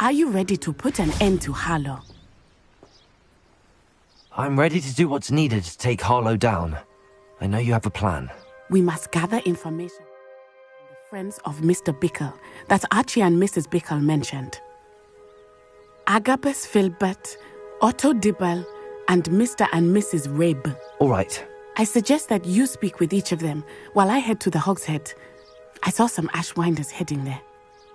Are you ready to put an end to Harlow? I'm ready to do what's needed to take Harlow down. I know you have a plan. We must gather information from the friends of Mr. Bickle that Archie and Mrs. Bickle mentioned. Agabus Filbert, Otto Dibble, and Mr. and Mrs. Rabe. All right. I suggest that you speak with each of them while I head to the Hogshead. I saw some Ashwinders heading there.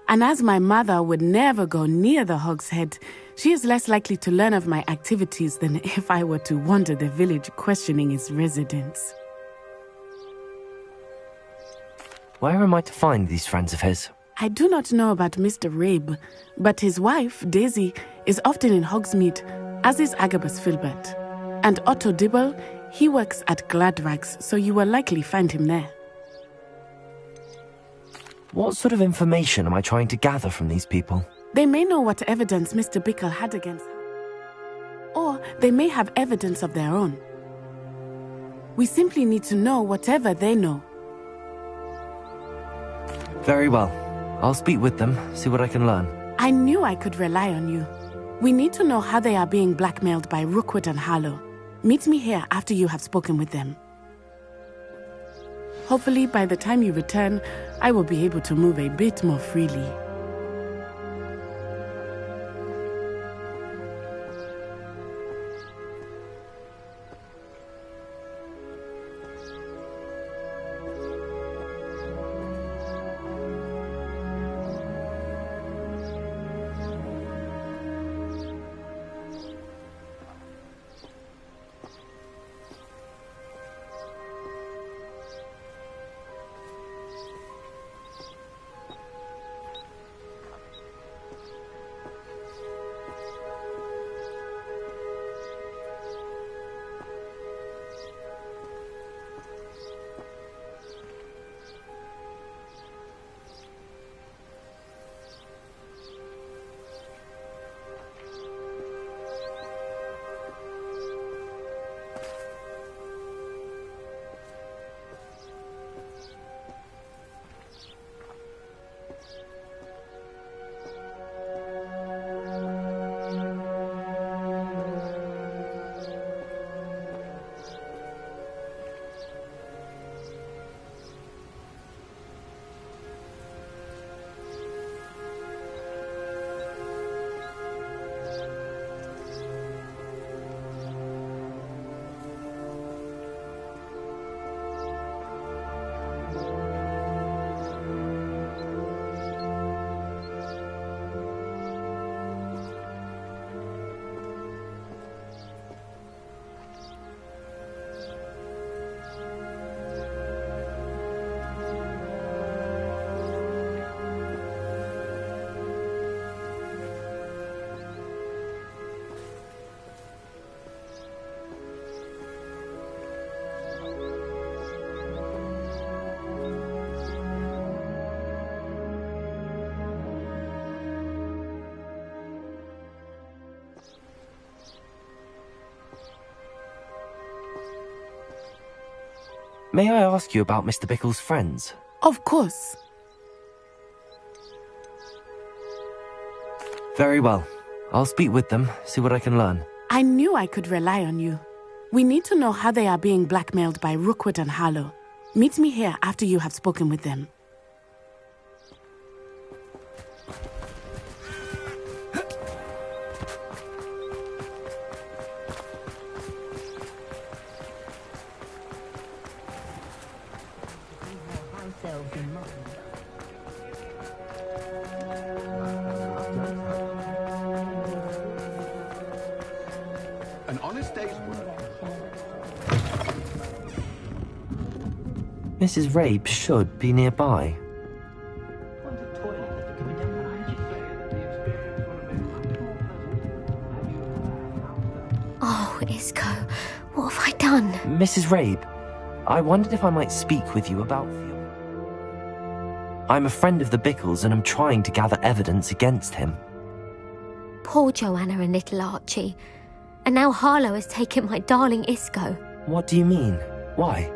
And as my mother would never go near the Hogshead, she is less likely to learn of my activities than if I were to wander the village questioning its residents. Where am I to find these friends of his? I do not know about Mr. Rabe, but his wife, Daisy, is often in Hogsmeade, as is Agabus Filbert. And Otto Dibble, he works at Gladrags, so you will likely find him there. What sort of information am I trying to gather from these people? They may know what evidence Mr. Bickle had against her. Or they may have evidence of their own. We simply need to know whatever they know. Very well. I'll speak with them, see what I can learn. I knew I could rely on you. We need to know how they are being blackmailed by Rookwood and Harlow. Meet me here after you have spoken with them. Hopefully, by the time you return, I will be able to move a bit more freely. May I ask you about Mr. Bickle's friends? Of course. Very well. I'll speak with them, see what I can learn. I knew I could rely on you. We need to know how they are being blackmailed by Rookwood and Harlow. Meet me here after you have spoken with them. An honest day's work. Mrs. Rabe should be nearby. Oh, Isco, what have I done? Mrs. Rabe, I wondered if I might speak with you about Theo. I'm a friend of the Bickles and I'm trying to gather evidence against him. Poor Joanna and little Archie. And now Harlow has taken my darling Isco. What do you mean? Why?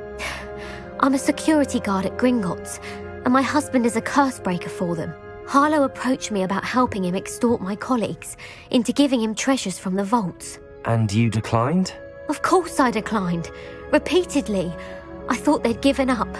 I'm a security guard at Gringotts, and my husband is a curse breaker for them. Harlow approached me about helping him extort my colleagues into giving him treasures from the vaults. And you declined? Of course I declined. Repeatedly. I thought they'd given up,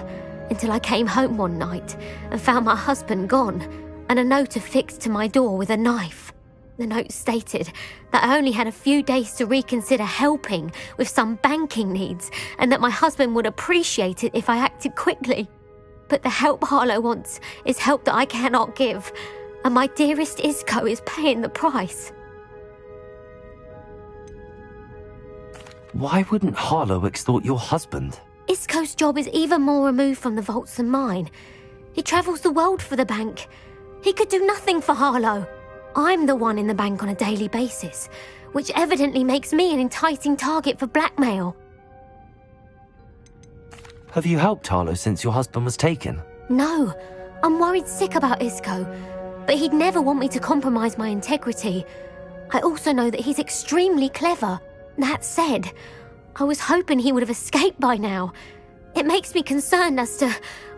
until I came home one night and found my husband gone, and a note affixed to my door with a knife. The note stated that I only had a few days to reconsider helping with some banking needs, and that my husband would appreciate it if I acted quickly. But the help Harlow wants is help that I cannot give, and my dearest Isco is paying the price. Why wouldn't Harlow extort your husband? Isco's job is even more removed from the vaults than mine. He travels the world for the bank. He could do nothing for Harlow. I'm the one in the bank on a daily basis, which evidently makes me an enticing target for blackmail. Have you helped Harlow since your husband was taken? No, I'm worried sick about Isco, but he'd never want me to compromise my integrity. I also know that he's extremely clever. That said, I was hoping he would have escaped by now. It makes me concerned as to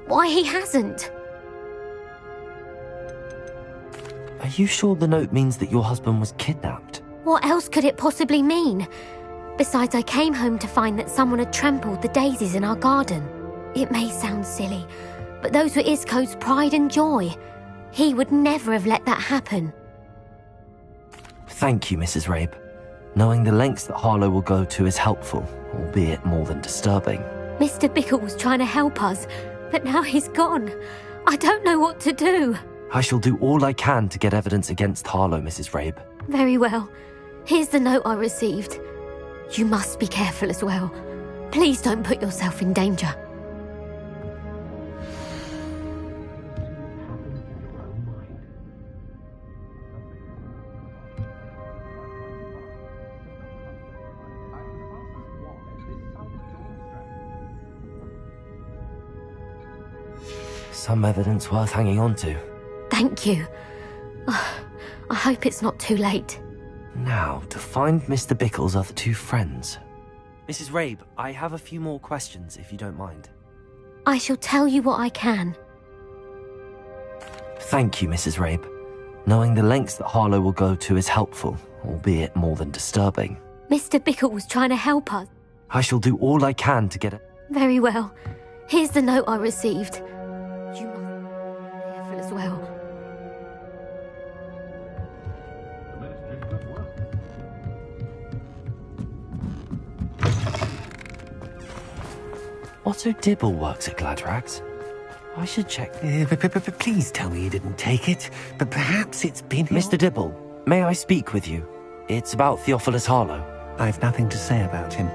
why he hasn't. Are you sure the note means that your husband was kidnapped? What else could it possibly mean? Besides, I came home to find that someone had trampled the daisies in our garden. It may sound silly, but those were Isco's pride and joy. He would never have let that happen. Thank you, Mrs. Rabe. Knowing the lengths that Harlow will go to is helpful, albeit more than disturbing. Mr. Bickle was trying to help us, but now he's gone. I don't know what to do. I shall do all I can to get evidence against Harlow, Mrs. Rabe. Very well. Here's the note I received. You must be careful as well. Please don't put yourself in danger. Some evidence worth hanging on to. Thank you. I hope it's not too late. Now, to find Mr. Bickle's other two friends. Mrs. Rabe, I have a few more questions, if you don't mind. I shall tell you what I can. Thank you, Mrs. Rabe. Knowing the lengths that Harlow will go to is helpful, albeit more than disturbing. Mr. Bickle was trying to help us. I shall do all I can to get it. Very well. Here's the note I received. You must be careful as well. Otto Dibble works at Gladrags. I should check. Please tell me you didn't take it, but perhaps it's been... Mr. Dibble, may I speak with you? It's about Theophilus Harlow. I've nothing to say about him.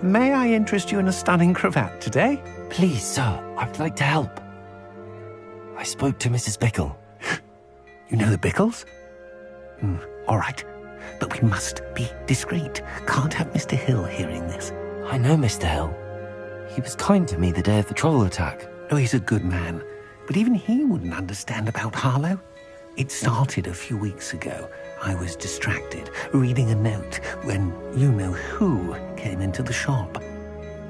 May I interest you in a stunning cravat today? Please, sir, I'd like to help. I spoke to Mrs. Bickle. You know the Bickles? All right, but we must be discreet. Can't have Mr. Hill hearing this. I know Mr. Hill. He was kind to me the day of the troll attack. Oh, he's a good man, but even he wouldn't understand about Harlow. It started a few weeks ago. I was distracted, reading a note, when you-know-who came into the shop.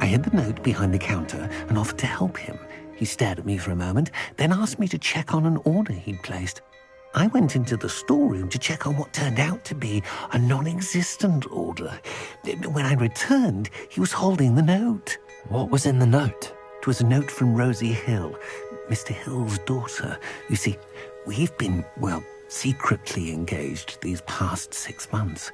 I hid the note behind the counter and offered to help him. He stared at me for a moment, then asked me to check on an order he'd placed. I went into the storeroom to check on what turned out to be a non-existent order. When I returned, he was holding the note. What was in the note? It was a note from Rosie Hill, Mr. Hill's daughter. You see, we've been, secretly engaged these past 6 months.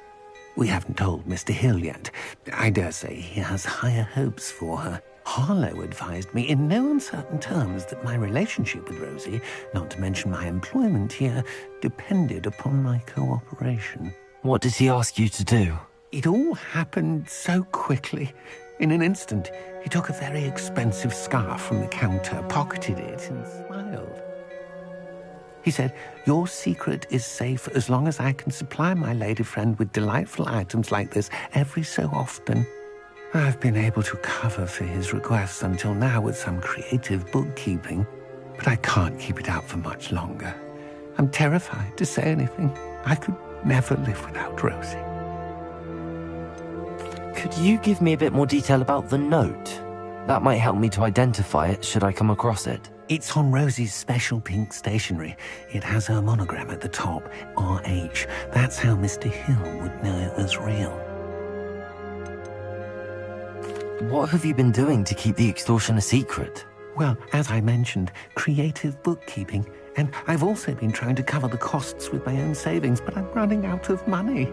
We haven't told Mr. Hill yet. I dare say he has higher hopes for her. Harlow advised me in no uncertain terms that my relationship with Rosie, not to mention my employment here, depended upon my cooperation. What did he ask you to do? It all happened so quickly. In an instant, he took a very expensive scarf from the counter, pocketed it, and smiled. He said, "Your secret is safe as long as I can supply my lady friend with delightful items like this every so often." I've been able to cover for his requests until now with some creative bookkeeping, but I can't keep it out for much longer. I'm terrified to say anything. I could never live without Rosie. Could you give me a bit more detail about the note? That might help me to identify it should I come across it. It's on Rosie's special pink stationery. It has her monogram at the top, RH. That's how Mr. Hill would know it was real. What have you been doing to keep the extortion a secret? Well, as I mentioned, creative bookkeeping. And I've also been trying to cover the costs with my own savings, but I'm running out of money.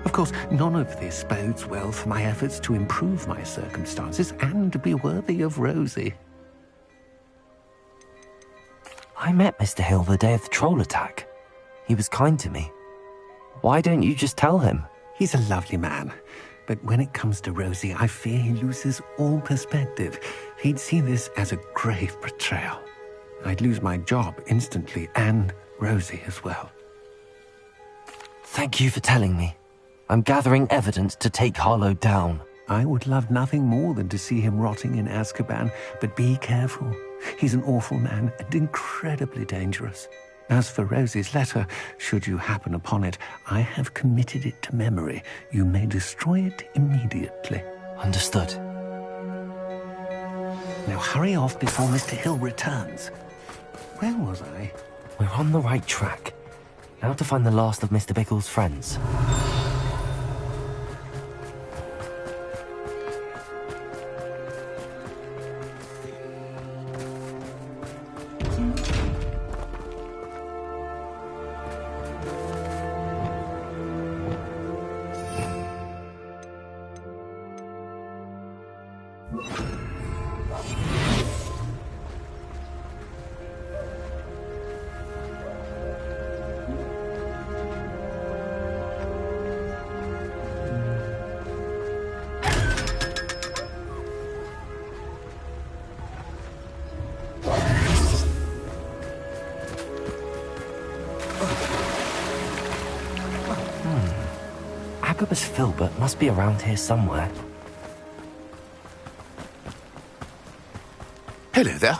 Of course, none of this bodes well for my efforts to improve my circumstances and be worthy of Rosie. I met Mr. Hill the day of the troll attack. He was kind to me. Why don't you just tell him? He's a lovely man. But when it comes to Rosie, I fear he loses all perspective. He'd see this as a grave betrayal. I'd lose my job instantly, and Rosie as well. Thank you for telling me. I'm gathering evidence to take Harlow down. I would love nothing more than to see him rotting in Azkaban, but be careful. He's an awful man and incredibly dangerous. As for Rosie's letter, should you happen upon it, I have committed it to memory. You may destroy it immediately. Understood. Now hurry off before Mr. Hill returns. Where was I? We're on the right track. Now to find the last of Mr. Bickle's friends. Agabus Filbert must be around here somewhere. Hello there.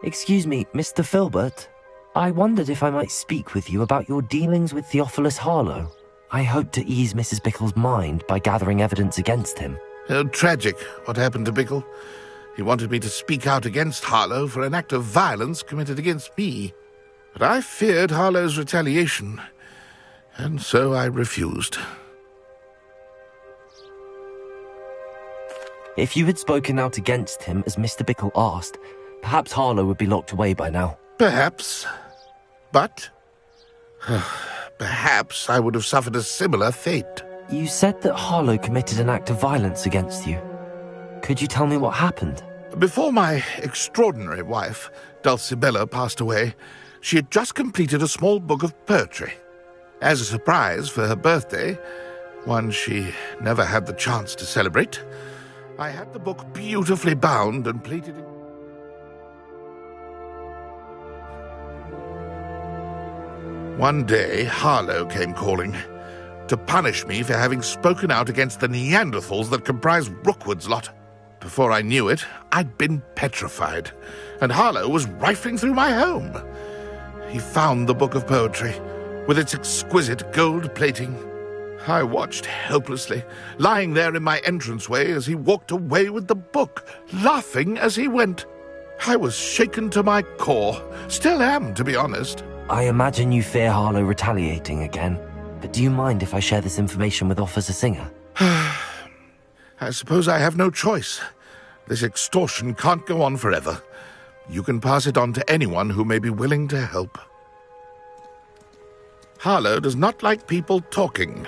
Excuse me, Mr. Filbert. I wondered if I might speak with you about your dealings with Theophilus Harlow. I hope to ease Mrs. Bickle's mind by gathering evidence against him. Oh, tragic what happened to Bickle. He wanted me to speak out against Harlow for an act of violence committed against me. But I feared Harlow's retaliation, and so I refused. If you had spoken out against him as Mr. Bickle asked, perhaps Harlow would be locked away by now. Perhaps. But perhaps I would have suffered a similar fate. You said that Harlow committed an act of violence against you. Could you tell me what happened? Before my extraordinary wife, Dulcibella, passed away, she had just completed a small book of poetry. As a surprise for her birthday, one she never had the chance to celebrate, I had the book beautifully bound and plated in... One day, Harlow came calling to punish me for having spoken out against the Neanderthals that comprise Rookwood's lot. Before I knew it, I'd been petrified, and Harlow was rifling through my home. He found the book of poetry, with its exquisite gold plating. I watched helplessly, lying there in my entranceway as he walked away with the book, laughing as he went. I was shaken to my core, still am, to be honest. I imagine you fear Harlow retaliating again, but do you mind if I share this information with Officer Singer? I suppose I have no choice. This extortion can't go on forever. You can pass it on to anyone who may be willing to help. Harlow does not like people talking,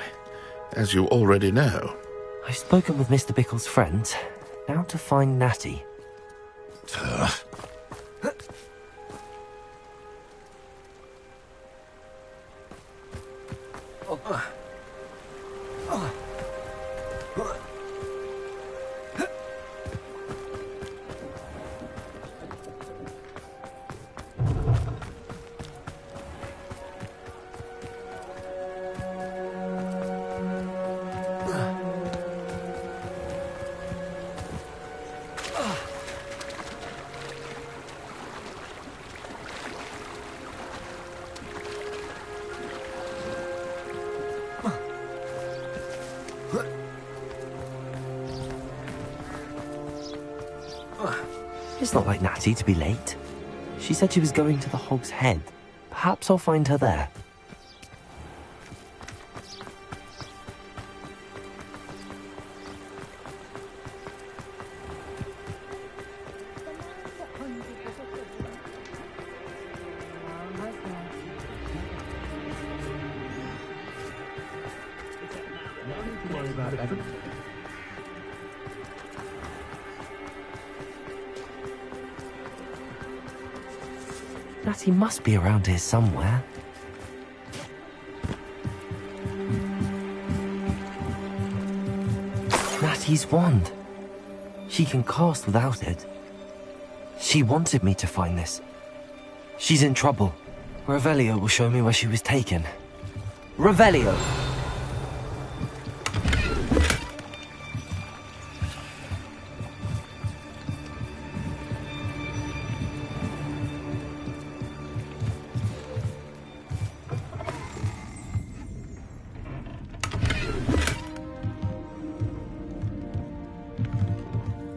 as you already know. I've spoken with Mr. Bickle's friends. Now to find Natty. It's not like Natty to be late. She said she was going to the Hog's Head. Perhaps I'll find her there. Natty must be around here somewhere. Natty's wand. She can cast without it. She wanted me to find this. She's in trouble. Revelio will show me where she was taken. Revelio!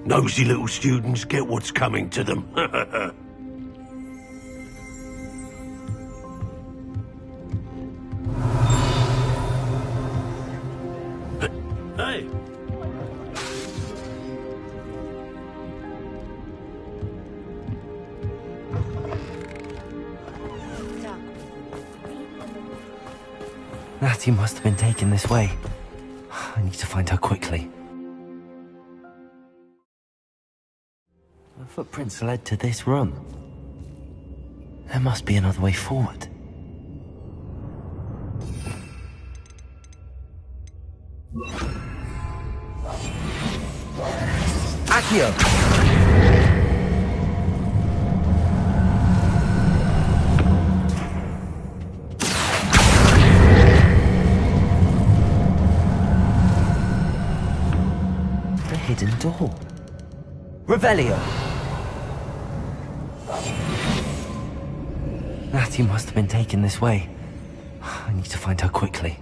Nosy little students get what's coming to them. Hey! Natty must have been taken this way. I need to find her quickly. The footprints led to this room. There must be another way forward. Accio! The hidden door. Revelio! Natty must have been taken this way. I need to find her quickly.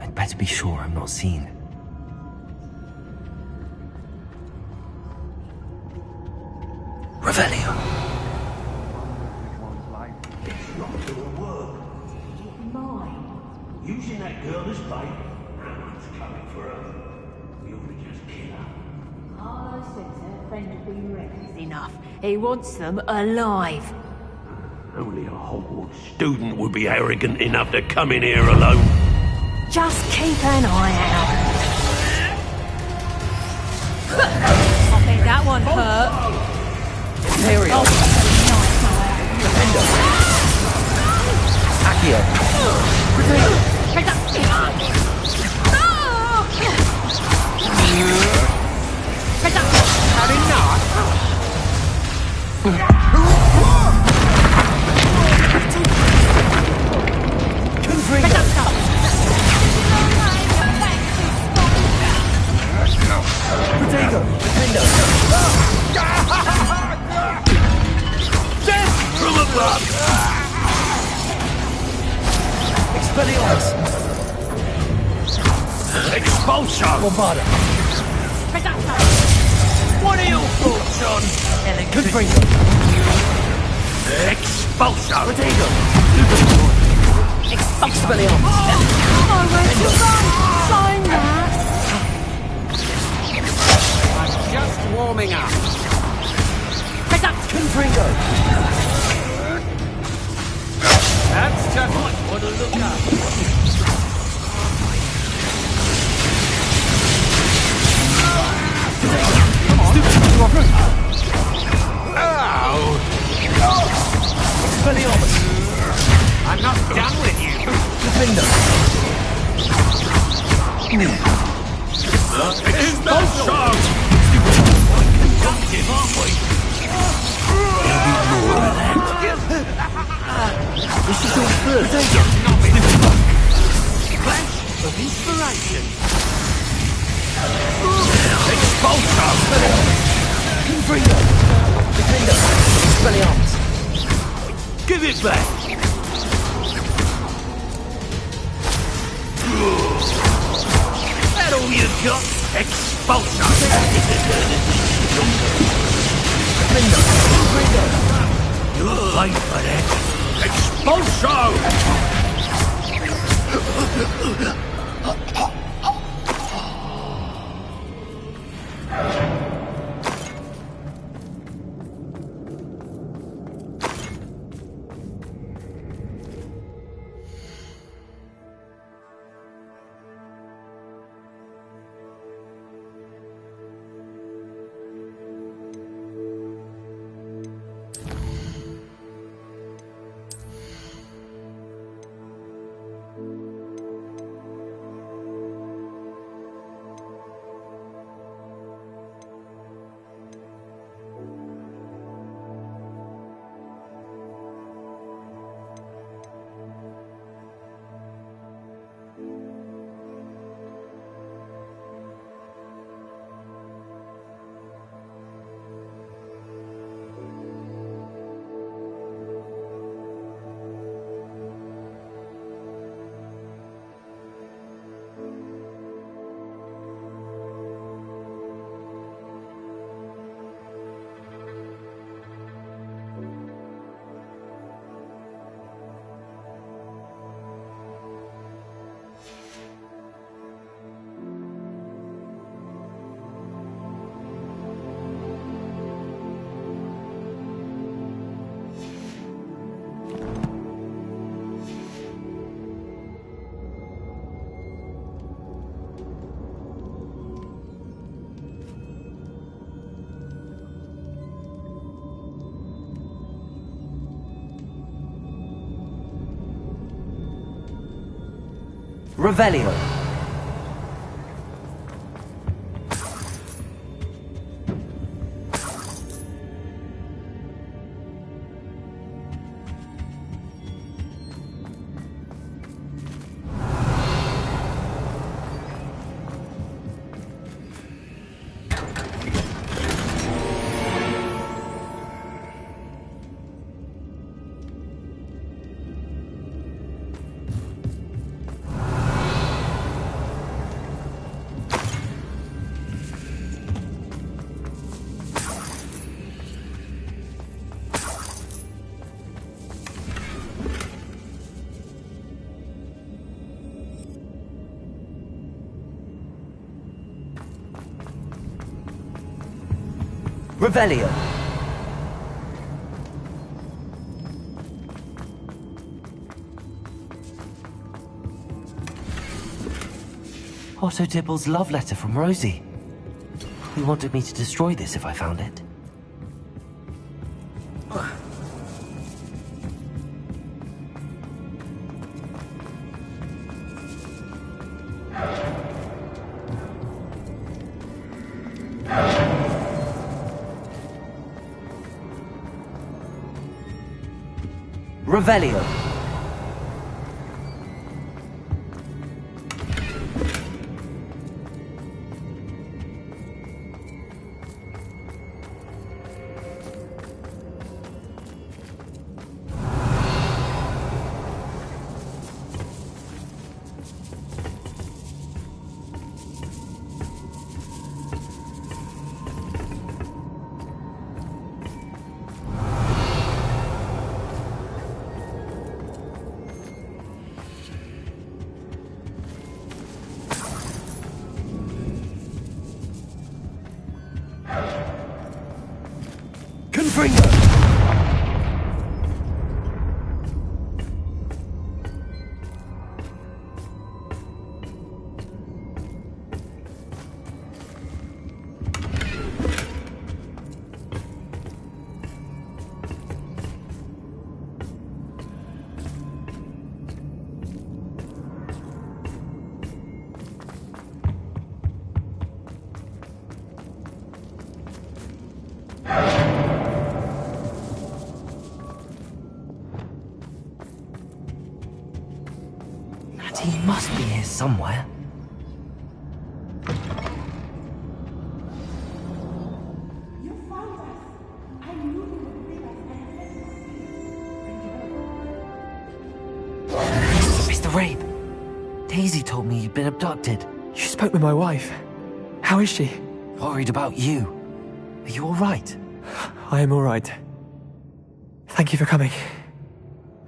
I'd better be sure I'm not seen. Revelio! Using that girl as bait, Rowan's coming for her. We ought to just kill her. Harlow says her friend will be reckless enough. He wants them alive. Only a Hogwarts student would be arrogant enough to come in here alone. Just keep an eye out. I think that one hurt. Imperial! Defender! Accio! Had enough? Confringo! Protego! Defender! Death from above! Expelliarmus! Expulso! Bombarda! What are your thoughts on Confringo! Expulso? Protego! Expelliarmus! Oh, where'd you run? Sign that. I'm just warming up. Confringo! That's just what to look at. Come on, you are through. Ow! Expelliarmus! I'm not done with you. Defender! Expulso! Conductive, aren't we? This is your first! Flash of inspiration. Expulso! Confringo! Defender! Expelliarmus! Give it back! That all you got? Expulsion! You'll pay for that! Expulsion! Revelio. Revelio. Otto Dibble's love letter from Rosie. He wanted me to destroy this if I found it. Revelio. He must be here somewhere. You found us. I knew you would bring us Rabe, Daisy told me you'd been abducted. You spoke with my wife. How is she? Worried about you. Are you alright? I am alright. Thank you for coming.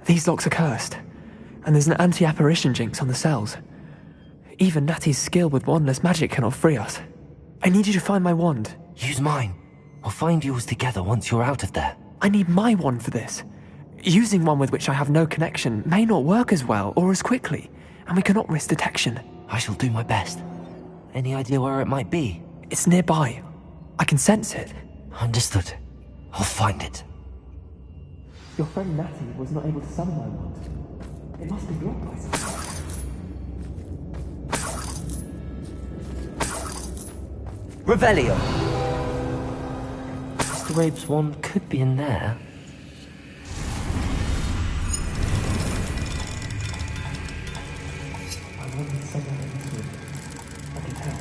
These locks are cursed, and there's an anti-apparition jinx on the cells. Even Natty's skill with wandless magic cannot free us. I need you to find my wand. Use mine. We'll find yours together once you're out of there. I need my wand for this. Using one with which I have no connection may not work as well or as quickly, and we cannot risk detection. I shall do my best. Any idea where it might be? It's nearby. I can sense it. Understood. I'll find it. Your friend Natty was not able to summon my wand. It must be blocked by something. Revelio! Mr. Rabe's wand could be in there. I wanted someone else to. I can tell.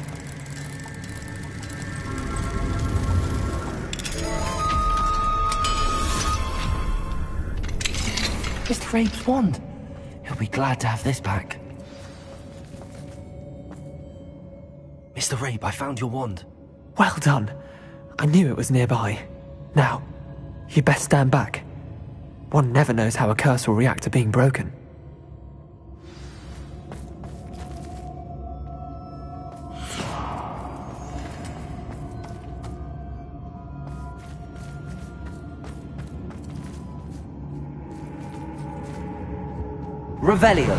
Mr. Rabe's wand! He'll be glad to have this back. Mr. Rabe, I found your wand. Well done. I knew it was nearby. Now, you best stand back. One never knows how a curse will react to being broken. Revelio!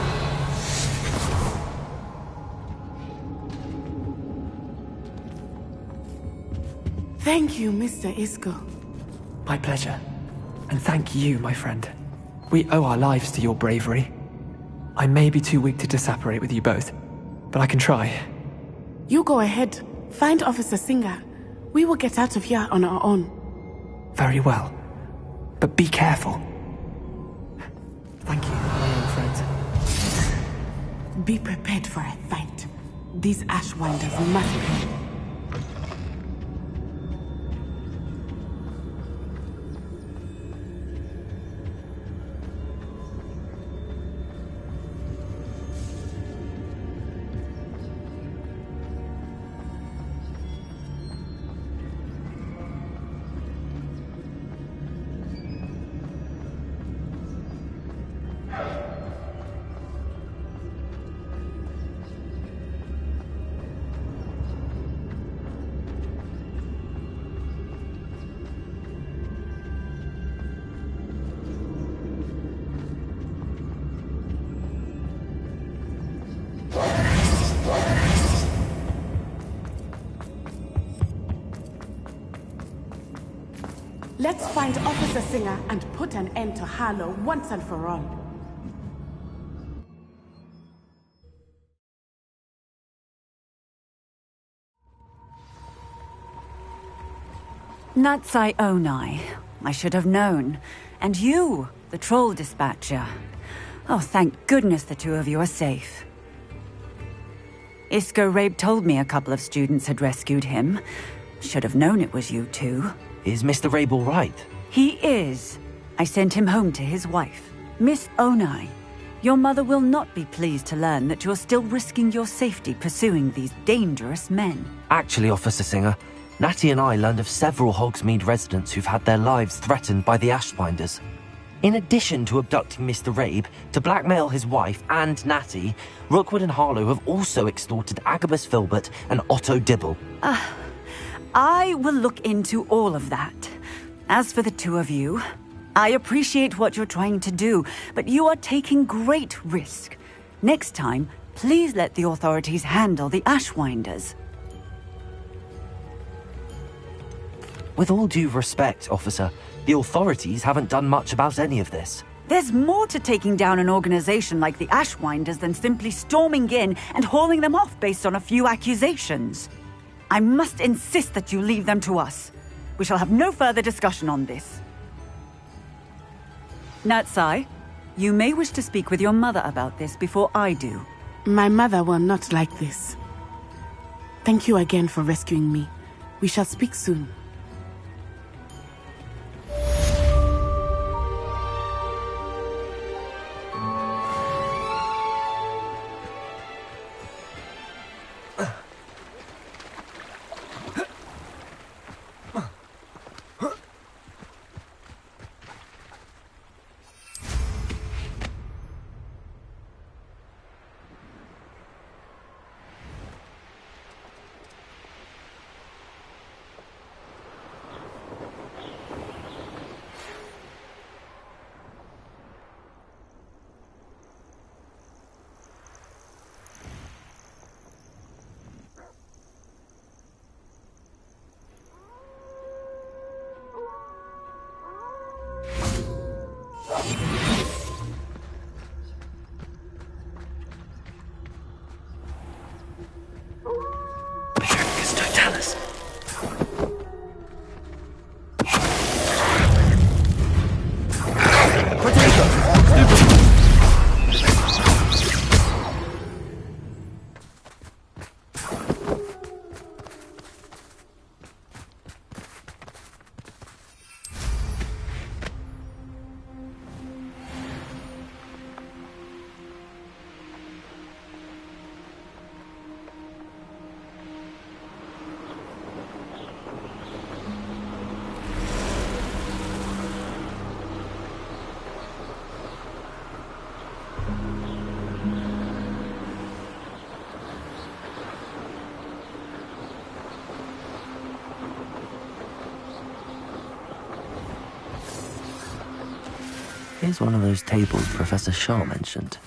Thank you, Mr. Isco. My pleasure. And thank you, my friend. We owe our lives to your bravery. I may be too weak to disapparate with you both, but I can try. You go ahead. Find Officer Singer. We will get out of here on our own. Very well. But be careful. Thank you, my young friends. Be prepared for a fight. These Ashwinders must be. Let's find Officer Singer and put an end to Harlow once and for all. Natsai Onai. I should have known. And you, the troll dispatcher. Oh, thank goodness the two of you are safe. Isco Rabe told me a couple of students had rescued him. Should have known it was you two. Is Mr. Rabe all right? He is. I sent him home to his wife. Miss Onai, your mother will not be pleased to learn that you're still risking your safety pursuing these dangerous men. Actually, Officer Singer, Natty and I learned of several Hogsmeade residents who've had their lives threatened by the Ashwinders. In addition to abducting Mr. Rabe to blackmail his wife and Natty, Rookwood and Harlow have also extorted Agabus Filbert and Otto Dibble. I will look into all of that. As for the two of you, I appreciate what you're trying to do, but you are taking great risk. Next time, please let the authorities handle the Ashwinders. With all due respect, officer, the authorities haven't done much about any of this. There's more to taking down an organization like the Ashwinders than simply storming in and hauling them off based on a few accusations. I must insist that you leave them to us. We shall have no further discussion on this. Natsai, you may wish to speak with your mother about this before I do. My mother will not like this. Thank you again for rescuing me. We shall speak soon. Here's one of those tables Professor Shaw mentioned.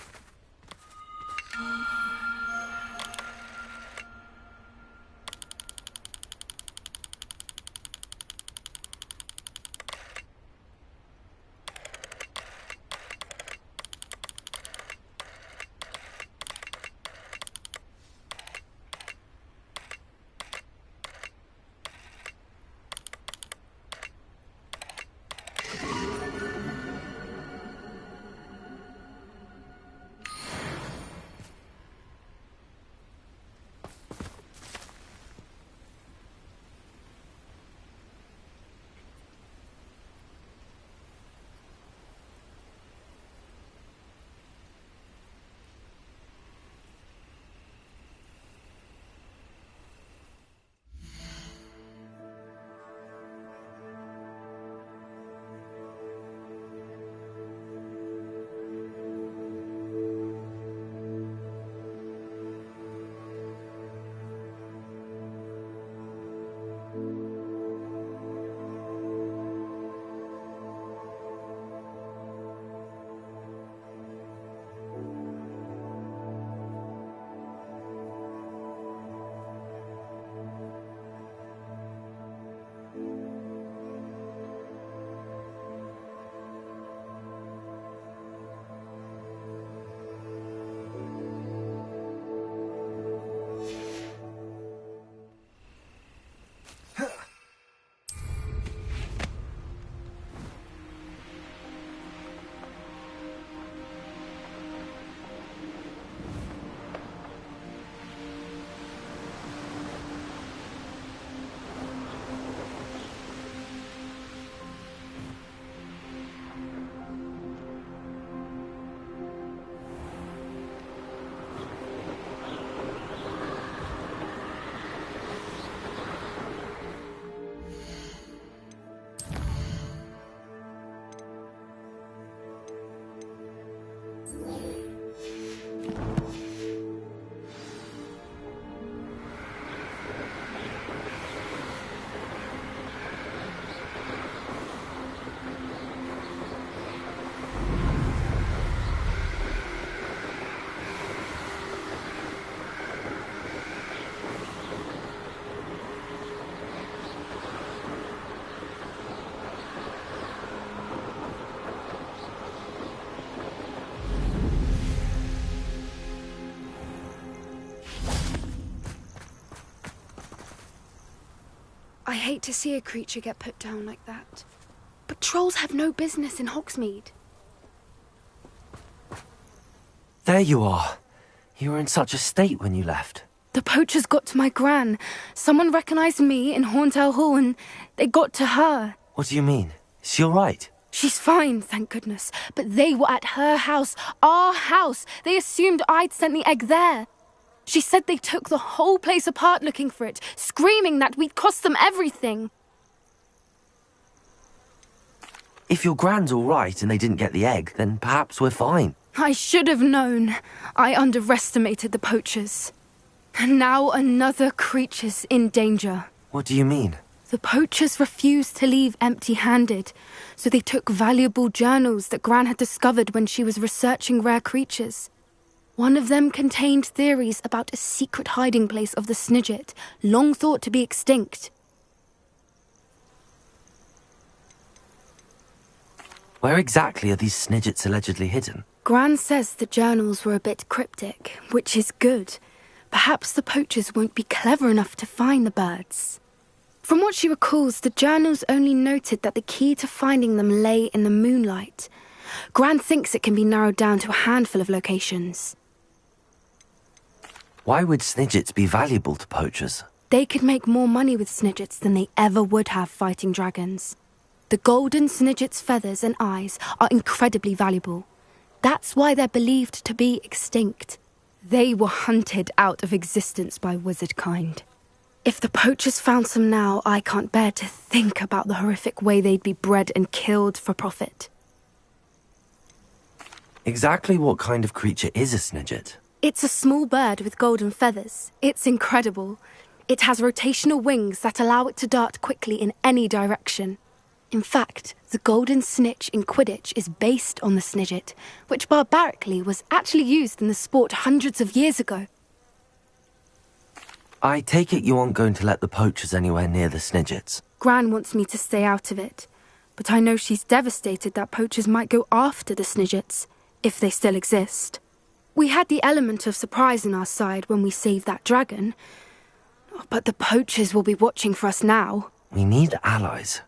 I hate to see a creature get put down like that. But trolls have no business in Hogsmeade. There you are. You were in such a state when you left. The poachers got to my gran. Someone recognised me in Horntail Hall and they got to her. What do you mean? Is she all right? She's fine, thank goodness. But they were at her house, our house. They assumed I'd sent the egg there. She said they took the whole place apart looking for it, screaming that we'd cost them everything. If your grand's all right and they didn't get the egg, then perhaps we're fine. I should have known. I underestimated the poachers. And now another creature's in danger. What do you mean? The poachers refused to leave empty-handed, so they took valuable journals that Gran had discovered when she was researching rare creatures. One of them contained theories about a secret hiding place of the Snidget, long thought to be extinct. Where exactly are these Snidgets allegedly hidden? Gran says the journals were a bit cryptic, which is good. Perhaps the poachers won't be clever enough to find the birds. From what she recalls, the journals only noted that the key to finding them lay in the moonlight. Gran thinks it can be narrowed down to a handful of locations. Why would Snidgets be valuable to poachers? They could make more money with Snidgets than they ever would have fighting dragons. The golden Snidget's feathers and eyes are incredibly valuable. That's why they're believed to be extinct. They were hunted out of existence by wizard kind. If the poachers found some now, I can't bear to think about the horrific way they'd be bred and killed for profit. Exactly what kind of creature is a Snidget? It's a small bird with golden feathers. It's incredible. It has rotational wings that allow it to dart quickly in any direction. In fact, the golden snitch in Quidditch is based on the Snidget, which barbarically was actually used in the sport hundreds of years ago. I take it you aren't going to let the poachers anywhere near the Snidgets. Gran wants me to stay out of it, but I know she's devastated that poachers might go after the Snidgets, if they still exist. We had the element of surprise on our side when we saved that dragon, but the poachers will be watching for us now. We need allies.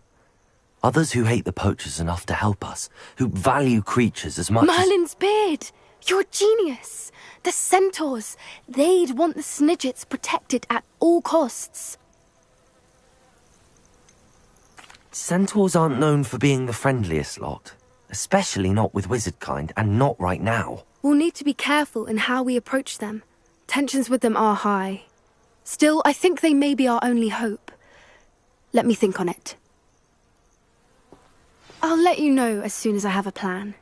Others who hate the poachers enough to help us, who value creatures as much Merlin's beard! You're a genius! The centaurs! They'd want the Snidgets protected at all costs. Centaurs aren't known for being the friendliest lot, especially not with wizard kind, and not right now. We'll need to be careful in how we approach them. Tensions with them are high. Still, I think they may be our only hope. Let me think on it. I'll let you know as soon as I have a plan.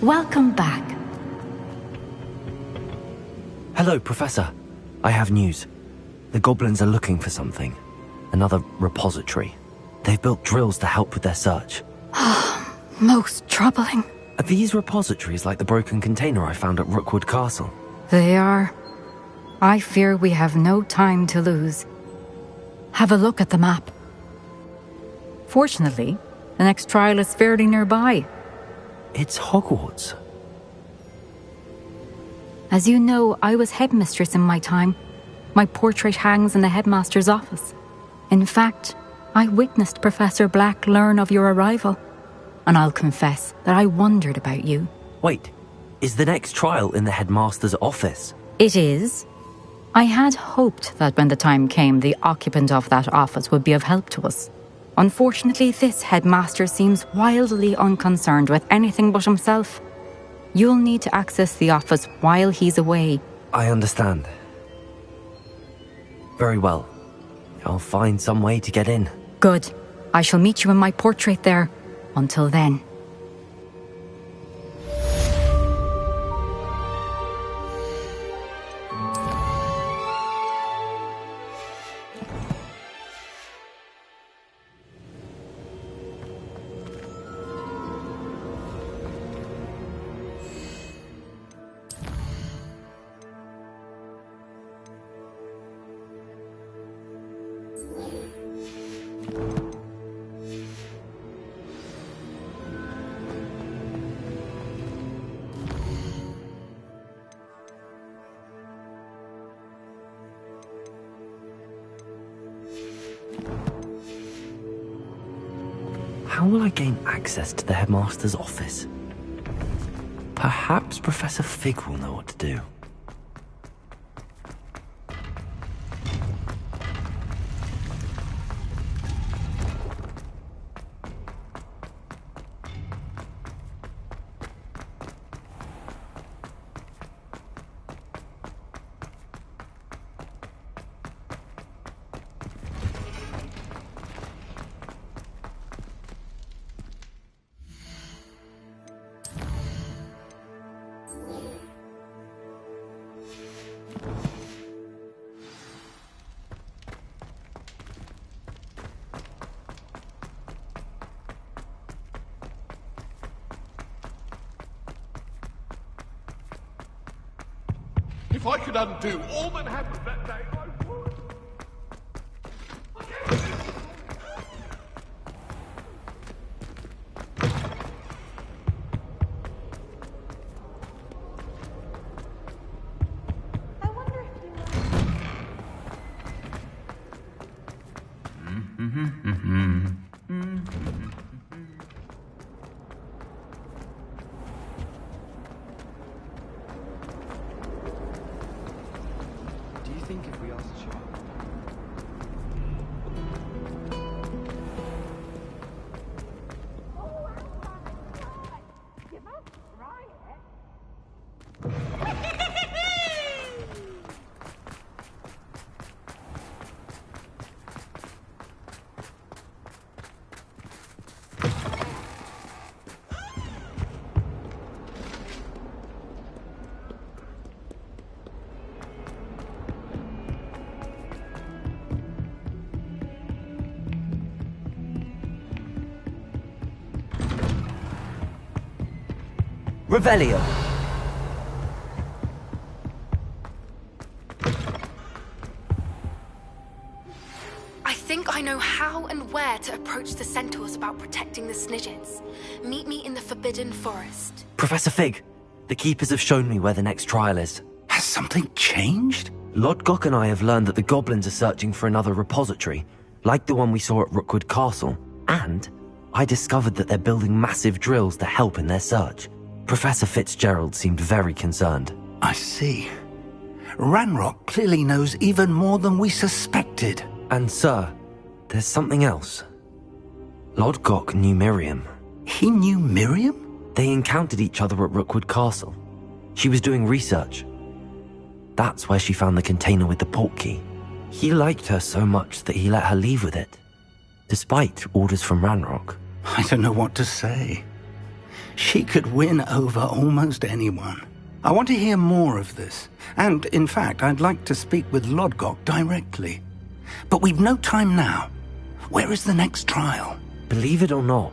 Welcome back. Hello, Professor. I have news. The goblins are looking for something. Another repository. They've built drills to help with their search. Most troubling. Are these repositories like the broken container I found at Rookwood Castle? They are. I fear we have no time to lose. Have a look at the map. Fortunately, The next trial is fairly nearby. It's Hogwarts. As you know, I was headmistress in my time. My portrait hangs in the headmaster's office. In fact, I witnessed Professor Black learn of your arrival. And I'll confess that I wondered about you. Wait, is the next trial in the headmaster's office? It is. I had hoped that when the time came, the occupant of that office would be of help to us. Unfortunately, this headmaster seems wildly unconcerned with anything but himself. You'll need to access the office while he's away. I understand. Very well. I'll find some way to get in. Good. I shall meet you in my portrait there. Until then. How will I gain access to the headmaster's office? Perhaps Professor Fig will know what to do. If I could undo all that happened that day, I would. Do you think if we asked Sharp? Revelio! I think I know how and where to approach the centaurs about protecting the Snidgets. Meet me in the Forbidden Forest. Professor Fig, the Keepers have shown me where the next trial is. Has something changed? Lodgok and I have learned that the goblins are searching for another repository, like the one we saw at Rookwood Castle, and I discovered that they're building massive drills to help in their search. Professor Fitzgerald seemed very concerned. I see. Ranrock clearly knows even more than we suspected. And sir, there's something else. Lodgok knew Miriam. He knew Miriam? They encountered each other at Rookwood Castle. She was doing research. That's where she found the container with the portkey. He liked her so much that he let her leave with it, despite orders from Ranrock. I don't know what to say. She could win over almost anyone. I want to hear more of this. And, in fact, I'd like to speak with Lodgok directly. But we've no time now. Where is the next trial? Believe it or not,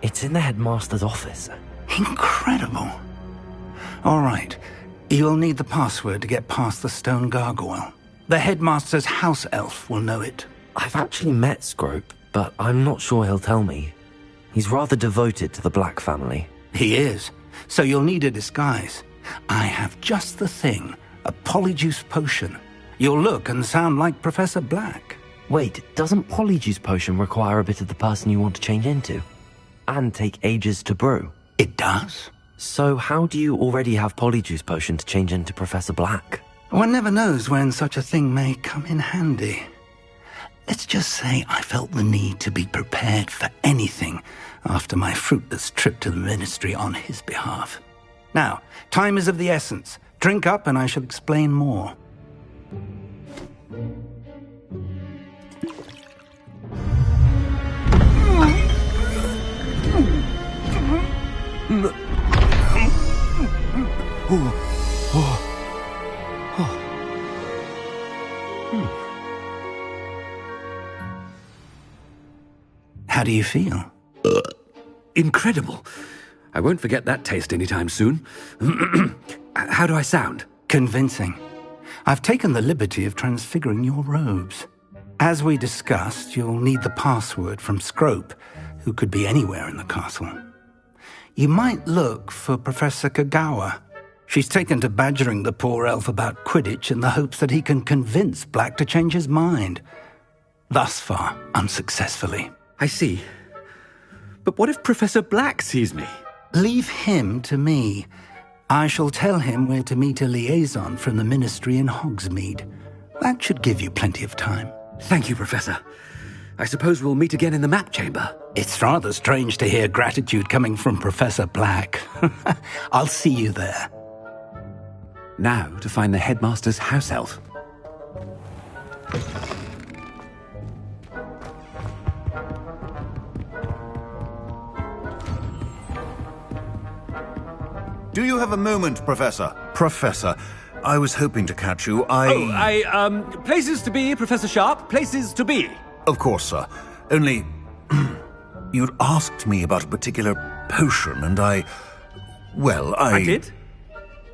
it's in the headmaster's office. Incredible. All right. You'll need the password to get past the stone gargoyle. The headmaster's house elf will know it. I've actually met Scrope, but I'm not sure he'll tell me. He's rather devoted to the Black family. He is. So you'll need a disguise. I have just the thing. A polyjuice potion. You'll look and sound like Professor Black. Wait, doesn't polyjuice potion require a bit of the person you want to change into? And take ages to brew? It does. So how do you already have polyjuice potion to change into Professor Black? One never knows when such a thing may come in handy. Let's just say I felt the need to be prepared for anything after my fruitless trip to the ministry on his behalf. Now, time is of the essence. Drink up and I shall explain more. How do you feel? Incredible. I won't forget that taste anytime soon. How do I sound? Convincing. I've taken the liberty of transfiguring your robes. As we discussed, you'll need the password from Scrope, who could be anywhere in the castle. You might look for Professor Kagawa. She's taken to badgering the poor elf about Quidditch in the hopes that he can convince Black to change his mind. Thus far, unsuccessfully. I see. But what if Professor Black sees me? Leave him to me. I shall tell him where to meet a liaison from the ministry in Hogsmeade. That should give you plenty of time. Thank you, Professor. I suppose we'll meet again in the map chamber. It's rather strange to hear gratitude coming from Professor Black. I'll see you there. Now to find the headmaster's house elf. Do you have a moment, Professor? Professor, I was hoping to catch you. Places to be, Professor Sharp. Places to be. Of course, sir. Only, you'd asked me about a particular potion, and I did?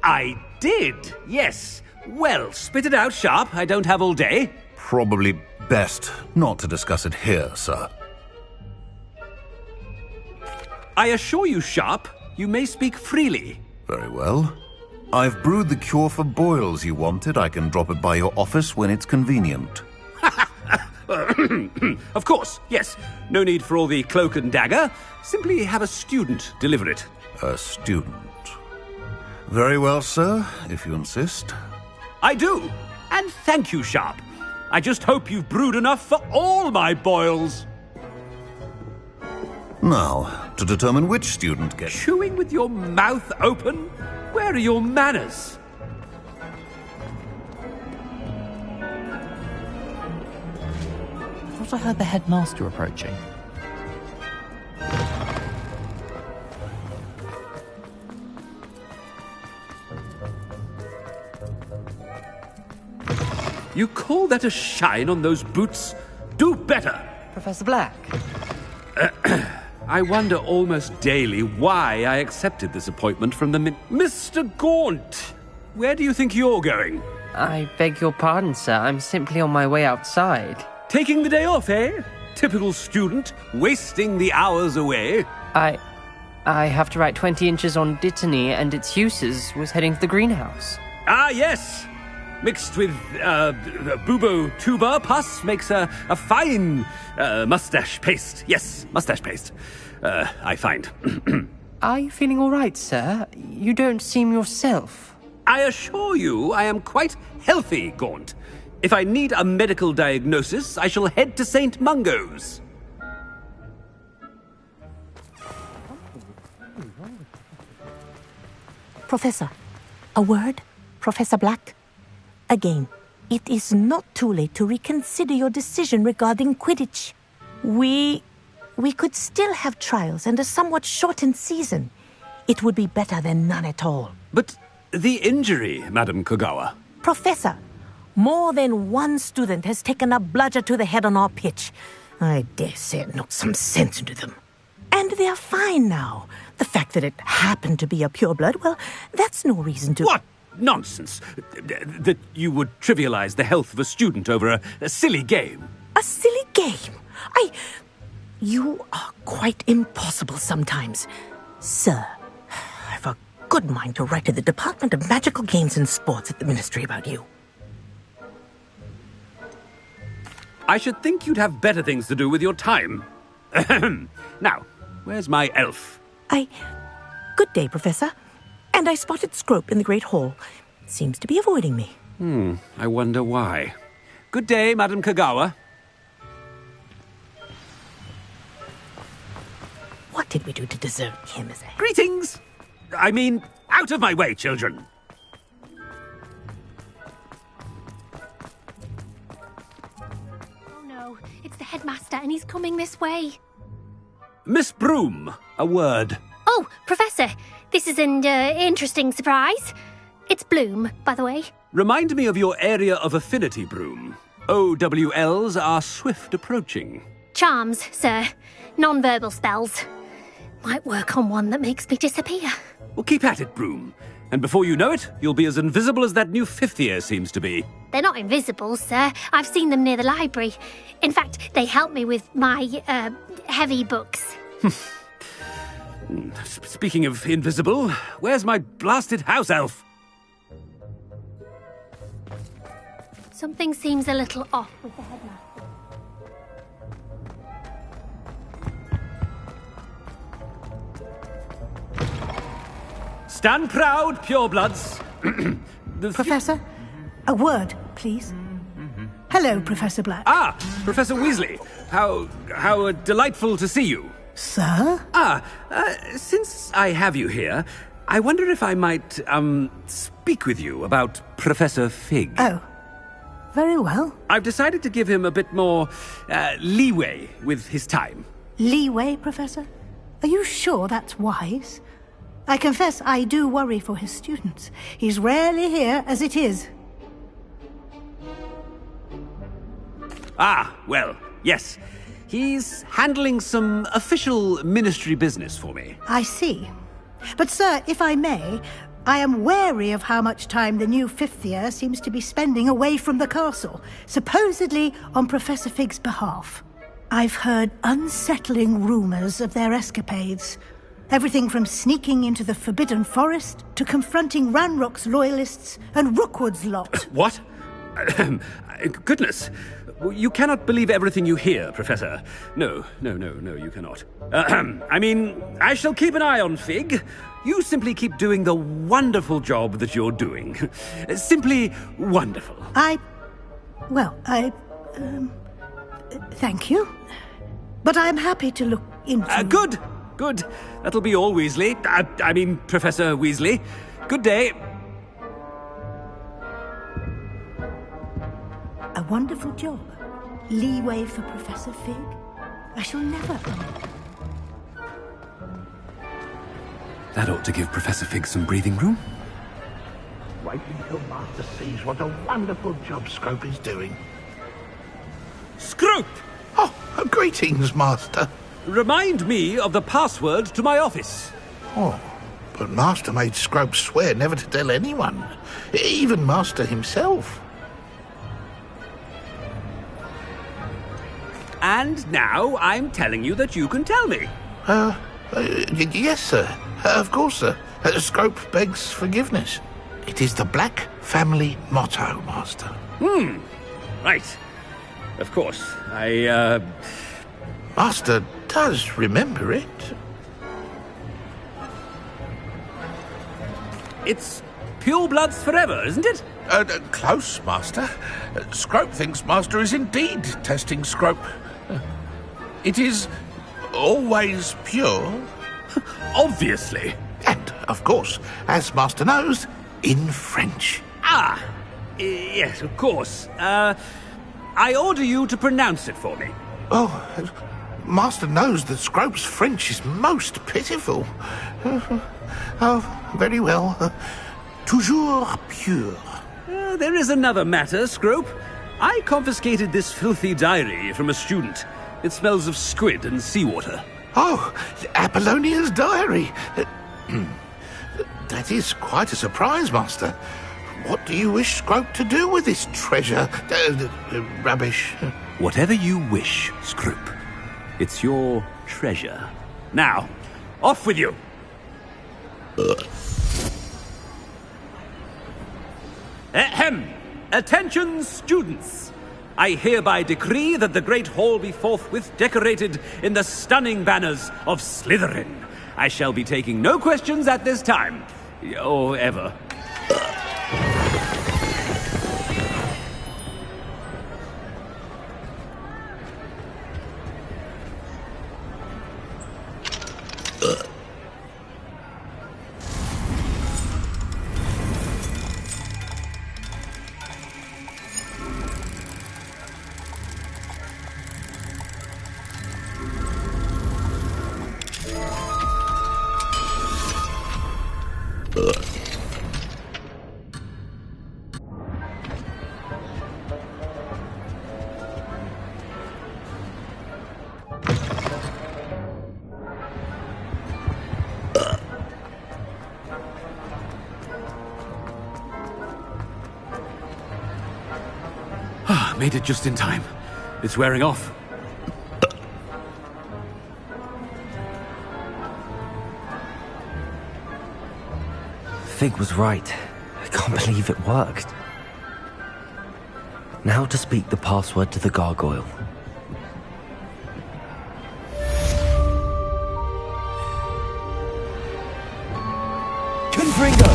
I did, yes. Well, spit it out, Sharp. I don't have all day. Probably best not to discuss it here, sir. I assure you, Sharp, you may speak freely. Very well. I've brewed the cure for boils you wanted. I can drop it by your office when it's convenient. Of course, yes. No need for all the cloak and dagger. Simply have a student deliver it. A student? Very well, sir, if you insist. I do. And thank you, Sharp. I just hope you've brewed enough for all my boils. Now, to determine which student gets... Chewing with your mouth open? Where are your manners? I thought I heard the headmaster approaching. You call that a shine on those boots? Do better! Professor Black? I wonder almost daily why I accepted this appointment from the Mr. Gaunt! Where do you think you're going? I beg your pardon, sir. I'm simply on my way outside. Taking the day off, eh? Typical student, wasting the hours away. I have to write 20 inches on Dittany and its uses. Was heading to the greenhouse. Ah, yes! Mixed with bubo tuber pus makes a fine mustache paste. Yes, mustache paste. I find. Are you feeling all right, sir? You don't seem yourself. I assure you I am quite healthy, Gaunt. If I need a medical diagnosis, I shall head to St. Mungo's. Professor, a word? Professor Black? Again, it is not too late to reconsider your decision regarding Quidditch. We could still have trials and a somewhat shortened season. It would be better than none at all. But the injury, Madam Kagawa. Professor, more than one student has taken a bludger to the head on our pitch. I dare say it knocked some sense into them. And they're fine now. The fact that it happened to be a pureblood, well, that's no reason to... What? Nonsense. That you would trivialize the health of a student over a silly game. A silly game? You are quite impossible sometimes. Sir, I've a good mind to write to the Department of Magical Games and Sports at the Ministry about you. I should think you'd have better things to do with your time. Now, where's my elf? Good day, Professor. And I spotted Scrope in the Great Hall. Seems to be avoiding me. I wonder why. Good day, Madam Kagawa. What did we do to deserve him as a... Greetings! I mean, out of my way, children. Oh no, it's the headmaster and he's coming this way. Miss Broom, a word. Oh, Professor, this is an interesting surprise. It's Bloom, by the way. Remind me of your area of affinity, Broom. OWLs are swift approaching. Charms, sir. Non-verbal spells. Might work on one that makes me disappear. Well, keep at it, Broom. And before you know it, you'll be as invisible as that new fifth year seems to be. They're not invisible, sir. I've seen them near the library. In fact, they help me with my, heavy books. Speaking of invisible, where's my blasted house elf? Something seems a little off with the headmaster. Stand proud, purebloods. Professor, a word, please. Hello, Professor Black. Ah, Professor Weasley. How delightful to see you. Sir? Since I have you here, I wonder if I might, speak with you about Professor Fig. Oh, very well. I've decided to give him a bit more, leeway with his time. Leeway, Professor? Are you sure that's wise? I confess I do worry for his students. He's rarely here as it is. Ah, well, yes. He's handling some official ministry business for me. I see. But, sir, if I may, I am wary of how much time the new fifth year seems to be spending away from the castle, supposedly on Professor Fig's behalf. I've heard unsettling rumors of their escapades. Everything from sneaking into the Forbidden Forest to confronting Ranrock's loyalists and Rookwood's lot. What? Goodness. You cannot believe everything you hear, Professor. No, you cannot. I mean, I shall keep an eye on Fig. You simply keep doing the wonderful job that you're doing. Simply wonderful. Thank you. But I'm happy to look into... Good. That'll be all, Weasley. I mean, Professor Weasley. Good day. A wonderful job. Leeway for Professor Fig. I shall never own it. That ought to give Professor Fig some breathing room. Wait until Master sees what a wonderful job Scrope is doing. Scrope! Oh, greetings, Master. Remind me of the password to my office. Oh, but Master made Scrope swear never to tell anyone, even Master himself. And now I'm telling you that you can tell me. Yes, sir. Of course, sir. Scrope begs forgiveness. It is the Black family motto, Master. Right. Of course. Master does remember it. It's purebloods forever, isn't it? Close, Master. Scrope thinks Master is indeed testing Scrope. It is always pure. Obviously. And, of course, as Master knows, in French. Yes, of course. I order you to pronounce it for me. Oh, Master knows that Scrope's French is most pitiful. Very well. Toujours pure. There is another matter, Scrope. I confiscated this filthy diary from a student. It smells of squid and seawater. Oh, Apollonia's diary. That is quite a surprise, Master. What do you wish Scrope to do with this treasure? Rubbish. Whatever you wish, Scrope. It's your treasure. Now, off with you! Ahem! Attention, students! I hereby decree that the Great Hall be forthwith decorated in the stunning banners of Slytherin. I shall be taking no questions at this time. Or ever. Made it just in time. It's wearing off. Fig was right. I can't believe it worked. Now to speak the password to the gargoyle. Confringo!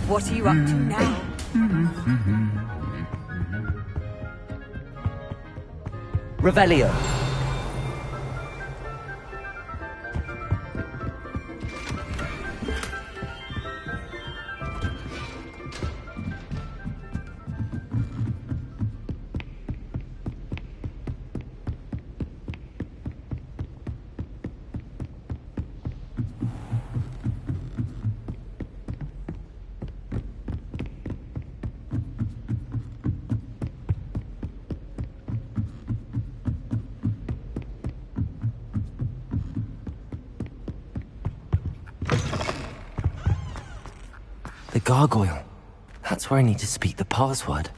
What are you up to now? Revelio. The gargoyle. That's where I need to speak the password.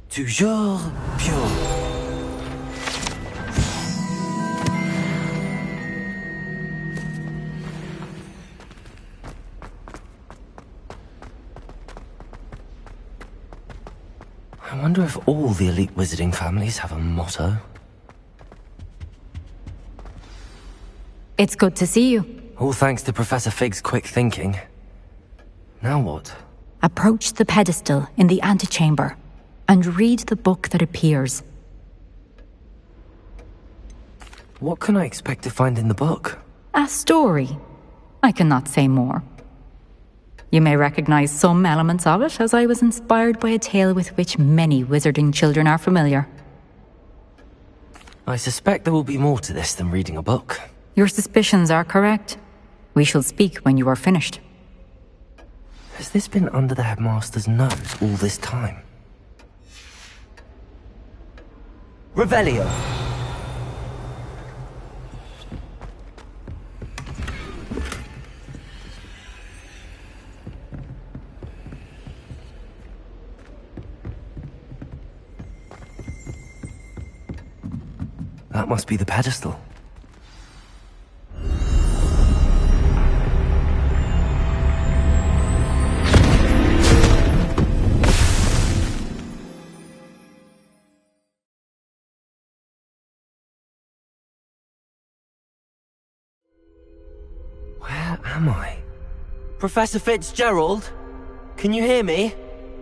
Toujours pure. I wonder if all the elite wizarding families have a motto. It's good to see you. All thanks to Professor Fig's quick thinking. Now what? Approach the pedestal in the antechamber and read the book that appears. What can I expect to find in the book? A story. I cannot say more. You may recognize some elements of it, as I was inspired by a tale with which many wizarding children are familiar. I suspect there will be more to this than reading a book. Your suspicions are correct. We shall speak when you are finished. Has this been under the headmaster's nose all this time? Revelio. That must be the pedestal. Where am I? Professor Fitzgerald? Can you hear me?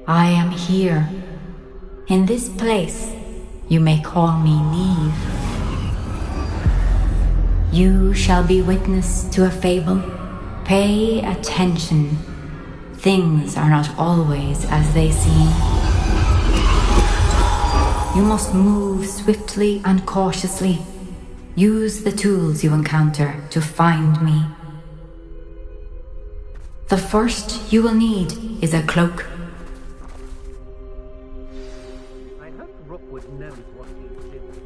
I am here. In this place, you may call me Neve. You shall be witness to a fable. Pay attention. Things are not always as they seem. You must move swiftly and cautiously. Use the tools you encounter to find me. The first you will need is a cloak. I hope Rookwood knows what he's doing.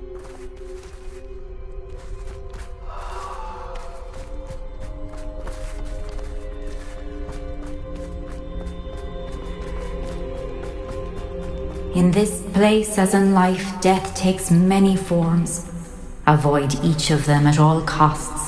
In this place, as in life, death takes many forms. Avoid each of them at all costs.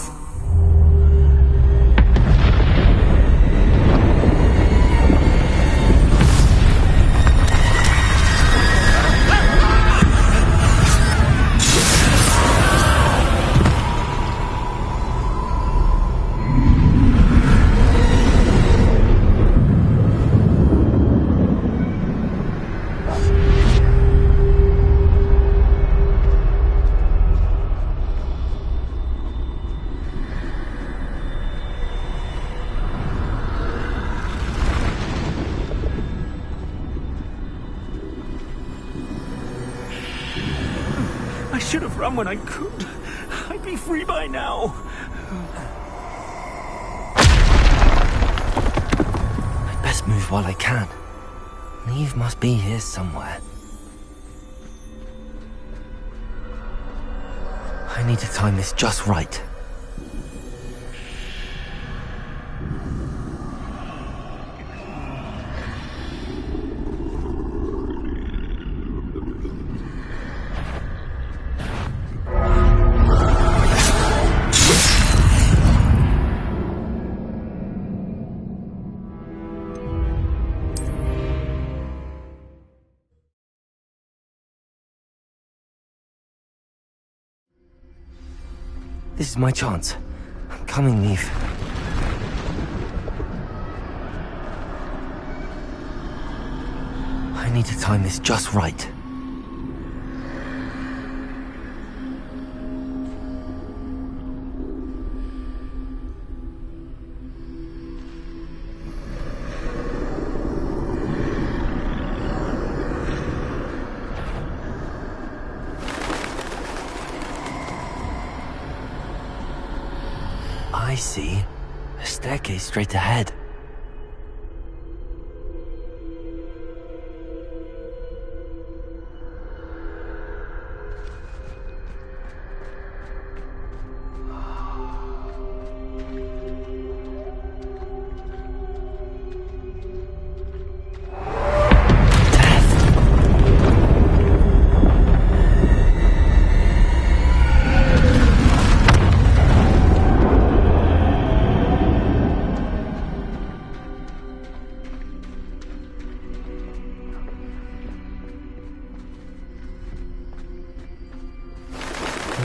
I should have run when I could. I'd be free by now. I'd best move while I can. Neve must be here somewhere. I need to time this just right. This is my chance. I'm coming, Neve. I need to time this just right. I see. A staircase straight ahead.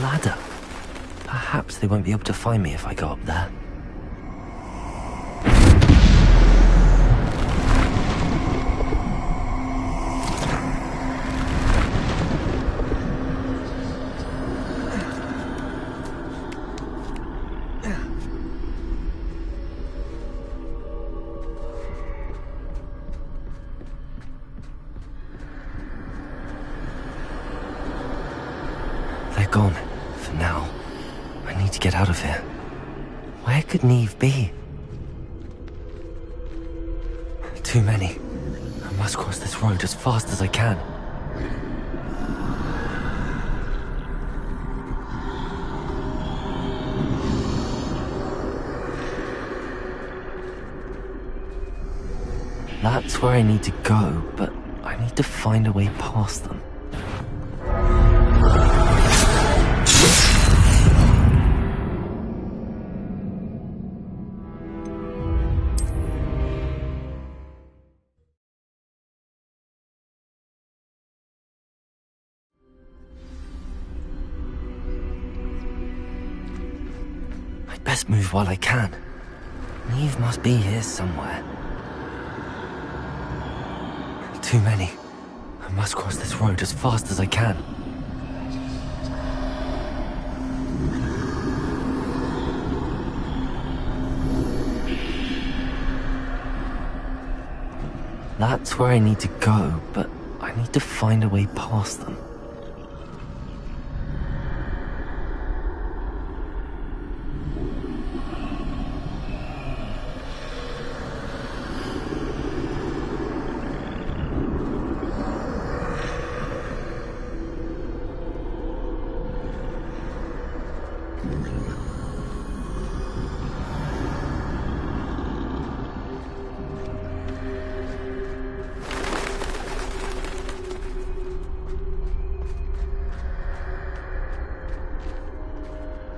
Ladder. Perhaps they won't be able to find me if I go up there. They're gone. For now. I need to get out of here. Where could Neve be? Too many. I must cross this road as fast as I can. That's where I need to go, but I need to find a way past them. best move while I can. Neve must be here somewhere. Too many. I must cross this road as fast as I can. That's where I need to go, but I need to find a way past them.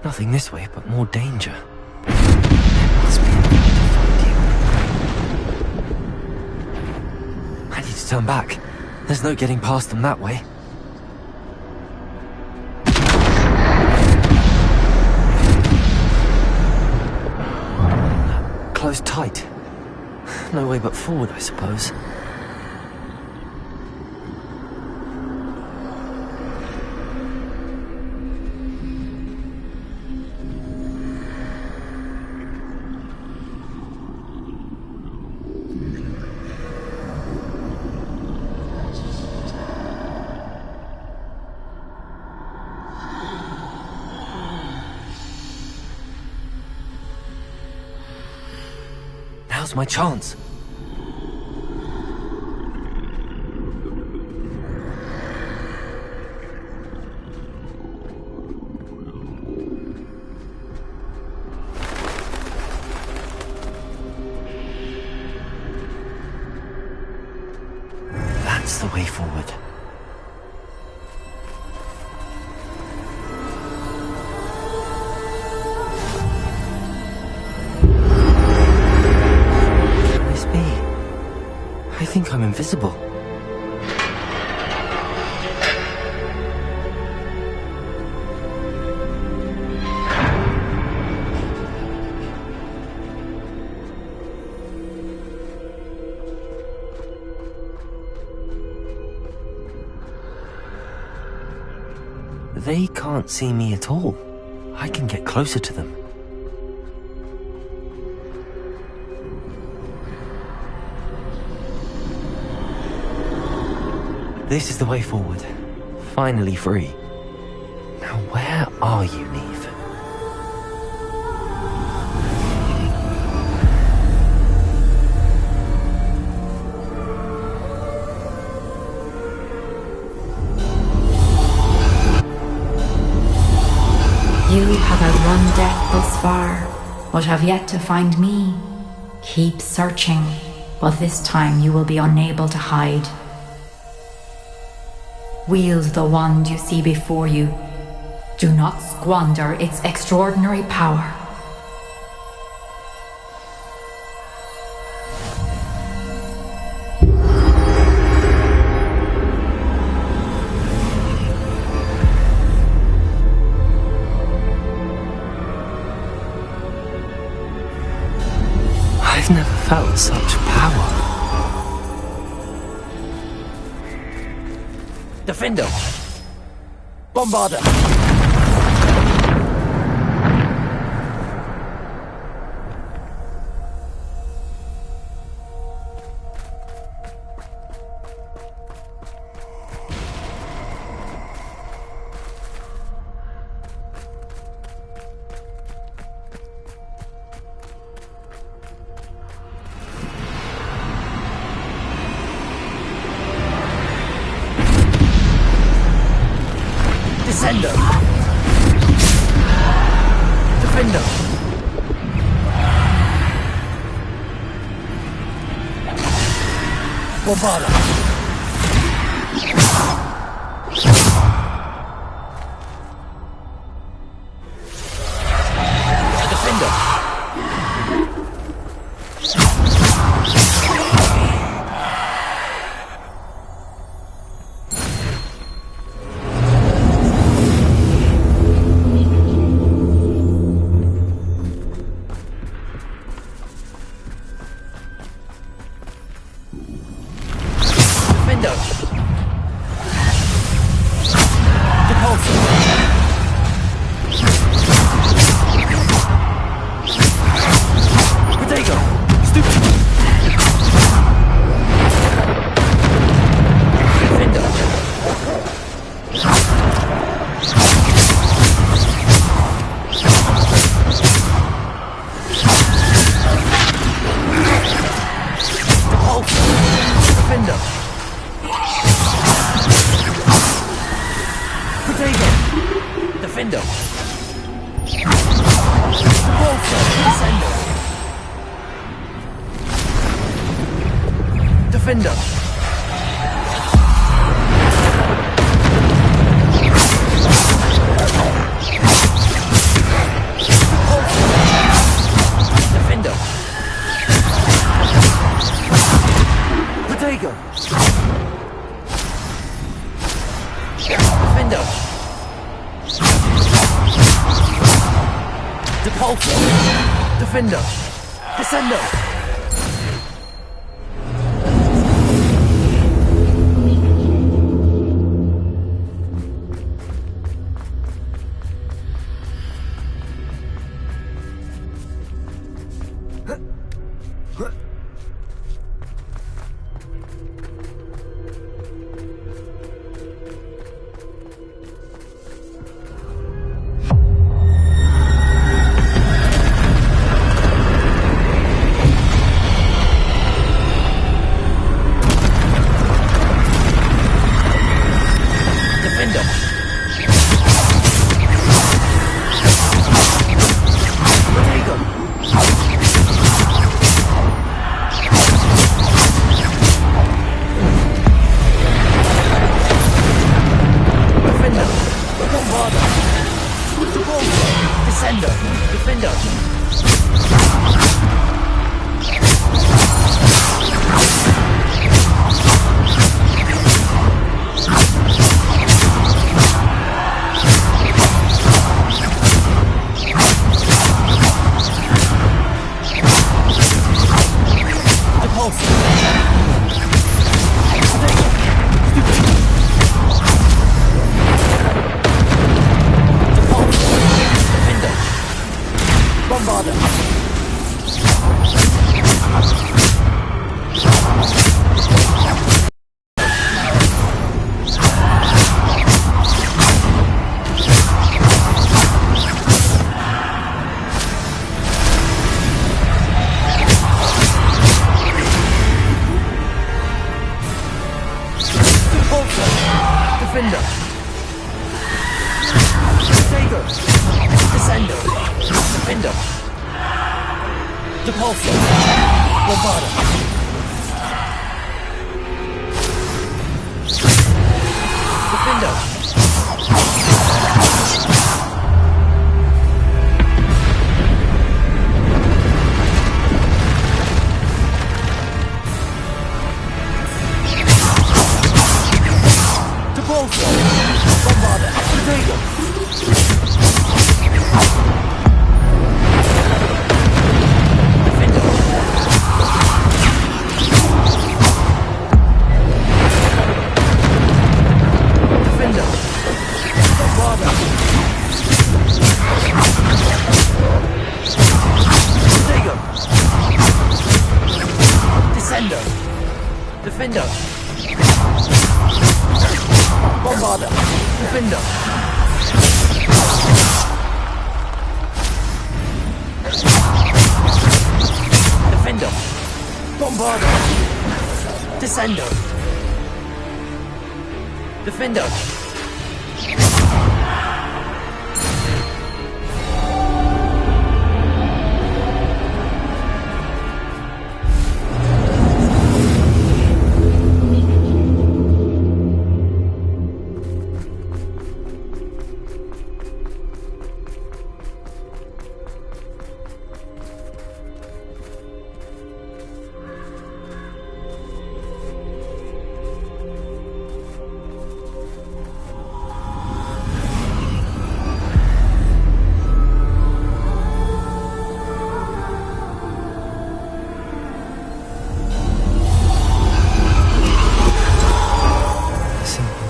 Nothing this way, but more danger. There must be a way to find you. I need to turn back. There's no getting past them that way. Closed tight. No way but forward, I suppose. Now's my chance. That's the way forward. I think I'm invisible. They can't see me at all. I can get closer to them. This is the way forward. Finally free. Now where are you, Neve? You have outrun death thus far, but have yet to find me. Keep searching, but this time you will be unable to hide. Wield the wand you see before you. Do not squander its extraordinary power. I've never felt such power. Defender! Bombarder! Descender! Defender! Bombarder! Defender! Defender. Descender. Defender. Defender. Protego. Defender. Depulso. Defender. Descendo.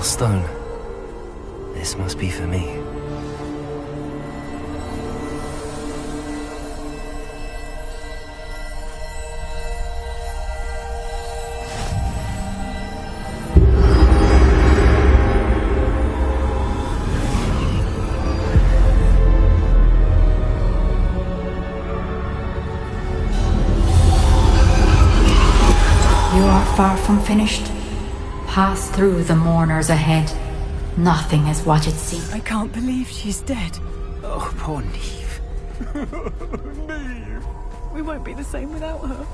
Stone. This must be for me. You are far from finished. Pass through the mourners ahead. Nothing is what it seems. I can't believe she's dead. Oh, poor Neve. Neve! We won't be the same without her.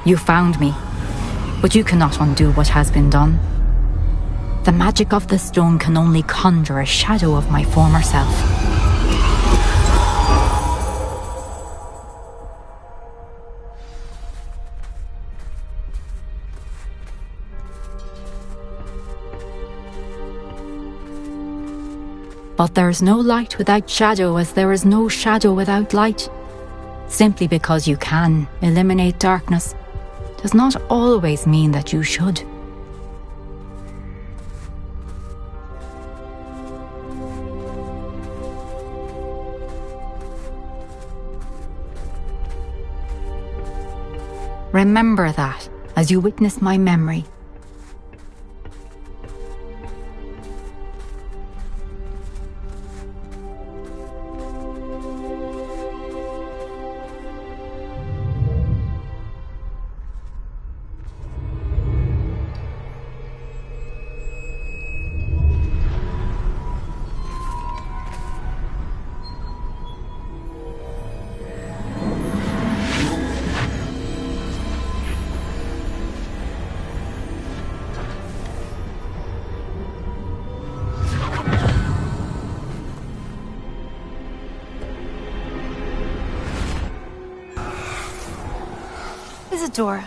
You found me, but you cannot undo what has been done. The magic of the stone can only conjure a shadow of my former self. But there is no light without shadow, as there is no shadow without light. Simply because you can eliminate darkness does not always mean that you should. Remember that as you witness my memory. Isadora,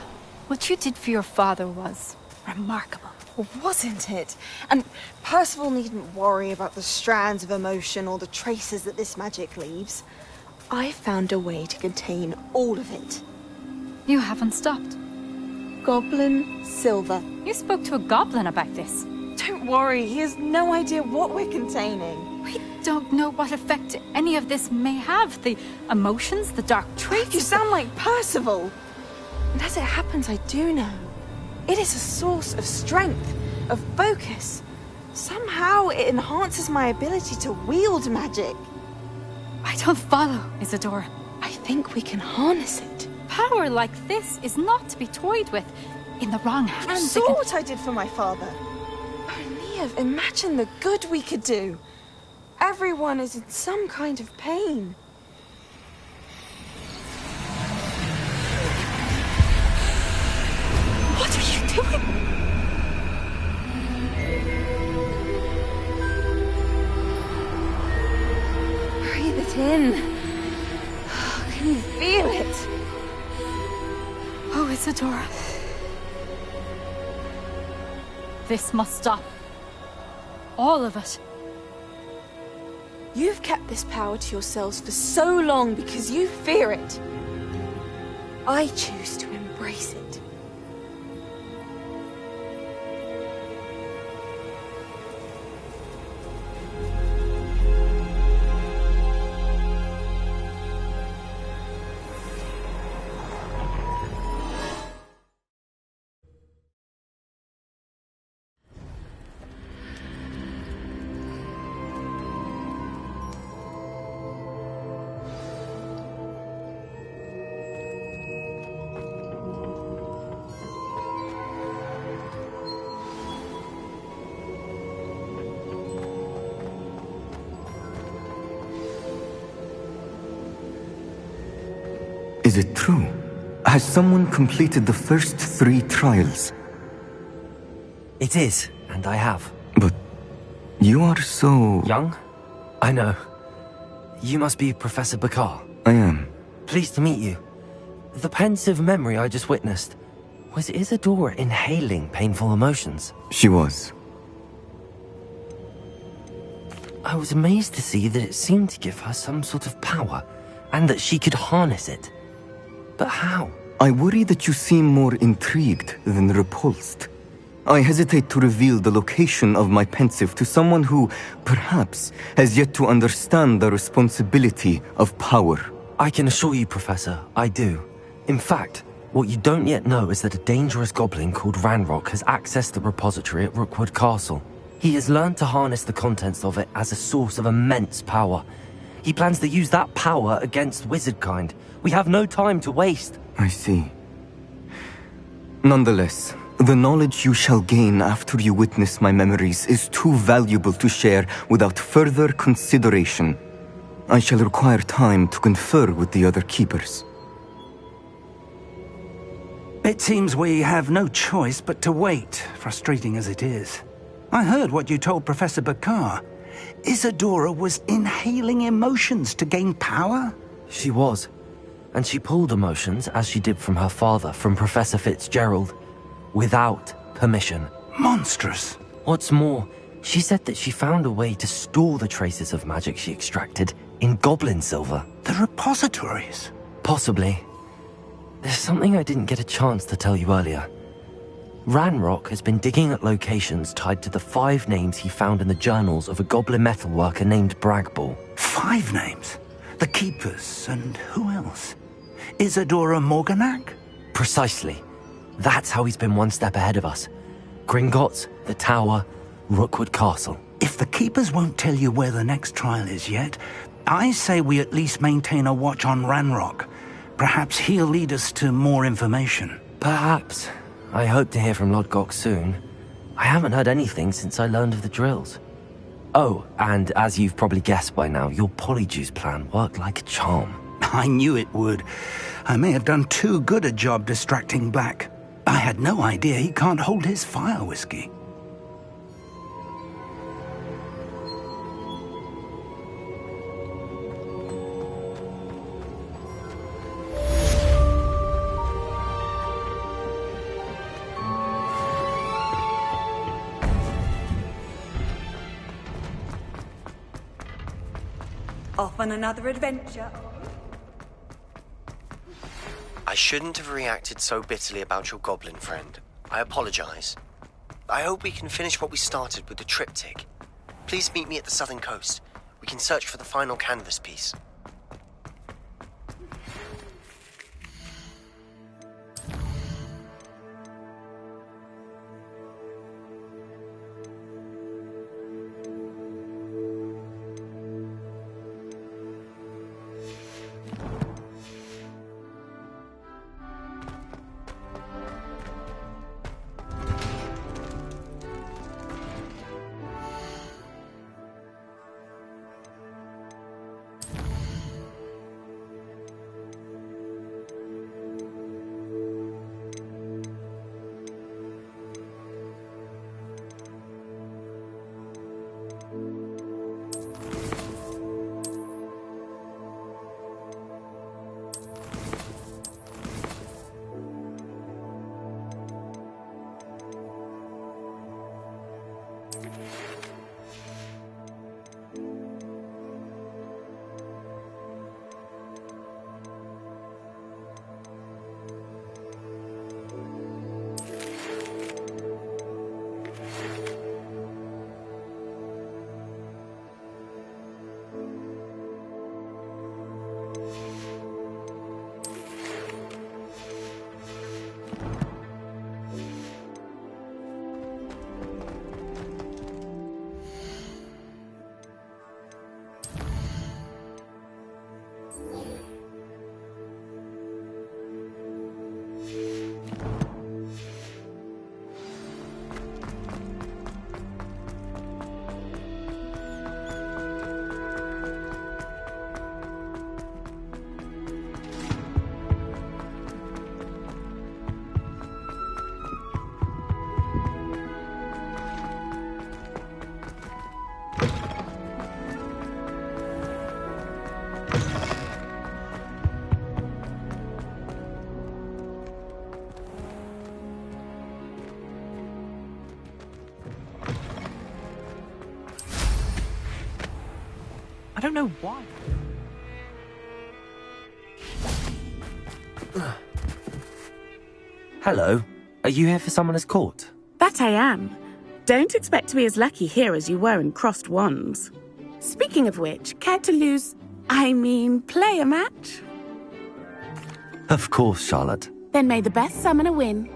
what you did for your father was remarkable. Wasn't it? And Percival needn't worry about the strands of emotion or the traces that this magic leaves. I found a way to contain all of it. You haven't stopped. Goblin Silver. You spoke to a goblin about this. Don't worry, he has no idea what we're containing. We don't know what effect any of this may have. The emotions, the dark traits. You sound like Percival. And as it happens, I do know. It is a source of strength, of focus. Somehow it enhances my ability to wield magic. I don't follow, Isadora. I think we can harness it. Power like this is not to be toyed with. In the wrong hands. You saw what I did for my father. Oh, Neve, imagine the good we could do. Everyone is in some kind of pain. What are you doing? Breathe it in. Can you feel it? Oh, Isadora. This must stop. All of it. You've kept this power to yourselves for so long because you fear it. I choose to embrace it. Is it true? Has someone completed the first 3 trials? It is, and I have. But you are so... young? I know. You must be Professor Bakar. I am. Pleased to meet you. The pensive memory I just witnessed, was Isadora inhaling painful emotions? She was. I was amazed to see that it seemed to give her some sort of power, and that she could harness it. But how? I worry that you seem more intrigued than repulsed. I hesitate to reveal the location of my pensive to someone who, perhaps, has yet to understand the responsibility of power. I can assure you, Professor, I do. In fact, What you don't yet know is that a dangerous goblin called Ranrock has accessed the repository at Rookwood Castle. He has learned to harness the contents of it as a source of immense power. He plans to use that power against wizardkind. We have no time to waste. I see. Nonetheless, the knowledge you shall gain after you witness my memories is too valuable to share without further consideration. I shall require time to confer with the other keepers. It seems we have no choice but to wait, frustrating as it is. I heard what you told Professor Bakar. Isadora was inhaling emotions to gain power? She was. And she pulled emotions, as she did from her father, from Professor Fitzgerald, without permission. Monstrous. What's more, she said that she found a way to store the traces of magic she extracted in goblin silver. The repositories? Possibly. There's something I didn't get a chance to tell you earlier. Ranrock has been digging at locations tied to the 5 names he found in the journals of a goblin metalworker named Bragball. 5 names? The Keepers, and who else? Isadora Morganac? Precisely. That's how he's been one step ahead of us. Gringotts, the Tower, Rookwood Castle. If the Keepers won't tell you where the next trial is yet, I say we at least maintain a watch on Ranrock. Perhaps he'll lead us to more information. Perhaps. I hope to hear from Lodgok soon. I haven't heard anything since I learned of the drills. Oh, and as you've probably guessed by now, your polyjuice plan worked like a charm. I knew it would. I may have done too good a job distracting Black. I had no idea he can't hold his fire whiskey. Off on another adventure. I shouldn't have reacted so bitterly about your goblin friend. I apologize. I hope we can finish what we started with the triptych. Please meet me at the southern coast. We can search for the final canvas piece. I don't know why. Hello. Are you here for Summoner's Court? That I am. Don't expect to be as lucky here as you were in Crossed Wands. Speaking of which, care to play a match? Of course, Charlotte. Then may the best summoner win.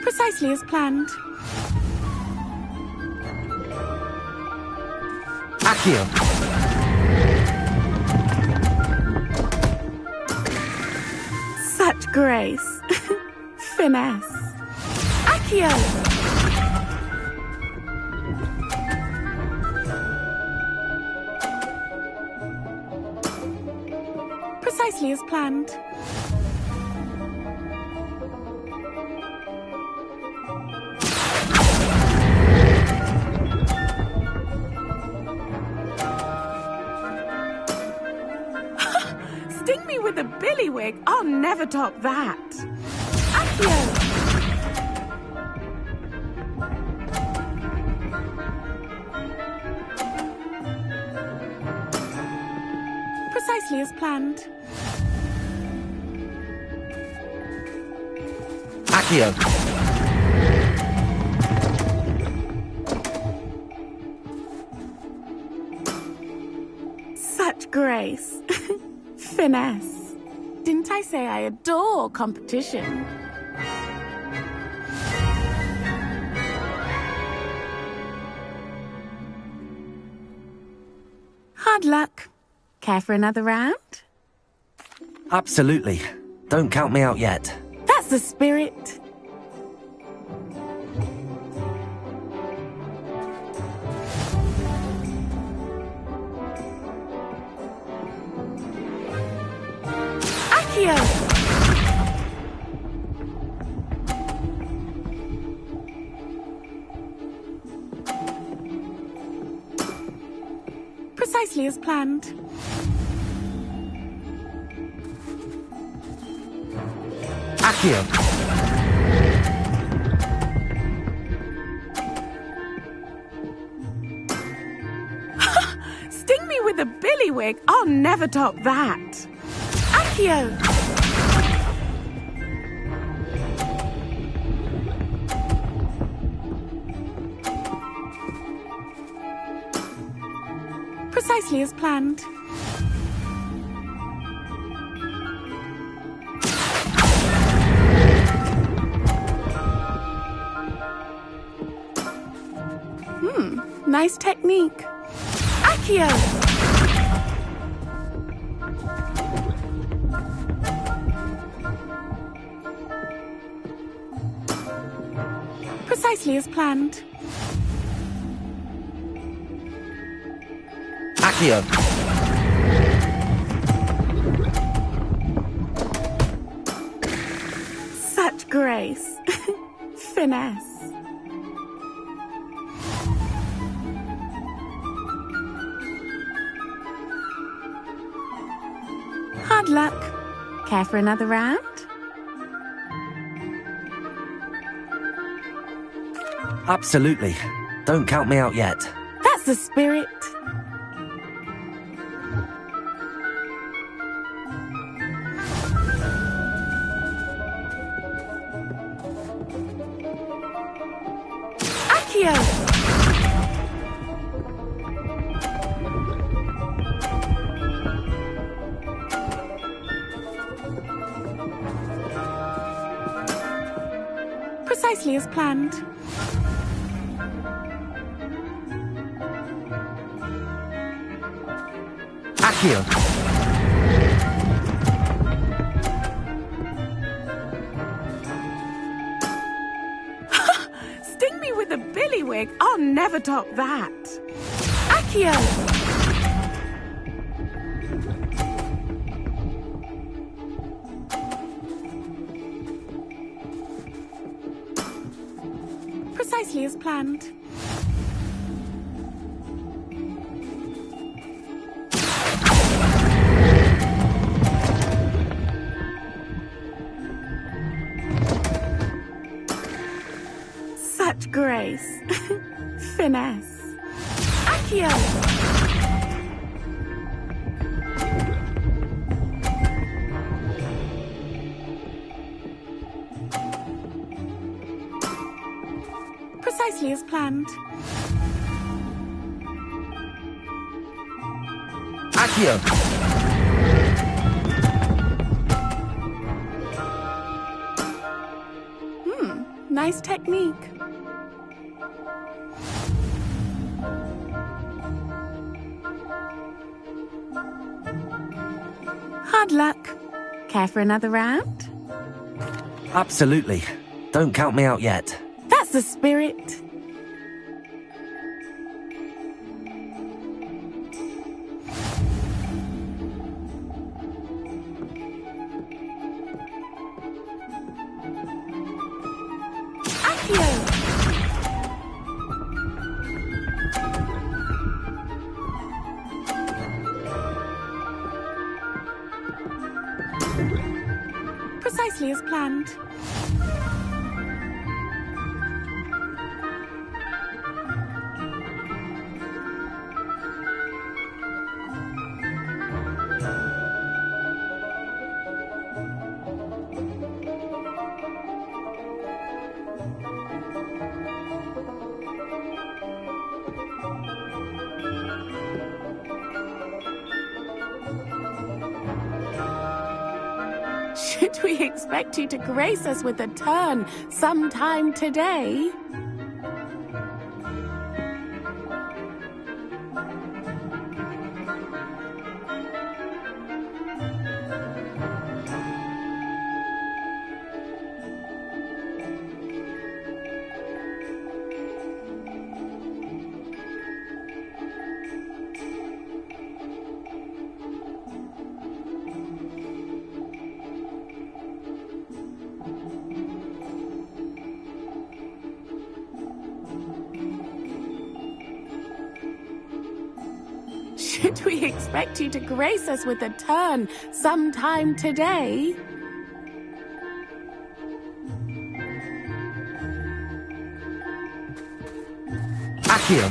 Precisely as planned. Accio! Such grace. Finesse. Accio! Precisely as planned. Sting me with a billywig. I'll never top that. Accio! Precisely as planned. Accio! Such grace. Finesse. Didn't I say I adore competition? Hard luck. Care for another round? Absolutely. Don't count me out yet. That's the spirit. Accio! Precisely as planned. Accio! Sting me with a billywig. I'll never top that. Accio! Precisely as planned. Nice technique. Accio! Precisely as planned. Accio! Such grace. Finesse. Hard luck. Care for another round? Absolutely. Don't count me out yet. That's the spirit. Accio! Precisely as planned. Accio! Sting me with a billywig. I'll never top that. Accio! Precisely as planned. Such Grace. Finesse. Accio! Precisely as planned. Accio! Nice technique. Hard luck. Care for another round? Absolutely. Don't count me out yet. That's the spirit. Precisely as planned. Should we expect you to grace us with a turn sometime today? Should we expect you to grace us with a turn sometime today? Accio!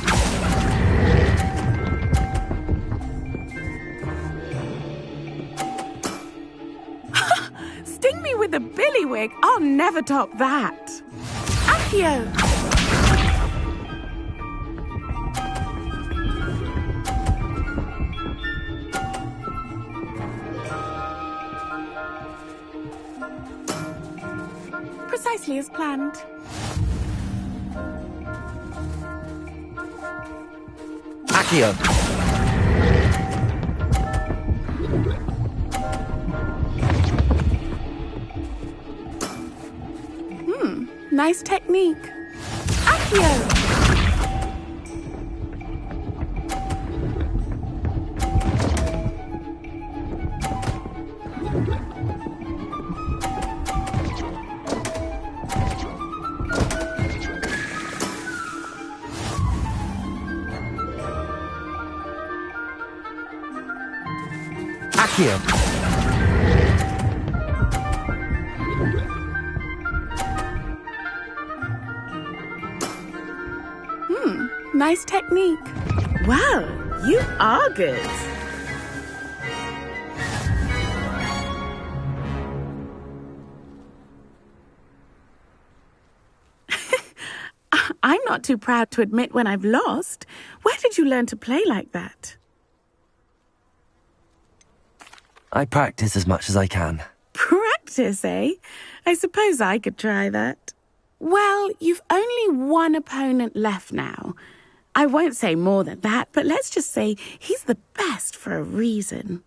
Sting me with a billywig. I'll never top that. Accio! Precisely as planned. Accio! Nice technique. Accio! Accio! Nice technique. Wow, you are good. I'm not too proud to admit when I've lost. Where did you learn to play like that? I practice as much as I can. Practice, eh? I suppose I could try that. Well, you've only one opponent left now. I won't say more than that, but let's just say he's the best for a reason.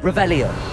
Revelio.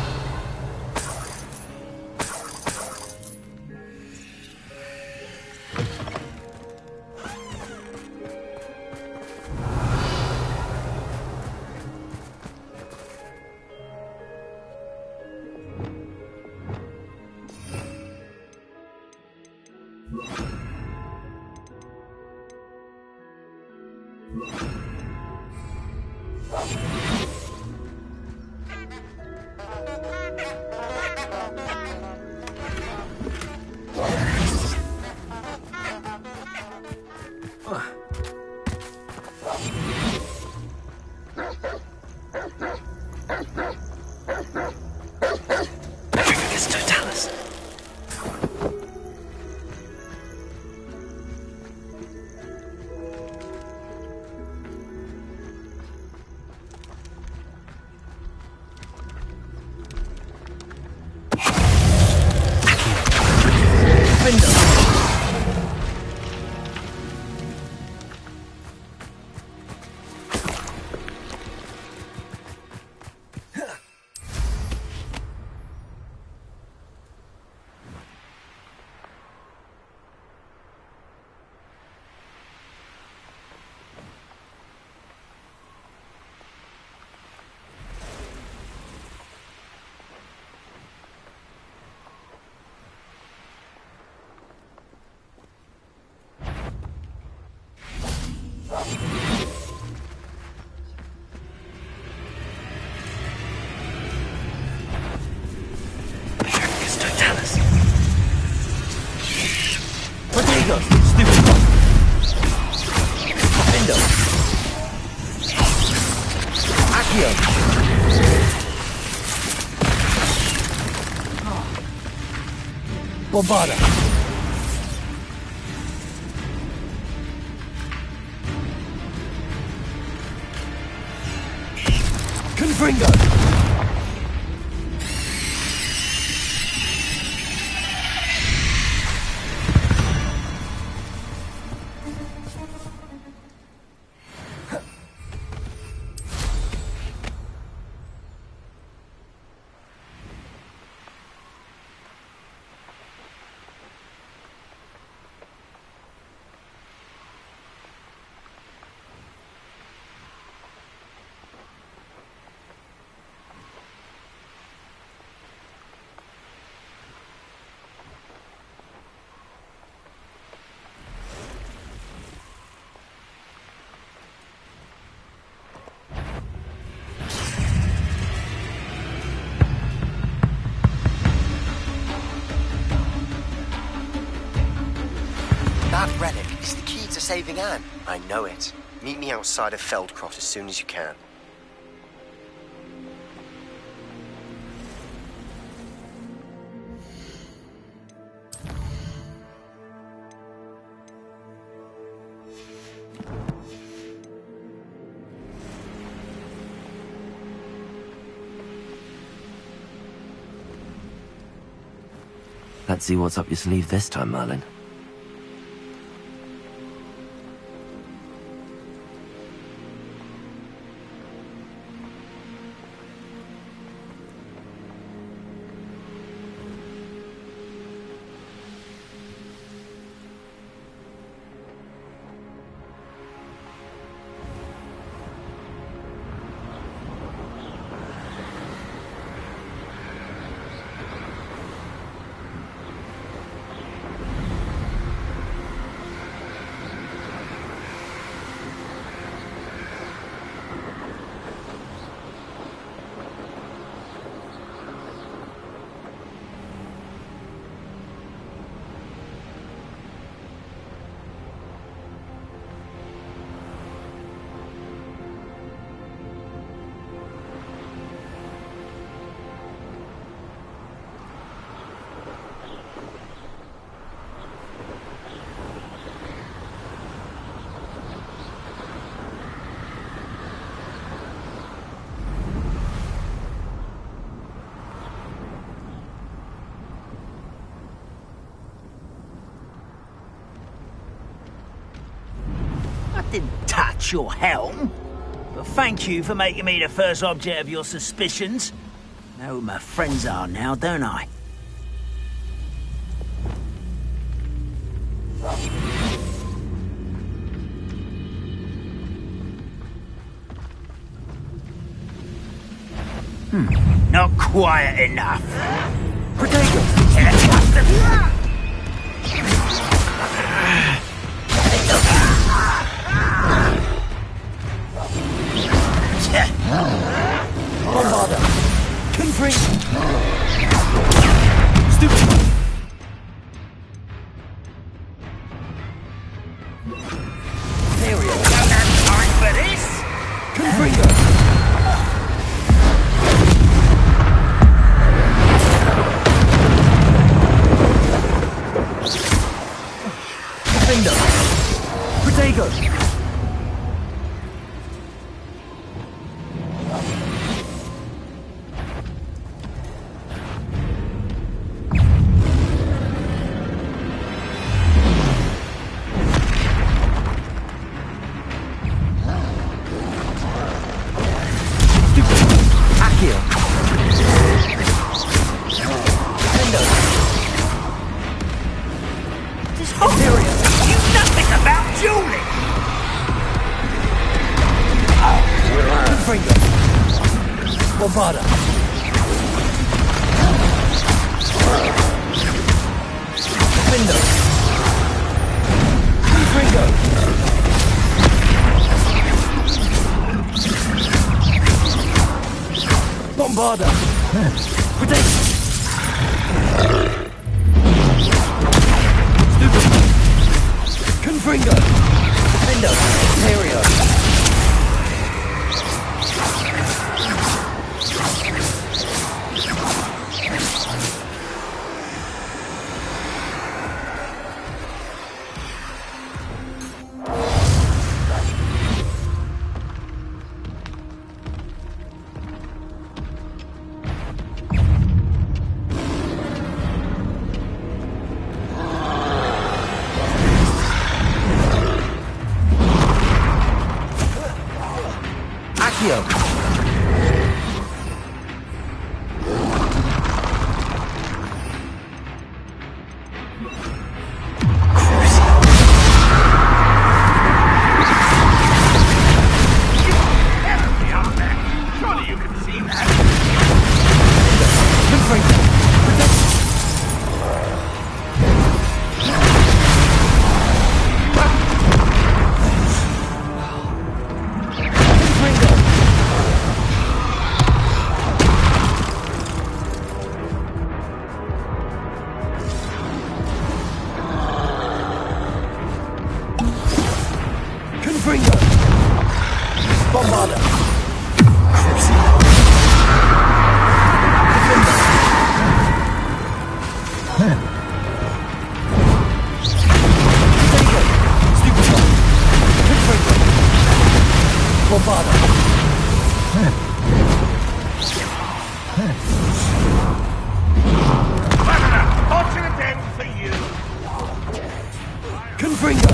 Bombada. Confringo. That relic is the key to saving Anne. I know it. Meet me outside of Feldcroft as soon as you can. Let's see what's up your sleeve this time, Merlin. didn't touch your helm. But thank you for making me the first object of your suspicions. Know who my friends are now, don't I? Not quiet enough. Bombarder! Confring! Stupid! There we go. Don't have time for this! Confringo! Defender! Protego! Bombarder! Defender! Confringo! Bombarder! Protect! Stupid! Confringo! Defender! Ontario! Bombarder! Fortunate end for you. Confringo!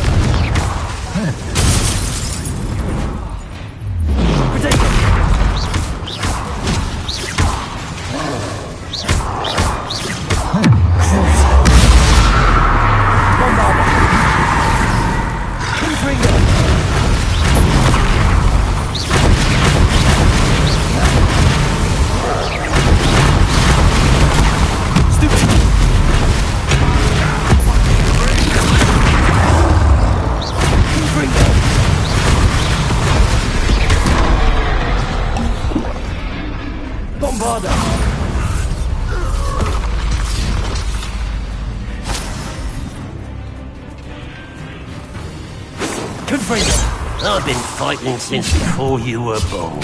I've been fighting since before you were born.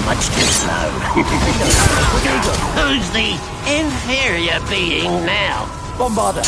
Much too slow. Who's the inferior being now? Bombarder!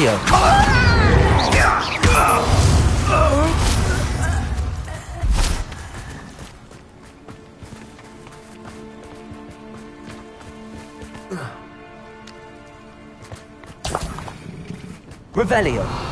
Accio. Revelio.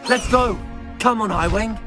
Let's go! Come on, Highwing!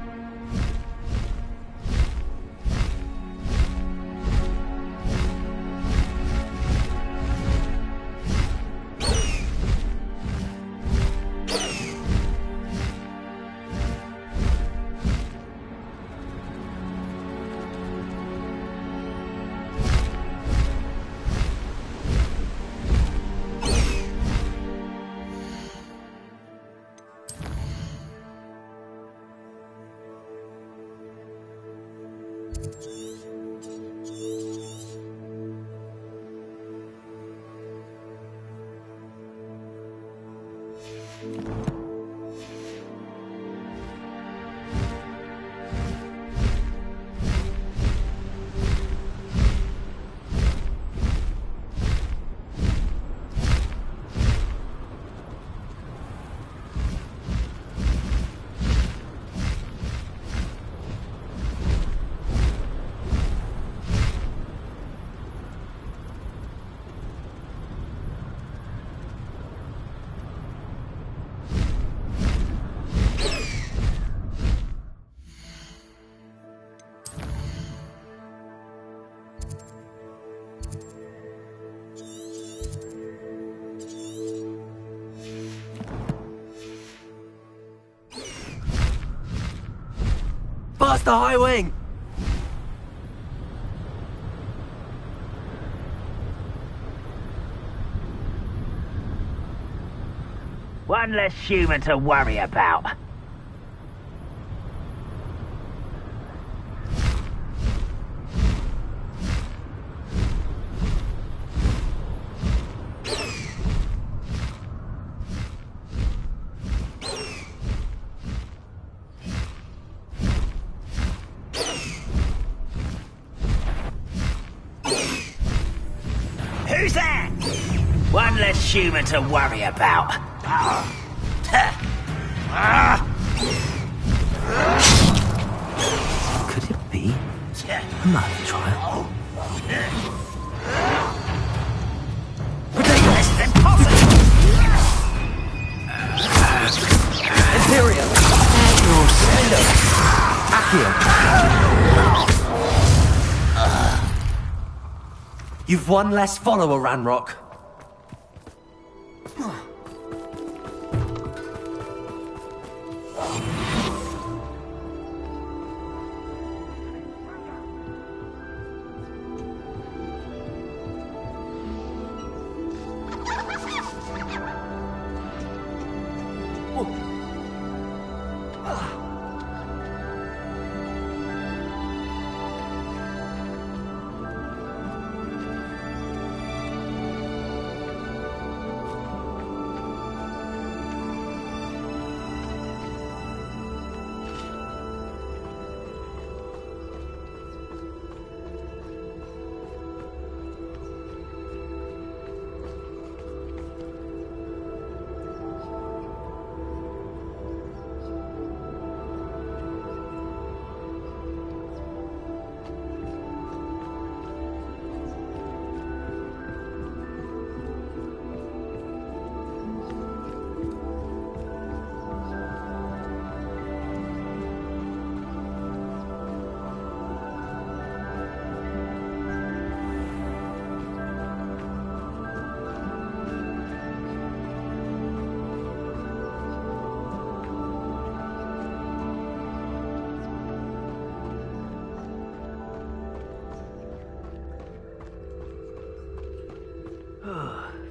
Faster, Highwing! One less human to worry about. Who's that? One less human to worry about. Could it be a murder trial? Ridiculous! Impossible! You've one less follower, Ranrock.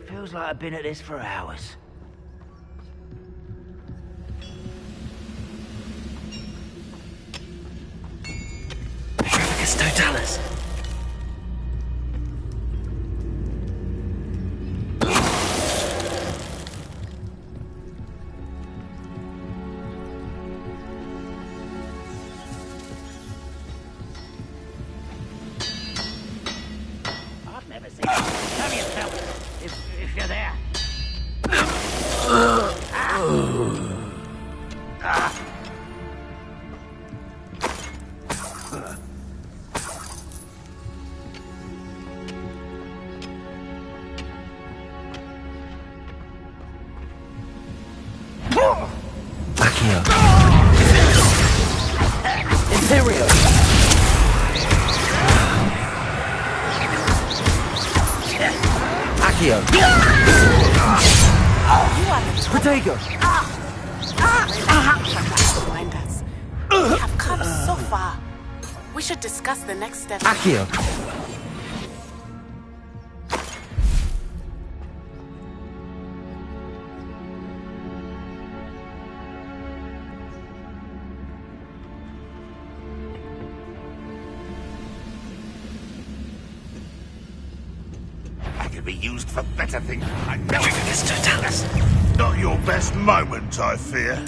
Feels like I've been at this for hours. Petrificus totalis. I've never seen it. Show yourself, if you're there. Accio. Imperial. Accio. Protego. Behind us. We have come so far. We should discuss the next step. Accio. That could be used for better things. I know it. Petrificus totalis. Not your best moment, I fear.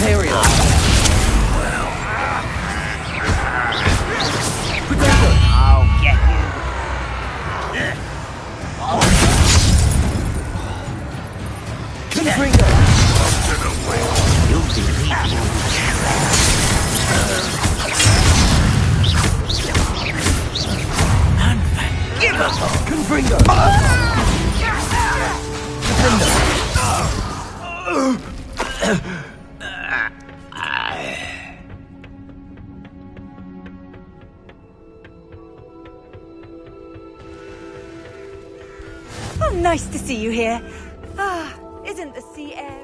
Imperial. I'll get you. Confringo. You'll be unforgivable. Confringo. Oh, nice to see you here. Ah, isn't the sea air...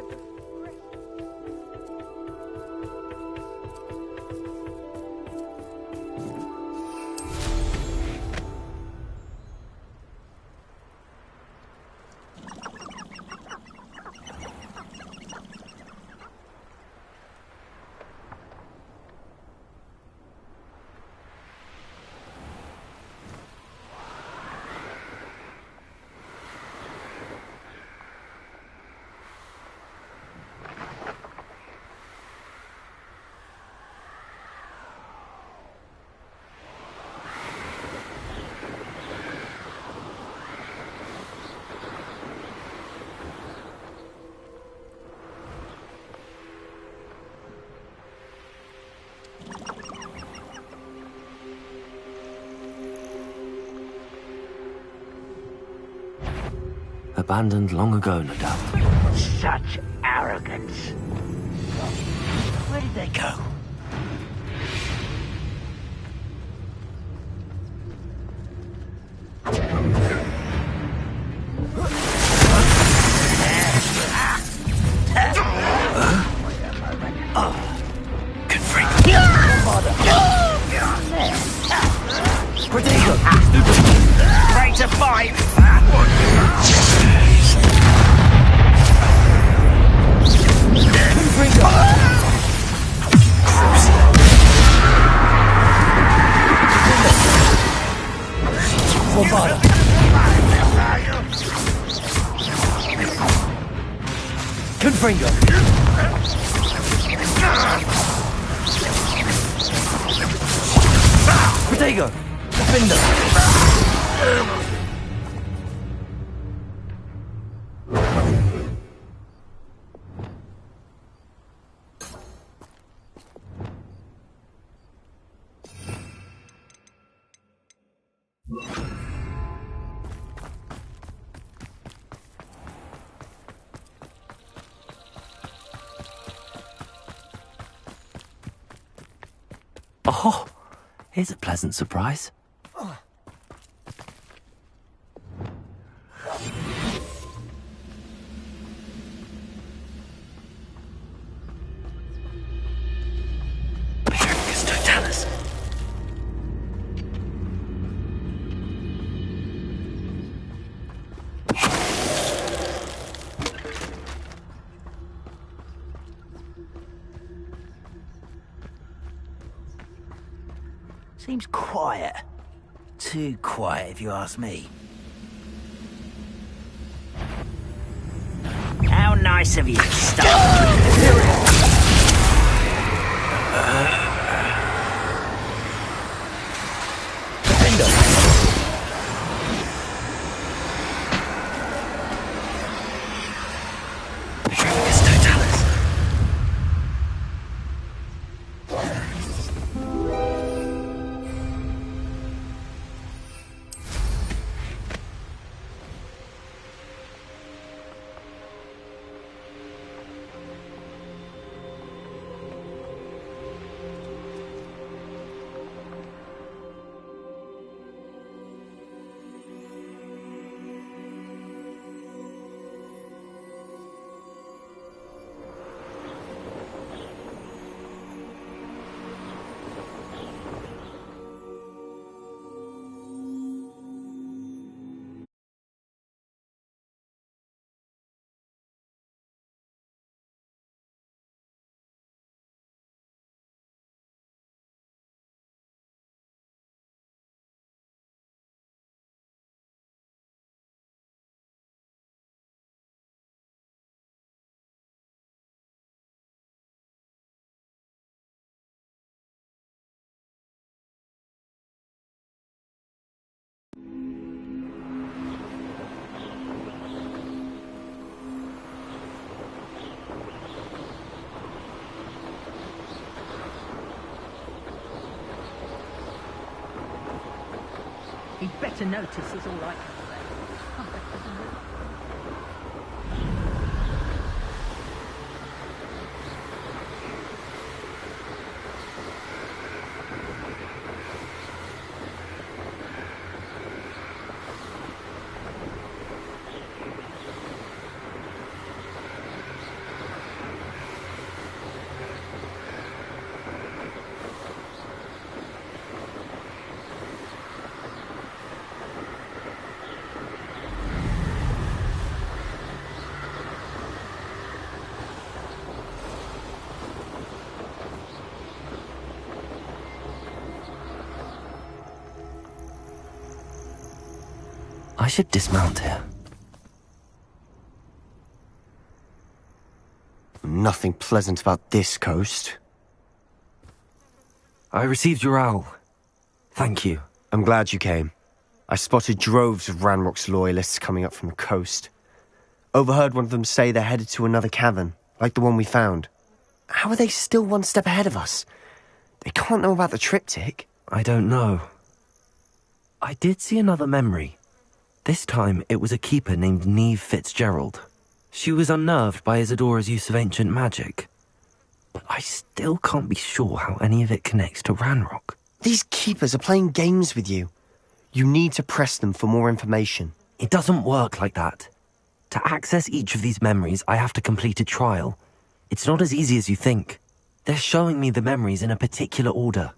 abandoned long ago, no doubt. Such arrogance. Where did they go? Ready to fight! Confringo! Protego! Defender! Oh, here's a pleasant surprise. Seems quiet. Too quiet, if you ask me. How nice of you to start. He'd better notice is all I can say. I should dismount here. Nothing pleasant about this coast. I received your owl. Thank you. I'm glad you came. I spotted droves of Ranrock's loyalists coming up from the coast. Overheard one of them say they're headed to another cavern, like the one we found. How are they still one step ahead of us? They can't know about the triptych. I don't know. I did see another memory. This time, it was a keeper named Neve Fitzgerald. She was unnerved by Isadora's use of ancient magic. But I still can't be sure how any of it connects to Ranrock. These keepers are playing games with you. You need to press them for more information. It doesn't work like that. To access each of these memories, I have to complete a trial. It's not as easy as you think. They're showing me the memories in a particular order.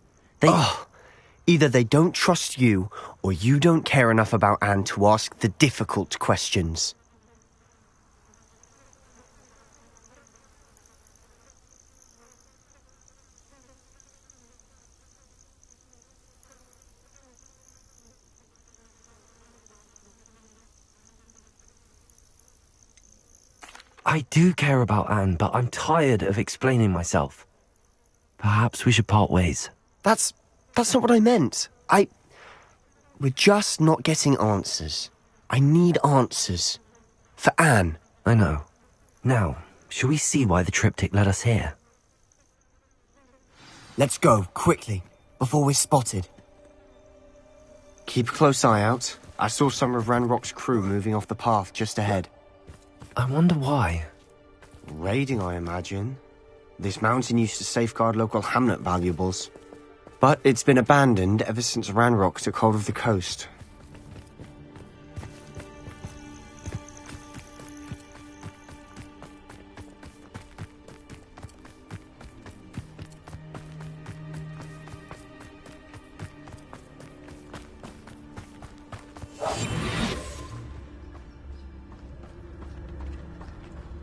Either they don't trust you, or you don't care enough about Anne to ask the difficult questions. I do care about Anne, but I'm tired of explaining myself. Perhaps we should part ways. That's not what I meant. We're just not getting answers. I need answers. For Anne. I know. Now, shall we see why the triptych led us here? Let's go, quickly, before we're spotted. Keep a close eye out. I saw some of Ranrock's crew moving off the path just ahead. I wonder why. Raiding, I imagine. This mountain used to safeguard local hamlet valuables. But it's been abandoned ever since Ranrock took hold of the coast.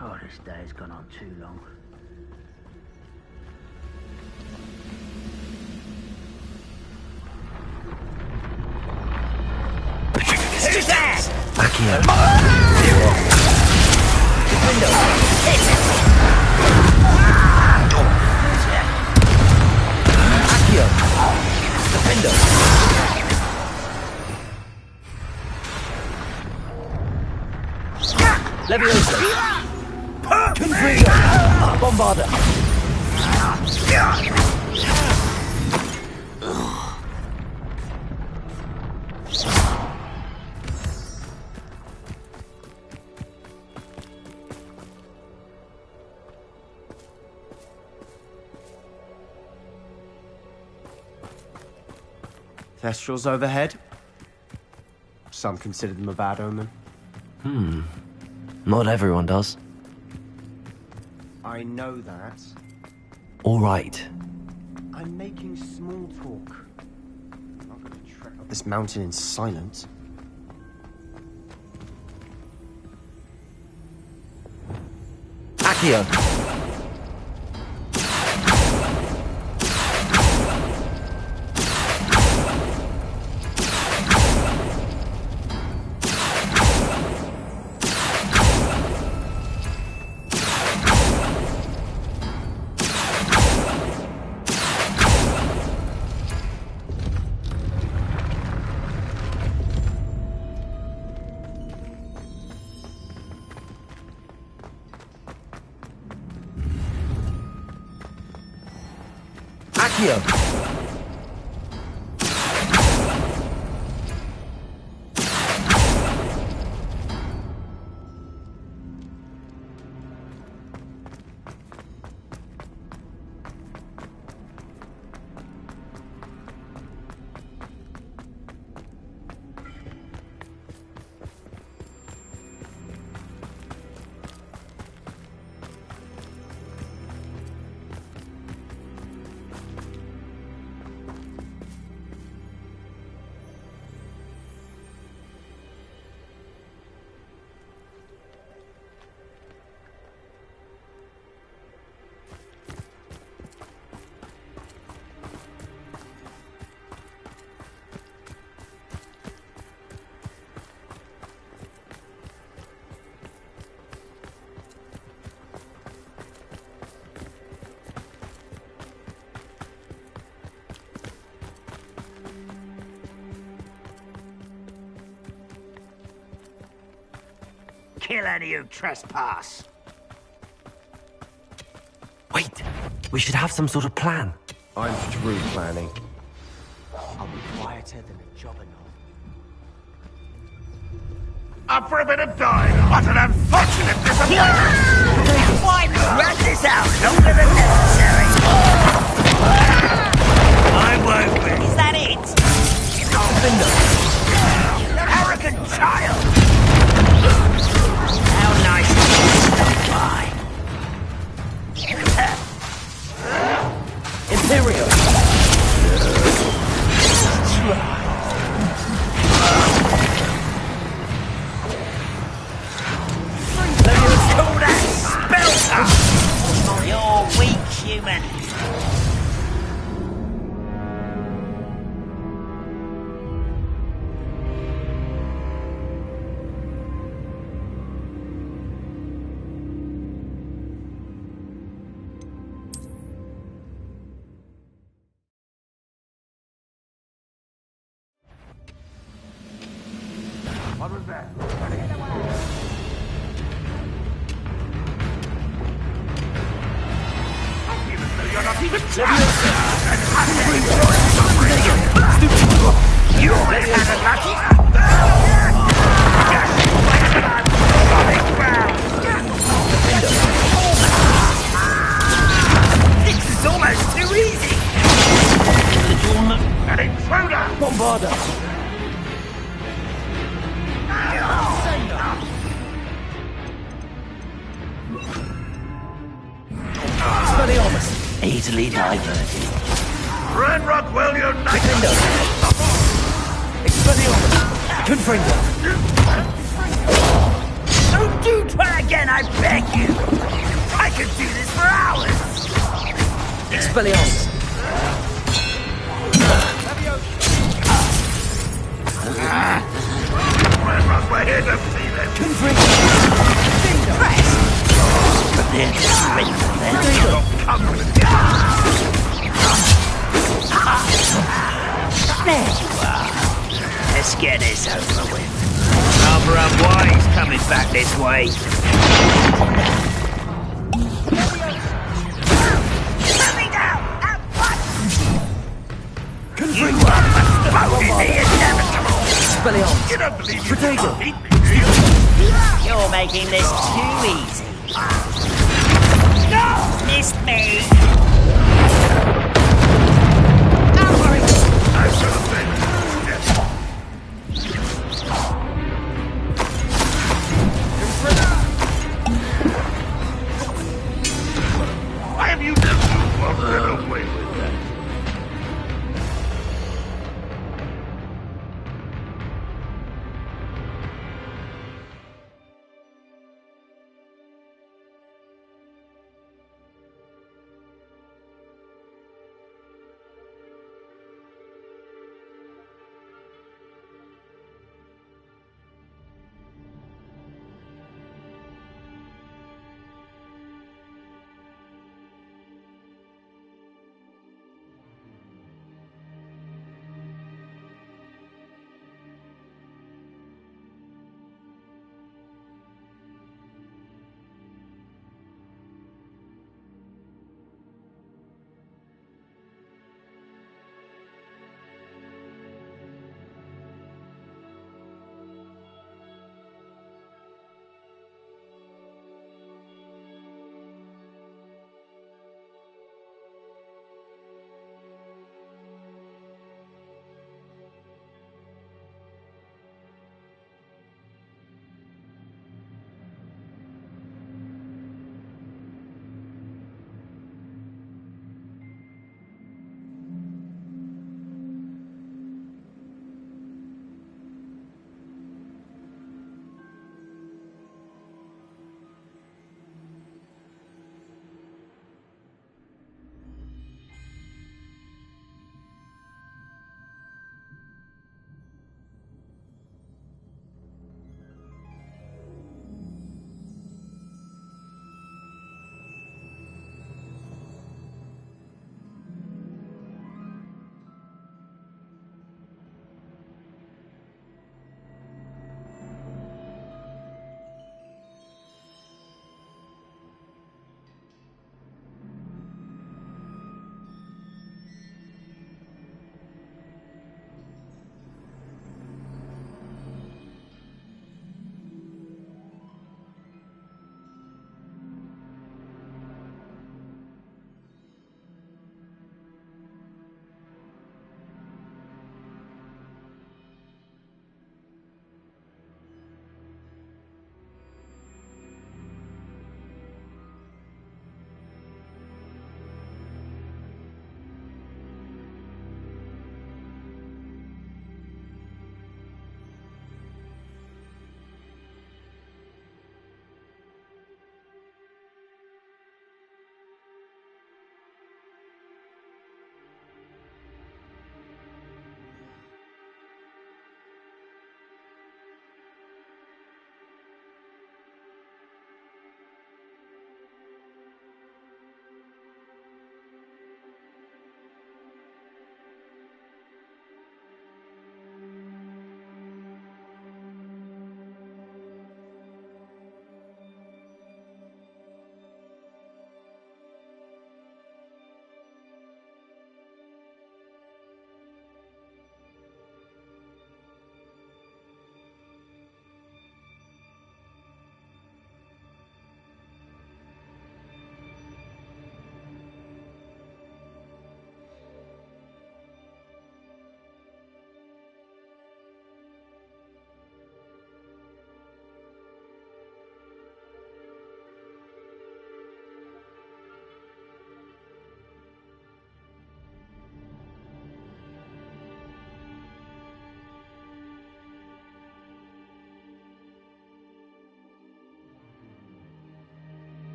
Oh, this day's gone on too long. Who's that? Accio. Window. Hit it. Accio. Defender. Leviosa. Confringo. Bombarder. Thestrals overhead. Some consider them a bad omen. Not everyone does. I know that. All right. I'm making small talk. I'm not going to trek up this mountain in silence. Accio. Accio. Kill any who trespass. Wait, we should have some sort of plan. I'm through planning. I'll be quieter than a jobberknoll. Up for a bit of dying. What an unfortunate disappointment! Why drag this out longer than necessary? I won't be. Is that it? You arrogant child! How nice of you to stop by. Imperial! Let's call that spell. You're weak, human. What was that? You're not even You're unlucky. This is almost too easy. An intruder! Bombarda! Expelliarmus! Easily diverted. Ranrock will unite! Expelliarmus! Confringo! Don't do try again, I beg you! I could do this for hours! Expelliarmus! Ranrock, we're here to see them! Confringo! Press! But there's strength there. There you are. Let's get this over with. Cover up why he's coming back this way. Put me down at once! You are postponing the inevitable! Expelliarmus! You don't believe you Protego! can beat me? You're making this too easy. No! Missed me! I should have been. Why have you done so well to get away with that?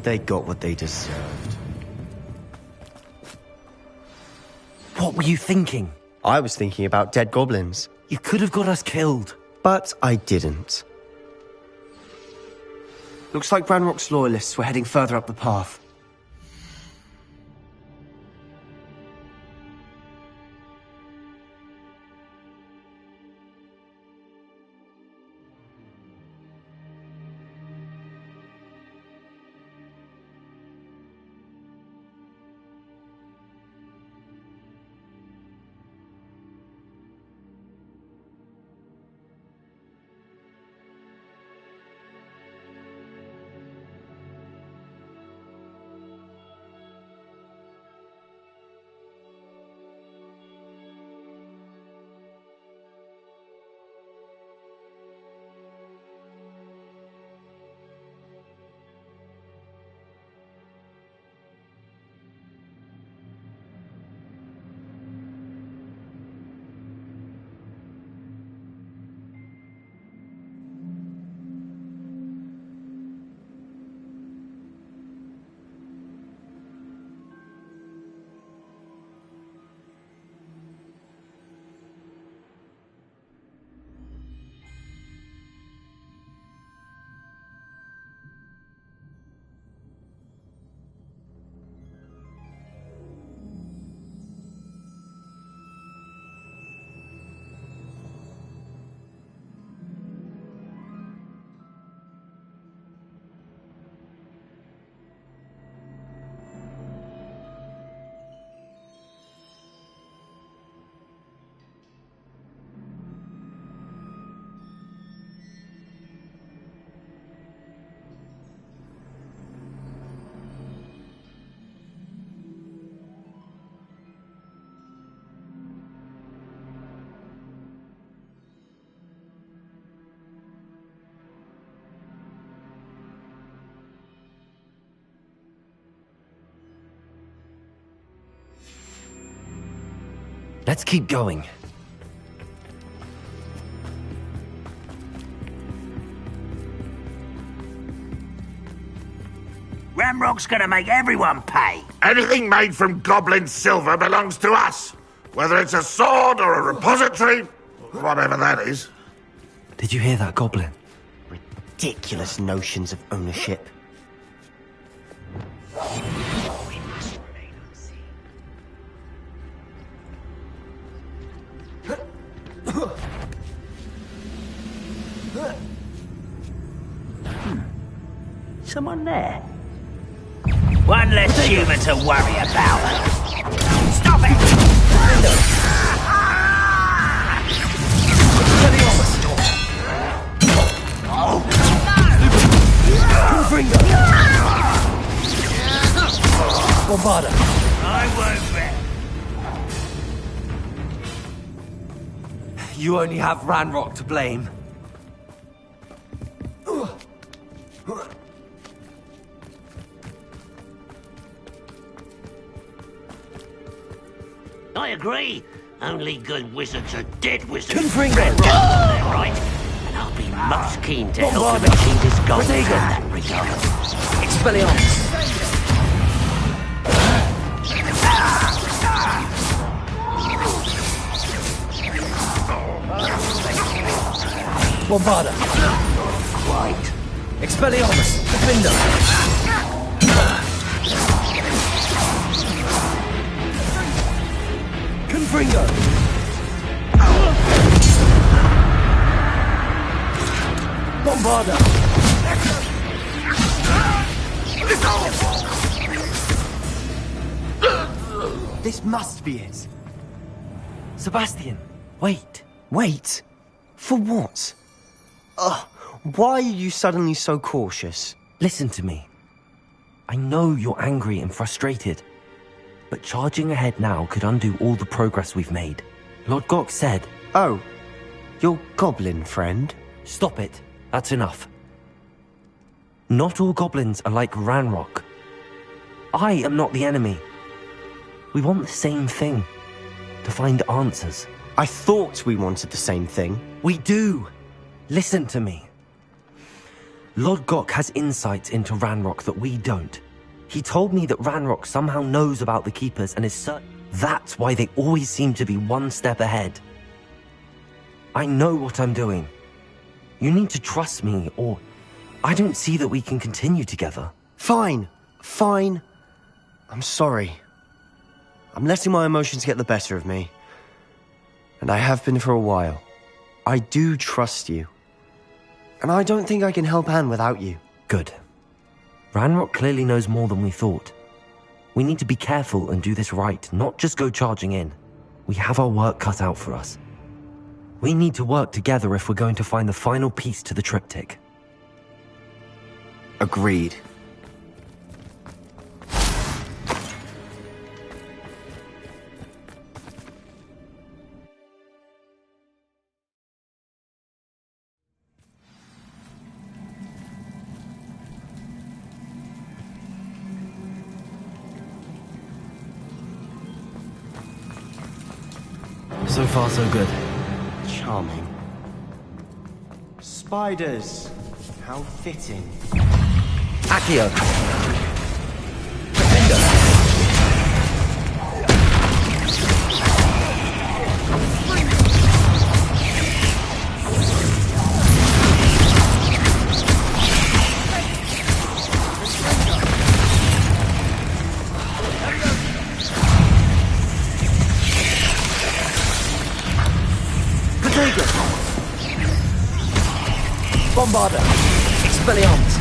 They got what they deserved. What were you thinking? I was thinking about dead goblins. You could have got us killed. But I didn't. Looks like Ranrock's loyalists were heading further up the path. Let's keep going. Ranrock's gonna make everyone pay. Anything made from goblin silver belongs to us. Whether it's a sword or a repository, whatever that is. Did you hear that, Goblin? Ridiculous notions of ownership. Someone there? One less human to worry about. Stop it! Confringo! Bombarda! I won't bet. You only have Ranrock to blame. I agree. Only good wizards are dead wizards. Confringo! They're right. And I'll be most keen to help him achieve his goals in that regard. Expelliarmus! Bombarda! Right. Expelliarmus! Defender! Confringo! Bombarda! This must be it. Sebastian, wait. Wait? For what? Why are you suddenly so cautious? Listen to me. I know you're angry and frustrated, but charging ahead now could undo all the progress we've made. Lord Gok said... Oh, your goblin friend? Stop it. That's enough. Not all goblins are like Ranrock. I am not the enemy. We want the same thing. To find answers. I thought we wanted the same thing. We do. Listen to me. Lord Gok has insights into Ranrock that we don't. He told me that Ranrock somehow knows about the Keepers and is certain that's why they always seem to be one step ahead. I know what I'm doing. You need to trust me, or I don't see that we can continue together. Fine. I'm sorry. I'm letting my emotions get the better of me. And I have been for a while. I do trust you. And I don't think I can help Anne without you. Good. Ranrock clearly knows more than we thought. We need to be careful and do this right, not just go charging in. We have our work cut out for us. We need to work together if we're going to find the final piece to the triptych. Agreed. So far, so good. Charming. Spiders. How fitting. Accio. Bombarda! Expelliarmus!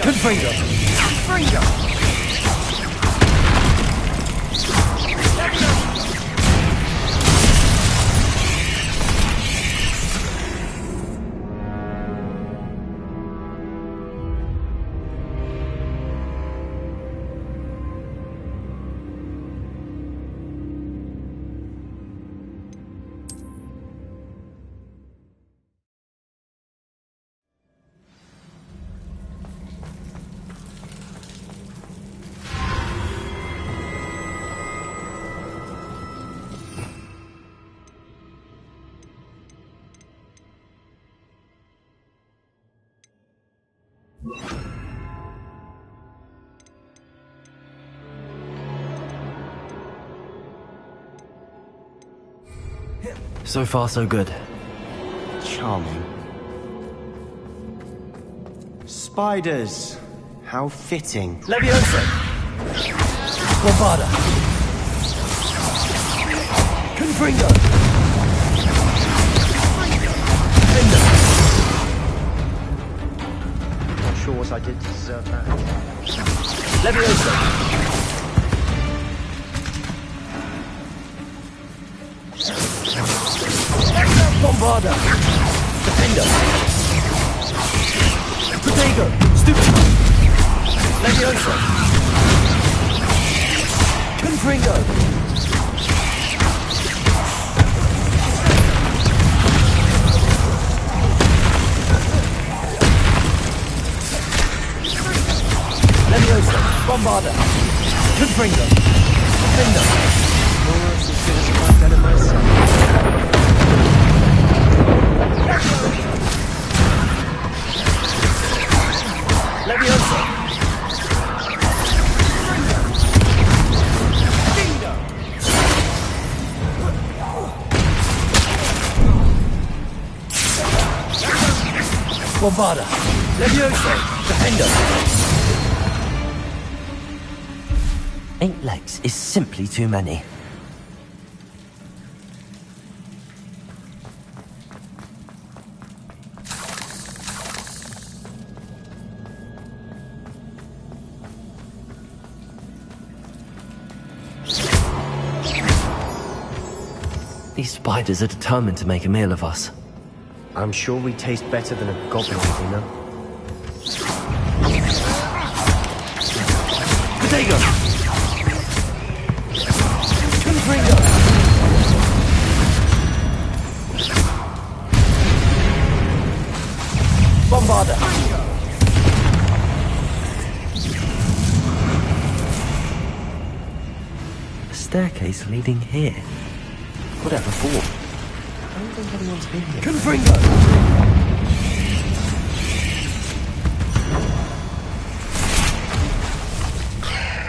Confringo! So far, so good. Charming. Spiders. How fitting. Leviosa! Bombarda! Confringo! Not sure what I did to deserve that. Leviosa! Bombarda! Defender! Protego! Stupid! Leviosa! Confringo! Leviosa! Bombarda! Confringo! Defender! Almost as good as if I've done it myself. Leviosa! Bombarda! Leviosa! Defender! 8 legs is simply too many. These spiders are determined to make a meal of us. I'm sure we taste better than a goblin dinner. Protego! Confringo! Bombarda! A staircase leading here. Whatever for? I don't think anyone's been here. Confringo!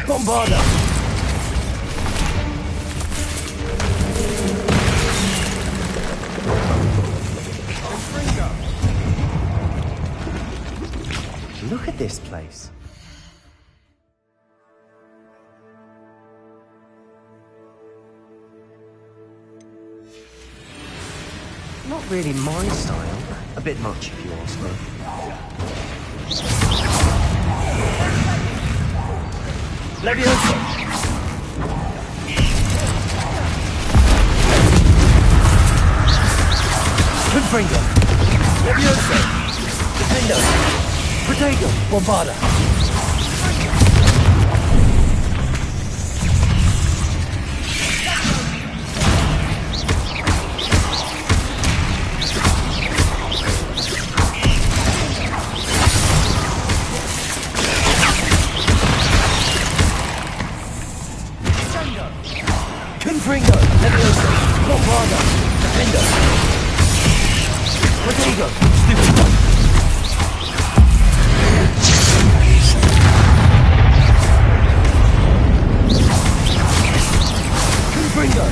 Bombarda! Look at this place. Not really my style. A bit much, if you ask me. Leviosa! Confringo! Leviosa! Defendo! Protego! Bombarda! Confringo! Leviosa! Bombarda! Defendo! Protego! Stupid! Confringo!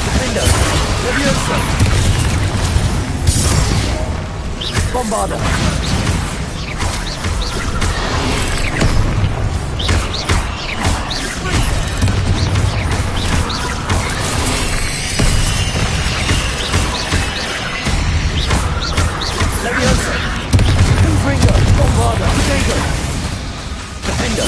Defendo! Leviosa! Bombarda! Leviosa! Confringo! Bombarda! Protego! Defendo!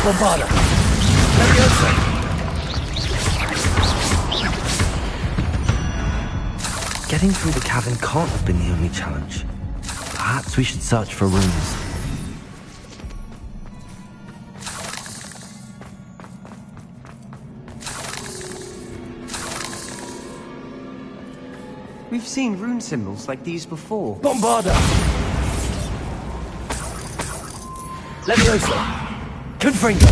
Bombarda! Leviosa! Getting through the cavern can't have been the only challenge. Perhaps we should search for runes. We've seen rune symbols like these before. Bombarda! Leviosa! Confringo!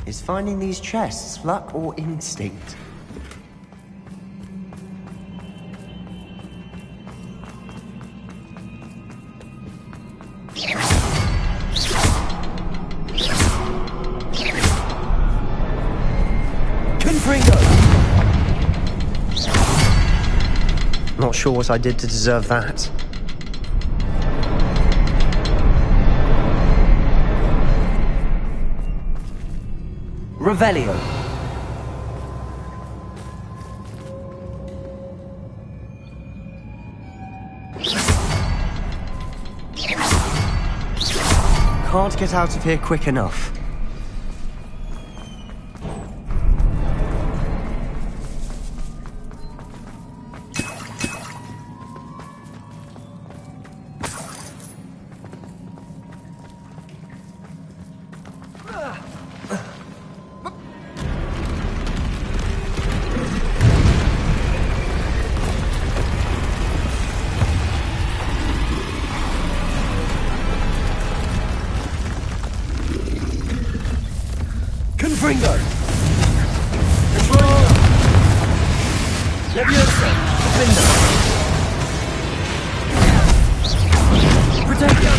Is finding these chests luck or instinct? Not sure what I did to deserve that. Revelio. Can't get out of here quick enough. Confringo! Control! Leviosa! Defender! Protector!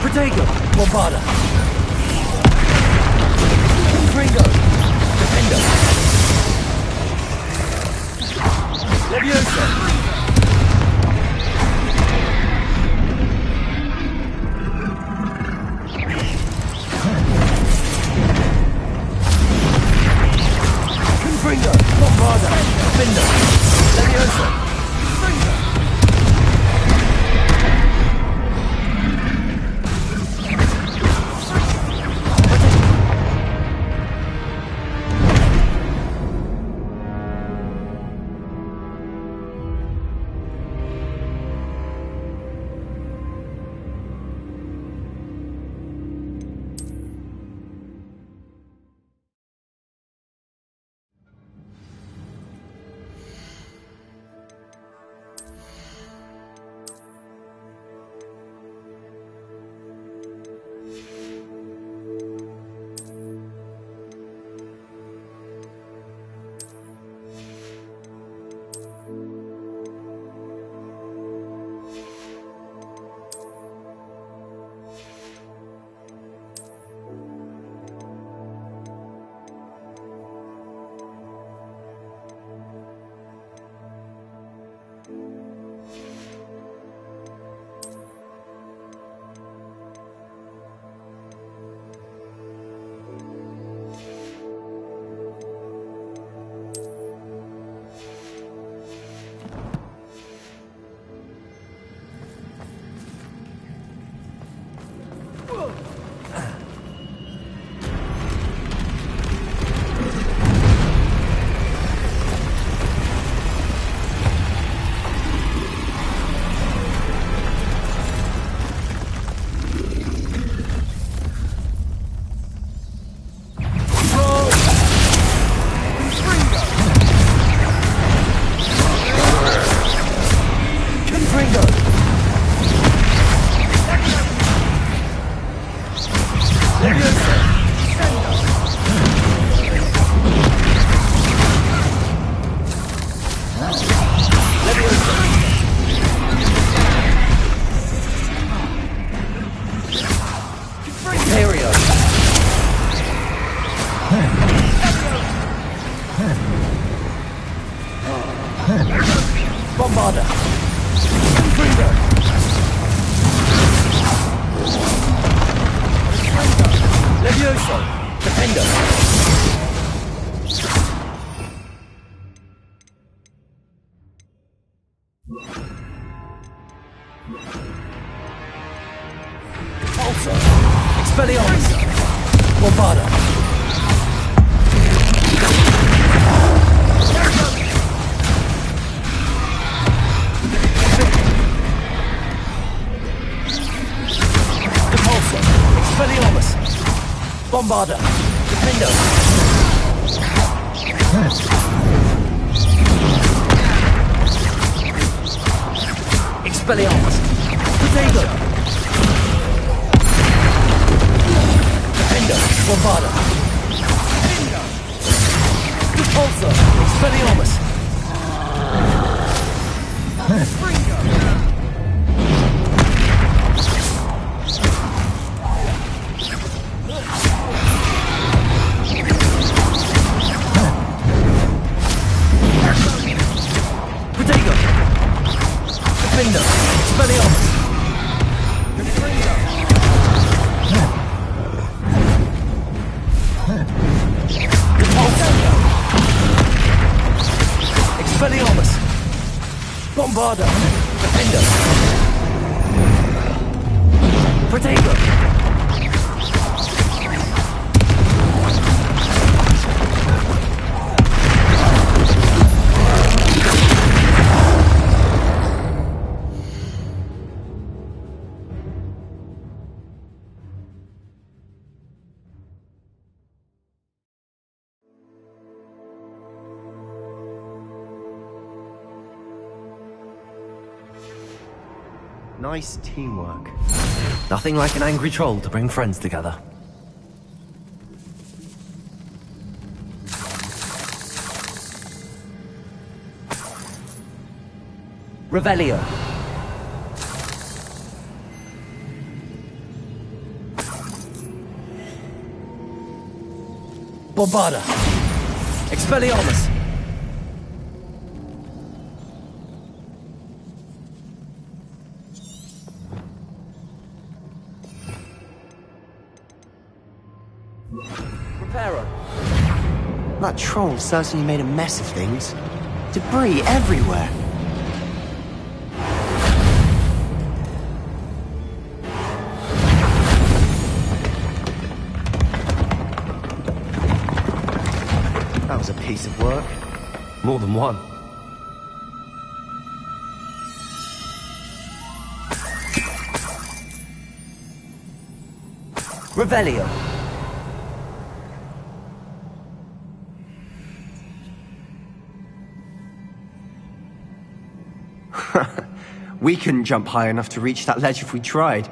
Protego! Bombarda! Confringo! Defender! Leviosa! Confringo! Bombarda! Defender! Leviosa! Bombarda! Gringo! Levioso! Defender! Pulsar! Expelliarmus! Bombarda! Repulsor! Expelliarmus! Bombarda! Defender! Expelliarmus! Potato! Defender! Bombarda! Repulsor! Expelliarmus! Potato! Defender! Expelliarmus! Expelliarmus! Bombarda! Defender! Protego! Nice teamwork. Nothing like an angry troll to bring friends together. Revelio. Bombarda. Expelliarmus. Reparo. That troll certainly made a mess of things. Debris everywhere. That was a piece of work. More than one. Revelio. We couldn't jump high enough to reach that ledge if we tried.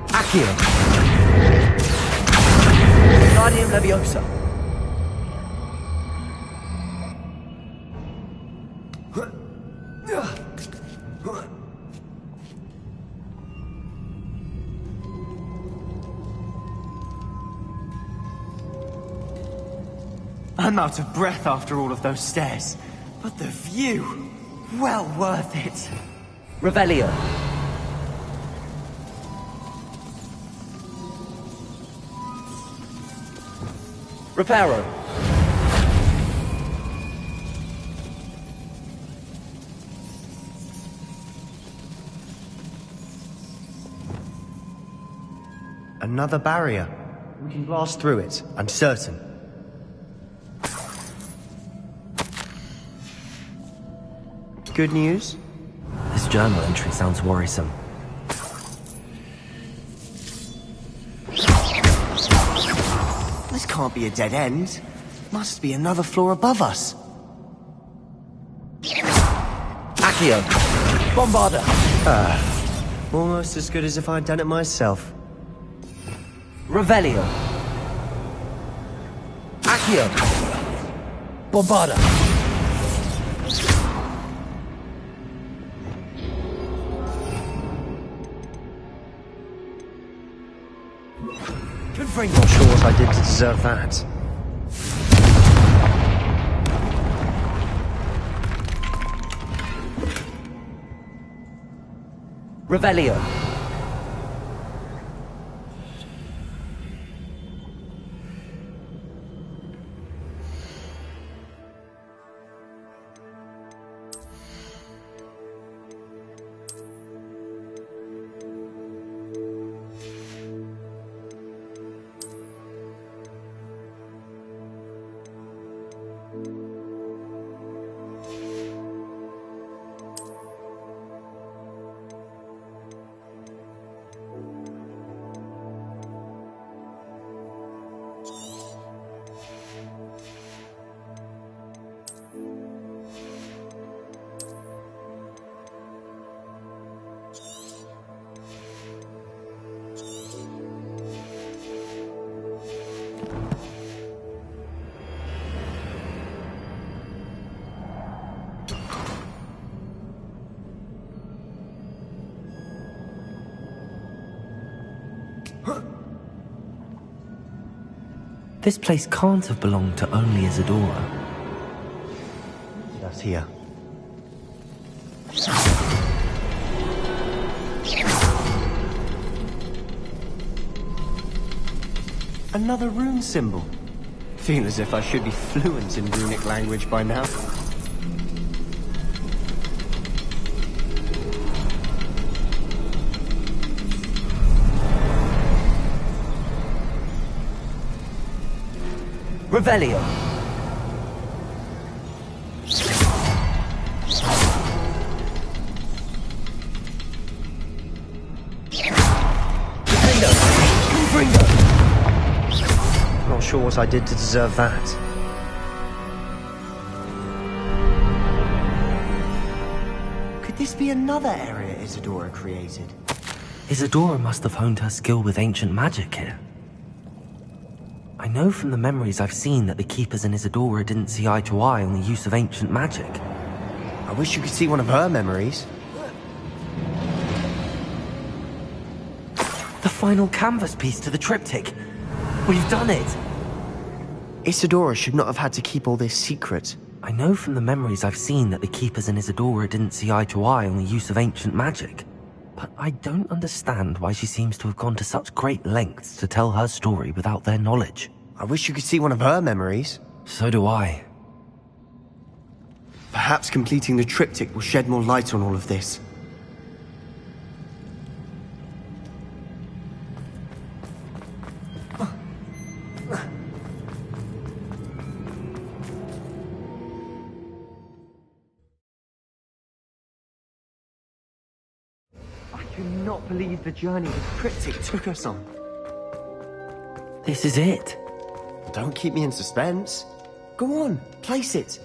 Accio. Guardian Leviosa. I'm out of breath after all of those stairs. But the view, well worth it. Revelio. Reparo. Another barrier. We can blast through it, I'm certain. Good news? This journal entry sounds worrisome. This can't be a dead end. Must be another floor above us. Accio. Bombarda. Almost as good as if I'd done it myself. Revelio. Accio. Bombarda. Confringo. Not sure what I did to deserve that. Revelio. This place can't have belonged to only Isadora. That's here. Another rune symbol. Feel as if I should be fluent in runic language by now. Revelio. Defendo. Confringo. Not sure what I did to deserve that. Could this be another area Isadora created? Isadora must have honed her skill with ancient magic here. I know from the memories I've seen that the Keepers and Isadora didn't see eye to eye on the use of ancient magic. I wish you could see one of her memories. The final canvas piece to the triptych. We've done it! Isadora should not have had to keep all this secret. I know from the memories I've seen that the Keepers and Isadora didn't see eye to eye on the use of ancient magic. But I don't understand why she seems to have gone to such great lengths to tell her story without their knowledge. I wish you could see one of her memories. So do I. Perhaps completing the triptych will shed more light on all of this. I cannot believe the journey the triptych took us on. This is it. Don't keep me in suspense. Go on, place it.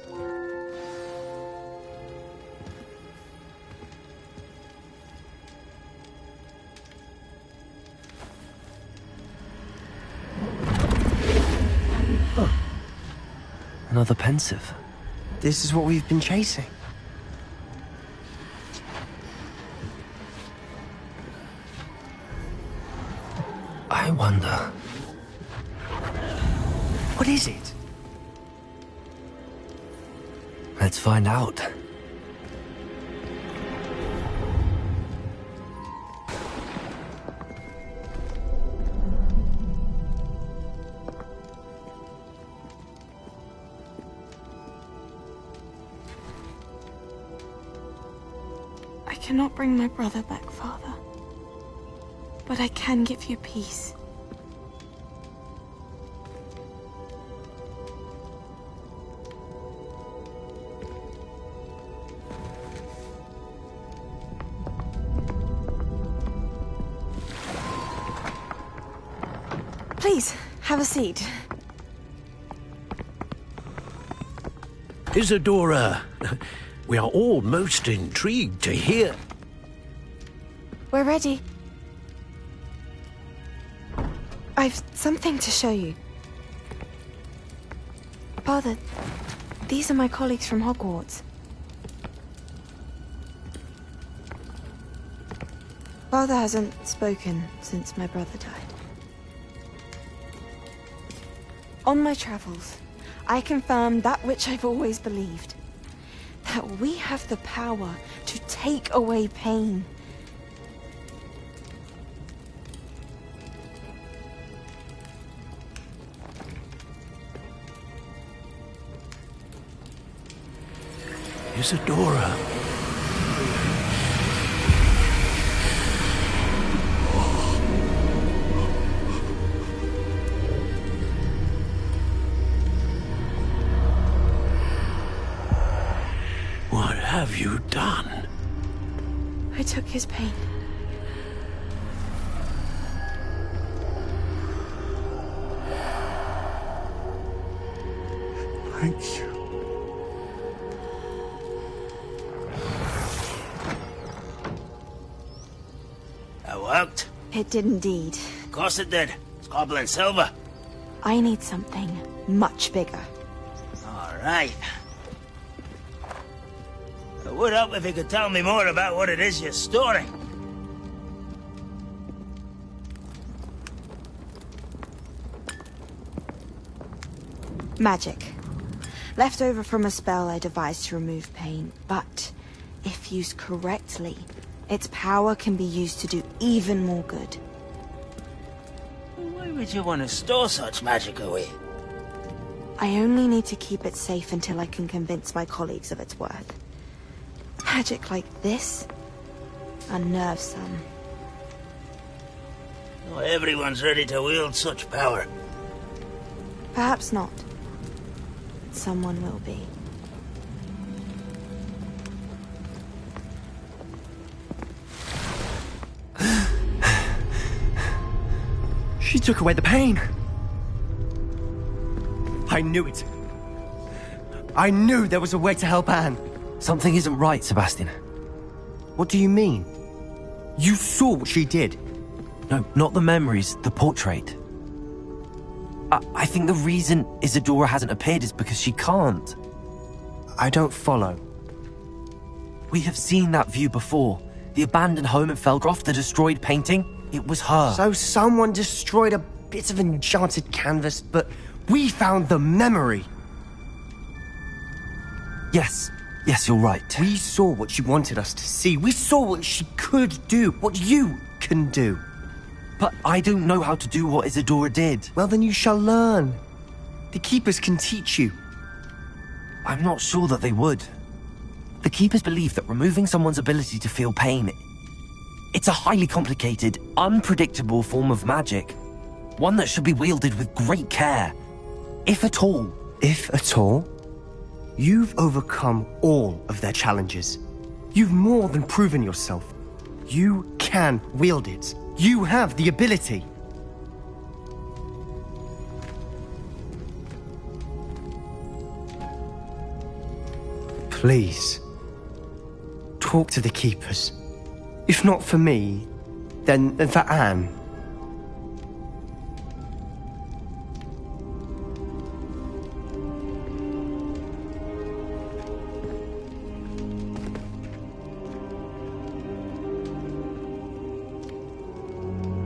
Another pensive. This is what we've been chasing. I wonder... What is it? Let's find out. I cannot bring my brother back, Father. But I can give you peace. Please, have a seat. Isadora, we are all most intrigued to hear. We're ready. I've something to show you. Father, these are my colleagues from Hogwarts. Father hasn't spoken since my brother died. On my travels, I confirmed that which I've always believed. That we have the power to take away pain. Isadora. What have you done? I took his pain. Thank you. That worked? It did indeed. Of course it did. It's goblin silver. I need something much bigger. All right. It would help if you could tell me more about what it is you're storing. Magic. Left over from a spell I devised to remove pain, but if used correctly, its power can be used to do even more good. Why would you want to store such magic away? I only need to keep it safe until I can convince my colleagues of its worth. Magic like this unnerves some. Not everyone's ready to wield such power. Perhaps not. Someone will be. She took away the pain. I knew it. I knew there was a way to help Anne. Something isn't right, Sebastian. What do you mean? You saw what she did. No, not the memories, the portrait. I think the reason Isadora hasn't appeared is because she can't. I don't follow. We have seen that view before. The abandoned home in Felgroth, the destroyed painting. It was her. So someone destroyed a bit of enchanted canvas, but we found the memory. Yes, you're right. We saw what she wanted us to see. We saw what she could do, what you can do. But I don't know how to do what Isadora did. Well, then you shall learn. The Keepers can teach you. I'm not sure that they would. The Keepers believe that removing someone's ability to feel pain, it's a highly complicated, unpredictable form of magic. One that should be wielded with great care. If at all. If at all? You've overcome all of their challenges. You've more than proven yourself. You can wield it. You have the ability. Please, talk to the Keepers. If not for me, then for Anne.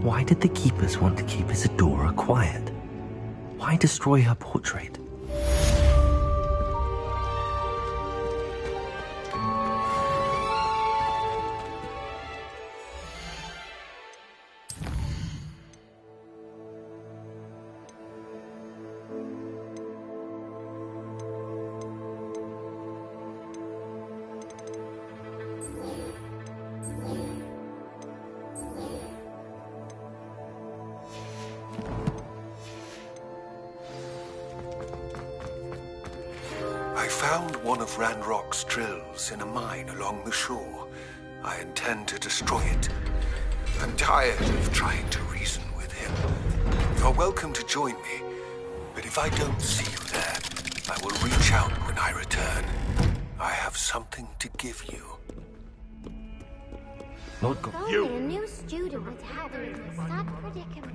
Why did the Keepers want to keep Isadora quiet? Why destroy her portrait? I found one of Ranrock's drills in a mine along the shore. I intend to destroy it. I'm tired of trying to reason with him. You're welcome to join me, but if I don't see you there, I will reach out when I return. I have something to give you. Lord God. You! A new student was having a sad predicament.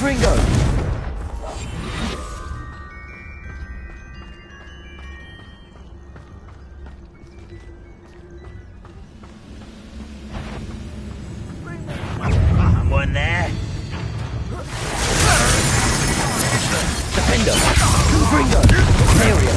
Confringo! Someone there? Defender! Confringo! Area!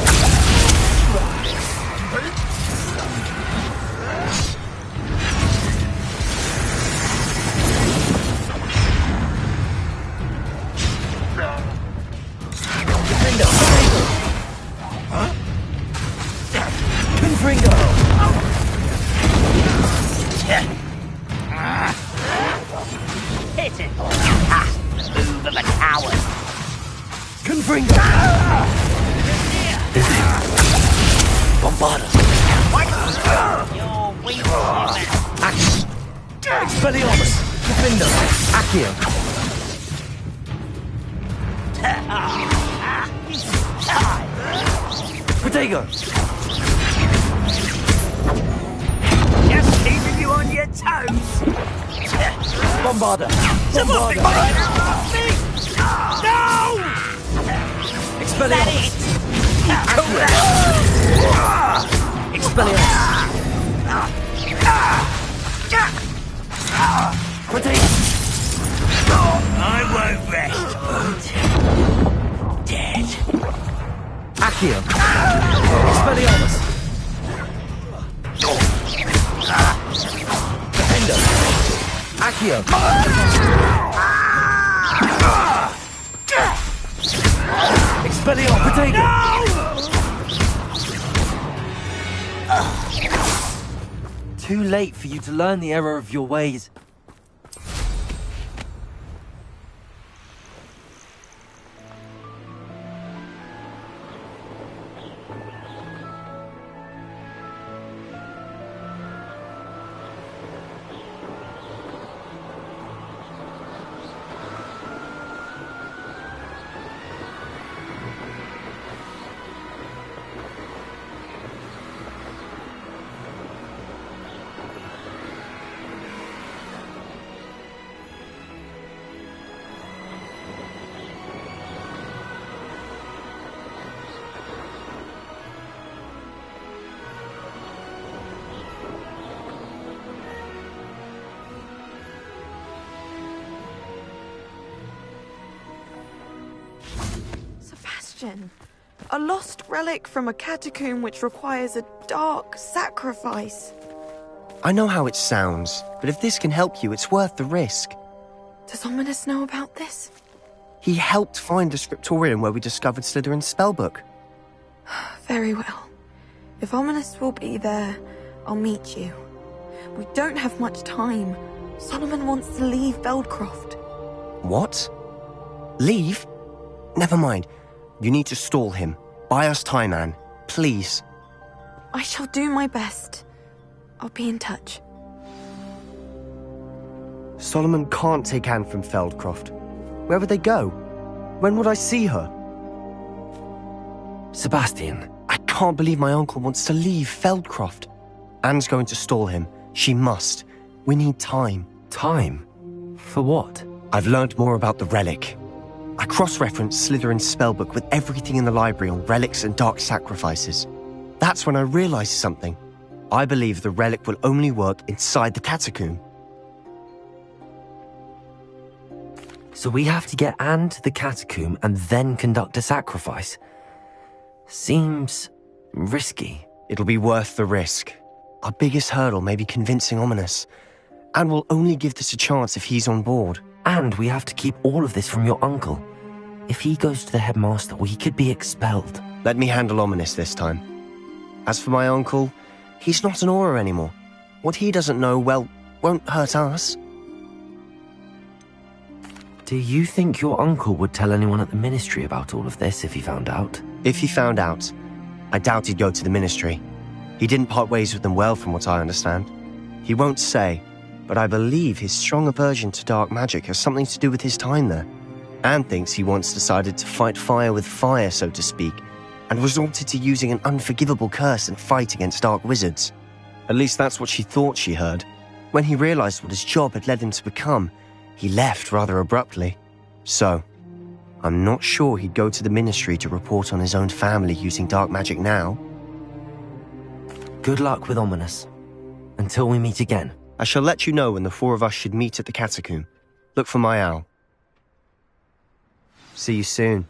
Confringo! Hit it! Move of a coward! Confringo! Bombarda! You're weak. Action! Expelliarmus! Defender! Accio! Protego! Just keeping you on your toes! Bombarda! Someone Bombarda! No! Expelliarmus! Expelliarmus! Protego! I won't rest. Dead. Accio! Expelliarmus! Defender! Accio! Expelliarmus! Protego! Too late for you to learn the error of your ways. A lost relic from a catacomb which requires a dark sacrifice. I know how it sounds, but if this can help you, it's worth the risk. Does Ominous know about this? He helped find the scriptorium where we discovered Slytherin's spellbook. Very well. If Ominous will be there, I'll meet you. We don't have much time. Solomon wants to leave Veldcroft. What? Leave? Never mind. You need to stall him. Buy us time, Anne. Please. I shall do my best. I'll be in touch. Solomon can't take Anne from Feldcroft. Where would they go? When would I see her? Sebastian. I can't believe my uncle wants to leave Feldcroft. Anne's going to stall him. She must. We need time. Time? For what? I've learned more about the relic. I cross-referenced Slytherin's spellbook with everything in the library on relics and dark sacrifices. That's when I realized something. I believe the relic will only work inside the catacomb. So we have to get Anne to the catacomb and then conduct a sacrifice? Seems risky. It'll be worth the risk. Our biggest hurdle may be convincing Ominous. And we'll only give this a chance if he's on board. And we have to keep all of this from your uncle. If he goes to the headmaster, we could be expelled. Let me handle Ominous this time. As for my uncle, he's not an Auror anymore. What he doesn't know, well, won't hurt us. Do you think your uncle would tell anyone at the ministry about all of this if he found out? If he found out, I doubt he'd go to the ministry. He didn't part ways with them well, from what I understand. He won't say, but I believe his strong aversion to dark magic has something to do with his time there. Anne thinks he once decided to fight fire with fire, so to speak, and resorted to using an unforgivable curse and fight against dark wizards. At least that's what she thought she heard. When he realized what his job had led him to become, he left rather abruptly. So, I'm not sure he'd go to the Ministry to report on his own family using dark magic now. Good luck with Ominous. Until we meet again. I shall let you know when the four of us should meet at the catacomb. Look for my owl. See you soon.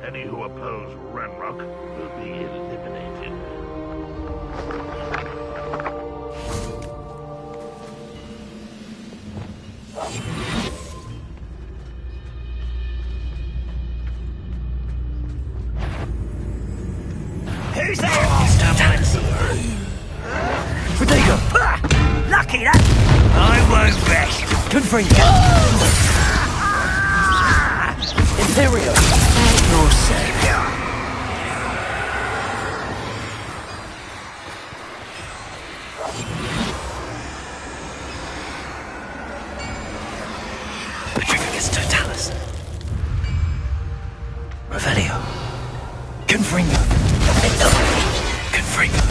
Any who oppose Ranrock will be eliminated. Who's there, Mr. Fancy? Protego! Lucky that! I won't rest. Confringo! Imperio! Your savior. Patricus Totalis. Revelio. Confringo. Confringo.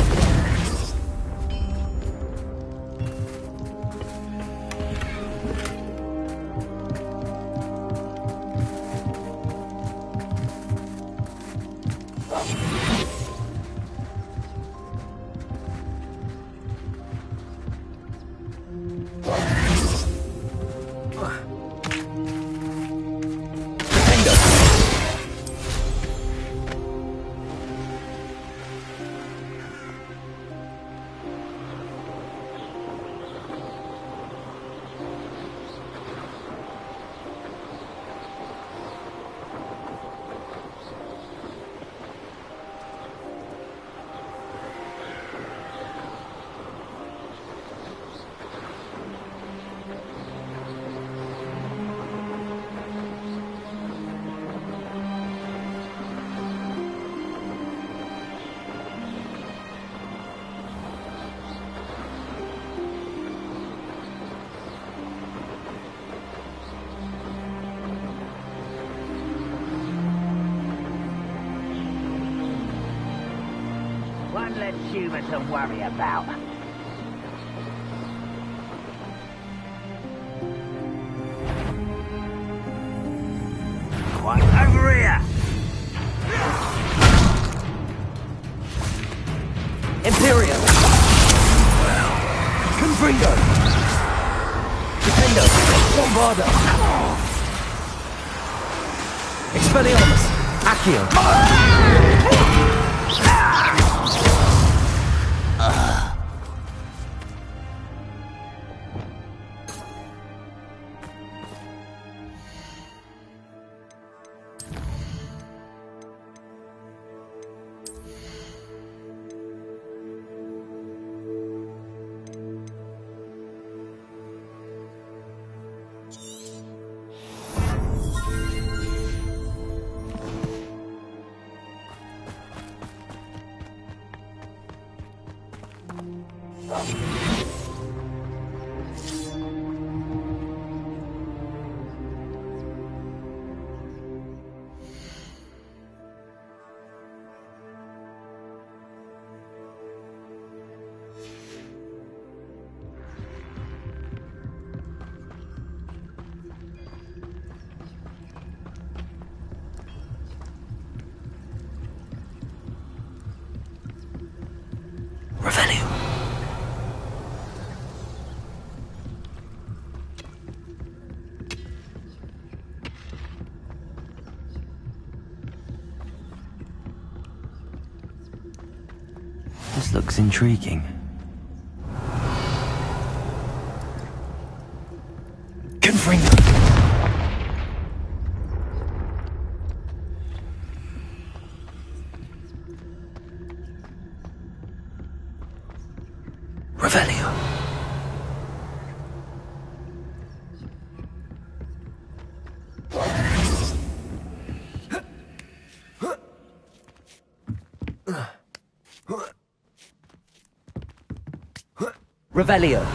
One less human to worry about. Quite over here! Imperio! Confringo! Defendo! Bombardo! Expelliarmus! Accio! This looks intriguing. Confringo! Revelio. Revelio.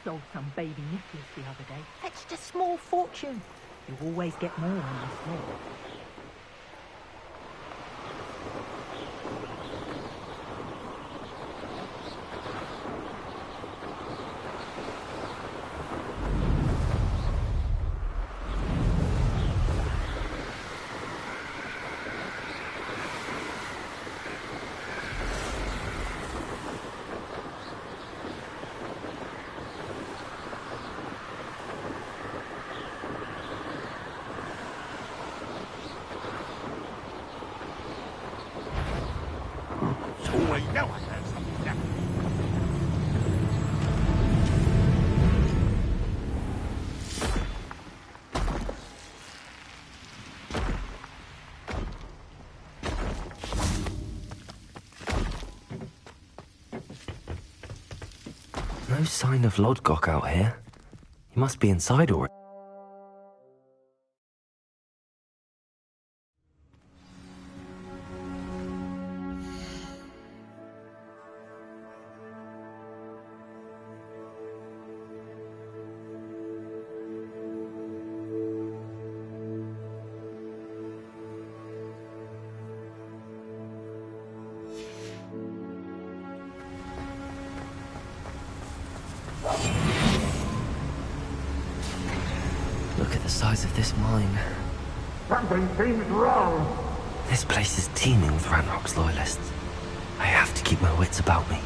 Sold some baby necklace the other day. Fetched a small fortune. You always get more on the floor. No sign of Lodgok out here. He must be inside already. Look at the size of this mine. Something seems wrong. This place is teeming with Ranrock's loyalists. I have to keep my wits about me.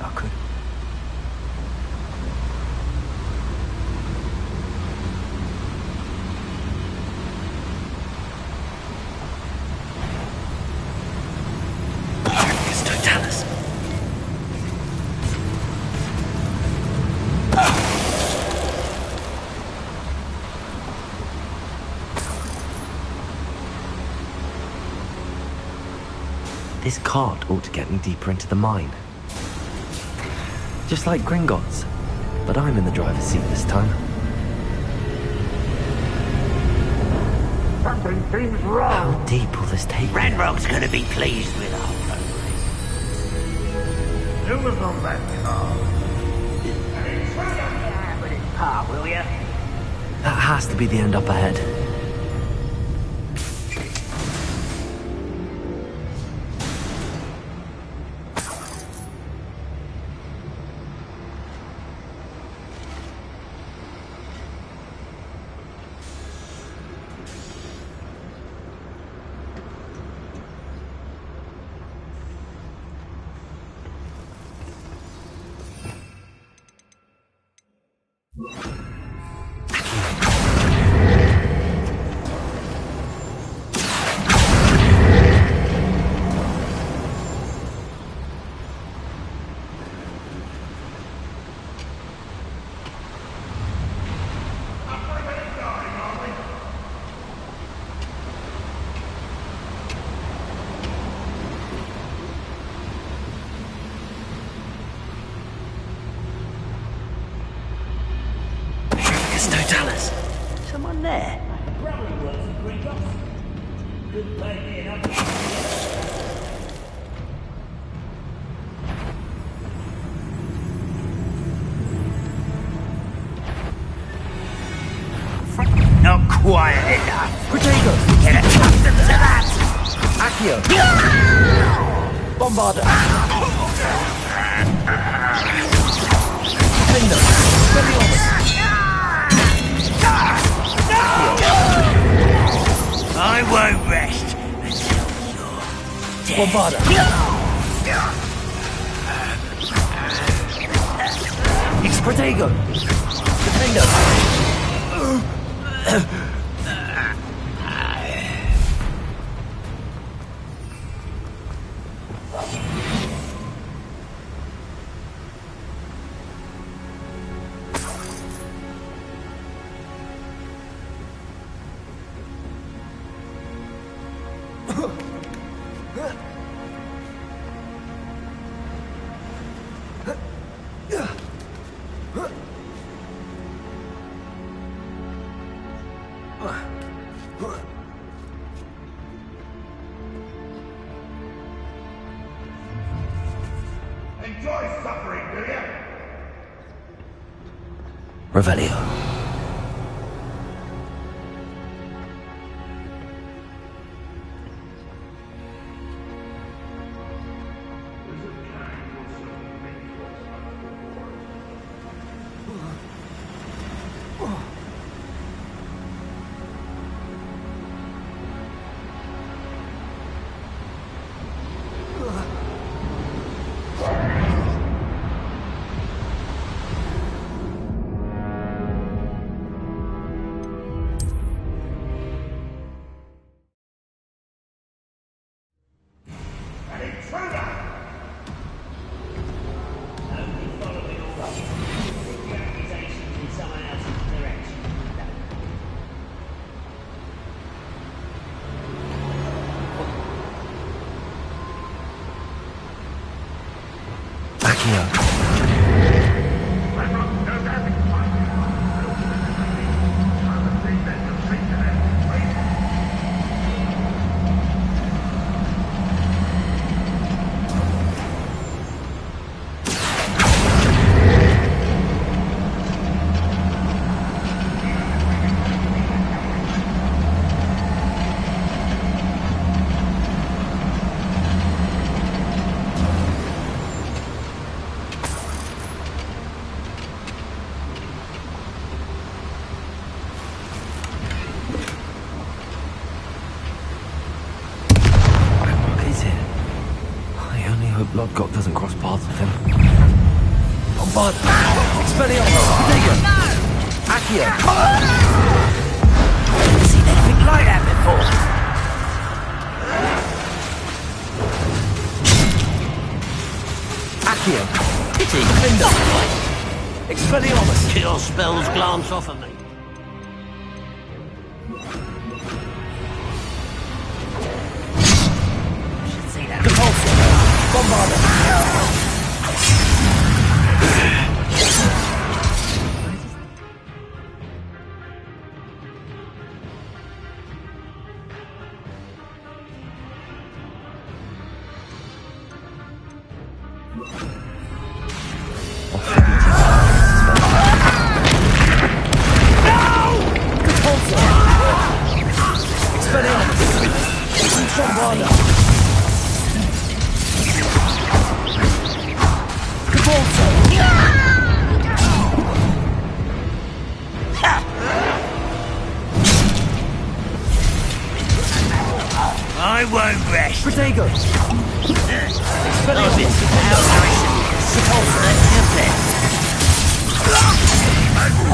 I could. It's Totalis. This cart ought to get me deeper into the mine. Just like Gringotts, but I'm in the driver's seat this time. Something seems wrong. How deep will this take me? Ranrock's gonna be pleased with our progress. Who was on that car? With his car, will ya? That has to be the end up ahead. Totalis. Someone there. Not quiet enough. Protego! Get accustomed to that. Accio! Bombarder! Defender! I won't rest until you're dead. Bombarder! Protego! Defender! Enjoy suffering, do you? Revelio. Lodgok doesn't cross paths with him. Bombard! Expelliarmus! Protego! Accio! Seen anything like that before? Accio! Pity! Finder! Expelliarmus! Cure spells glance off of me. Should see that. Compulsion! Bombarder! I won't rest. Protego! I've been out nice and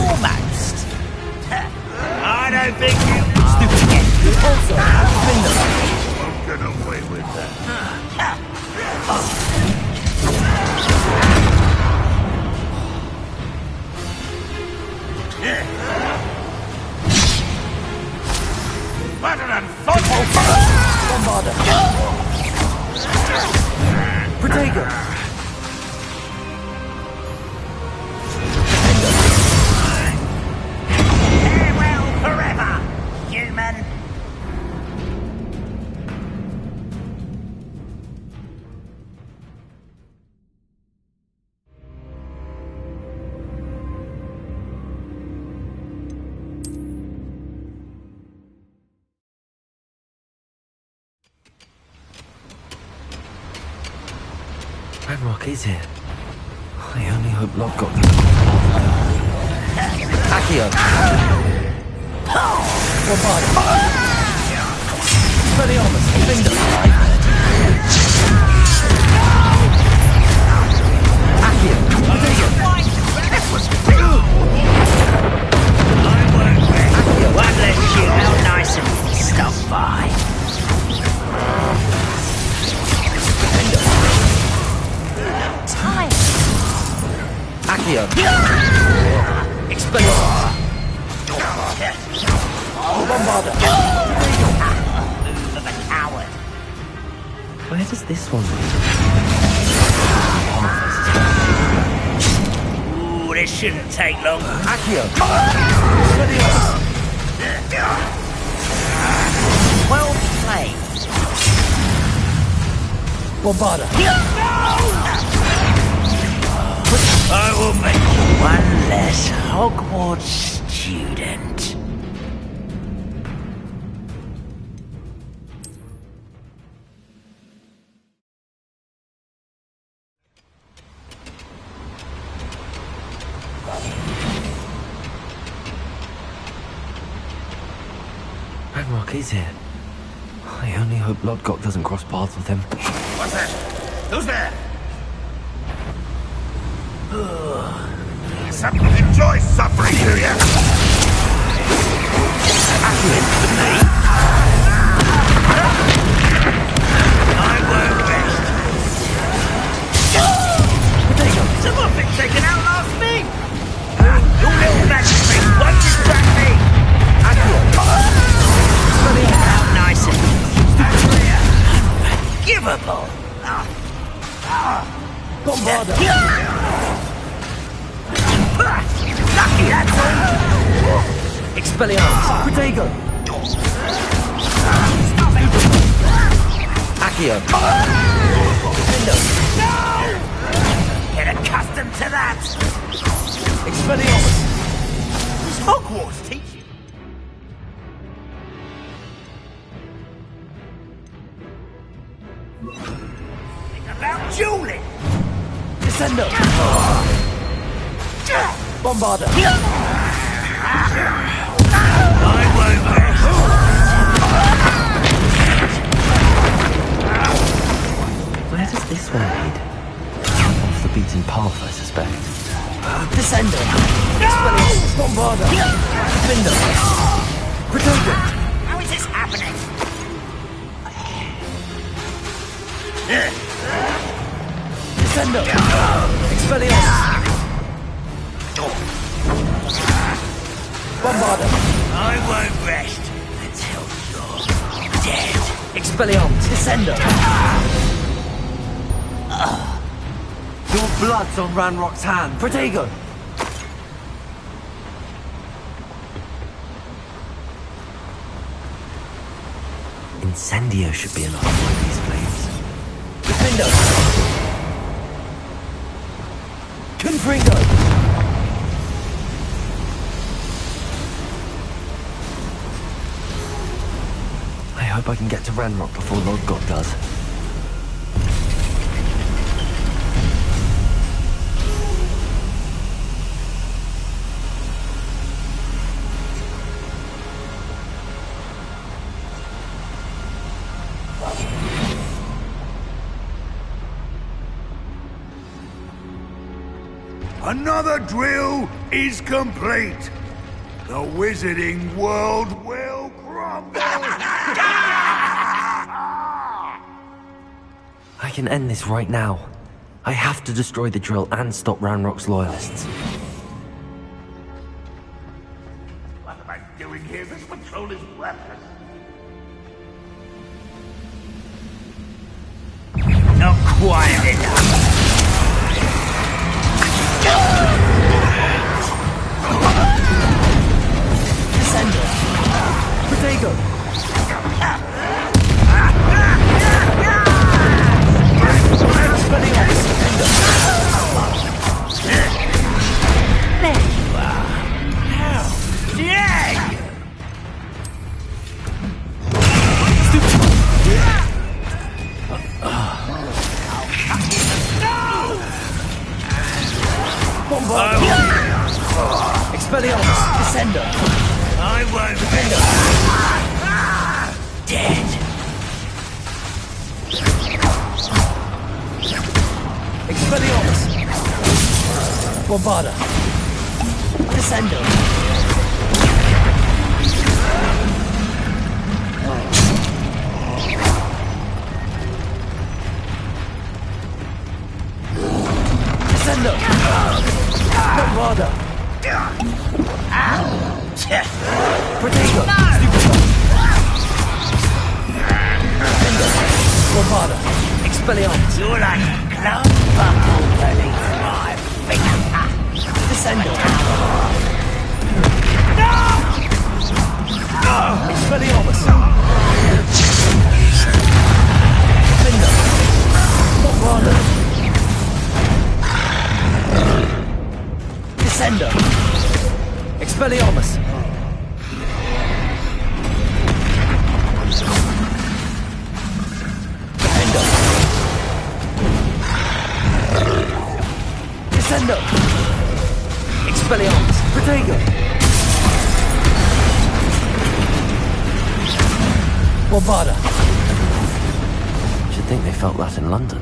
almost. I don't think you stupid again. Also, Finder! Won't get away with that. Better than Bombarder! Protego! Farewell forever, human. Ranrock is here. I only hope Lodgok doesn't cross paths with him. Accio! Bombarder! Expelliarmus! Finder! Accio! Protego! One less shit out nice and stop by. Time. Accio! Expelliarmus! Bombarder! Move of a coward. Where does this one lead? Ooh, this shouldn't take long. Accio! Expelliarmus! Well played. Bombarder! I will make you one less Hogwarts student. Ranrock is here. I only hope Lodgok doesn't cross paths with him. What's that? Who's there? Enjoy suffering, do you? I won't rest. Someone been taken out last me. Your little magic trick won't distract me. Out nice and unforgivable. Bombarder! Lucky that's all. Expelliarmus! Protego! Accio! Finder! Get accustomed to that. Expelliarmus! Does Hogwarts teach you? Think about dueling. Descendo! Bombarder! I won't rest. Where does this one lead? Off the beaten path, I suspect. Descendo! Expelliarmus! Bombarda! Defender! Protego! How is this happening? Descendo! Expelliarmus! Bombarda! I won't rest until you're dead. Expelliarmus! Descendo! Your blood's on Ranrock's hand. Protego! Incendio should be enough to light these flames. Defendo! Confringo! I hope I can get to Ranrock before Lord God does. Another drill is complete. The wizarding world will crumble. I can end this right now. I have to destroy the drill and stop Ranrock's loyalists. What am I doing here? This patrol is worthless. Not quite enough. Descendo! Protego! Expelliarmus! There you are. How dare you? Bombarda! Expelliarmus! Descendo! I won't defender. Dead. Expelliarmus! Bombarda! Descendo! Descendo! Bombarda! Protego! Bombarda! Expelliarmus! You're like a club buckle beneath my finger. Descendo! Expelliarmus! Defender! Bombarda! Descendo! Expelliarmus! Defender! Descendo! Expelliarmus! Protego! Bombarda! Should think they felt that in London.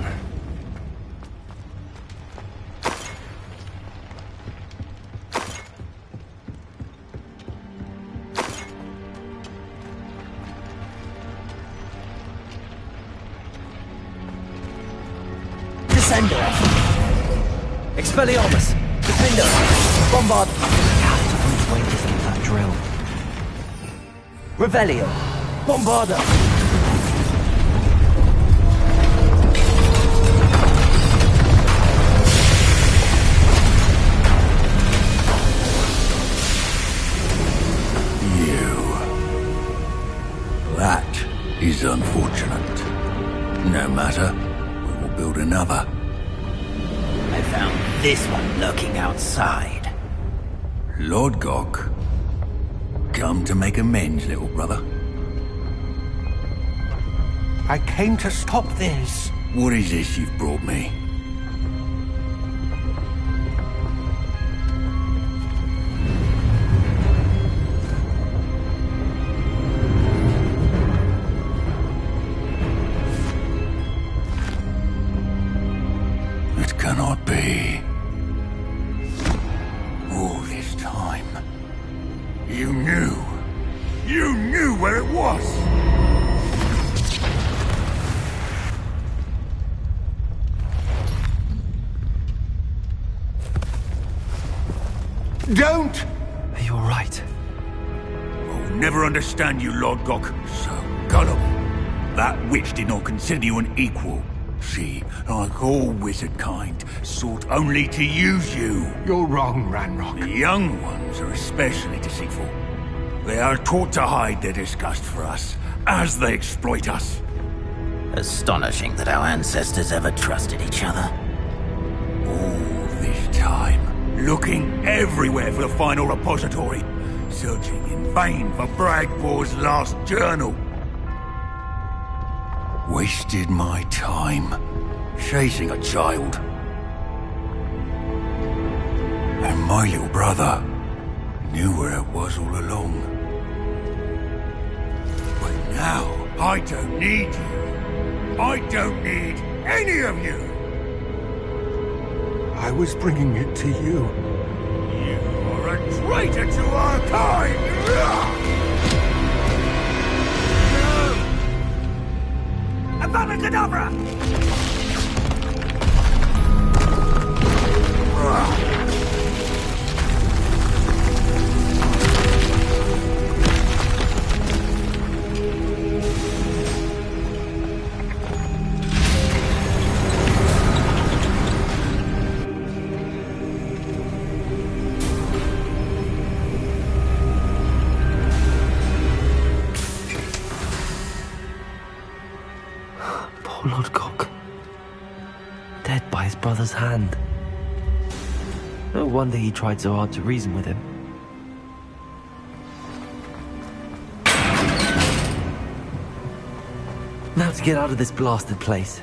Descendo! Expelliarmus! Defender! Bombard! Which way to get that drill? Revelio! Bombarda! That is unfortunate. No matter, we will build another. I found this one lurking outside. Lord Gok, come to make amends, little brother. I came to stop this. What is this you've brought me? You knew. You knew where it was! Don't! Are you alright? I'll never understand you, Lord Gok. So gullible. That witch did not consider you an equal. She, like all wizard kind, sought only to use you. You're wrong, Ranrock. The young ones are especially deceitful. They are taught to hide their disgust for us, as they exploit us. Astonishing that our ancestors ever trusted each other. All this time, looking everywhere for the final repository, searching in vain for Bragbor's last journal. Wasted my time, chasing a child. And my little brother knew where it was all along. But now, I don't need you. I don't need any of you. I was bringing it to you. You are a traitor to our kind! Abracadabra! Lord Gok. Dead by his brother's hand. No wonder he tried so hard to reason with him. Now to get out of this blasted place.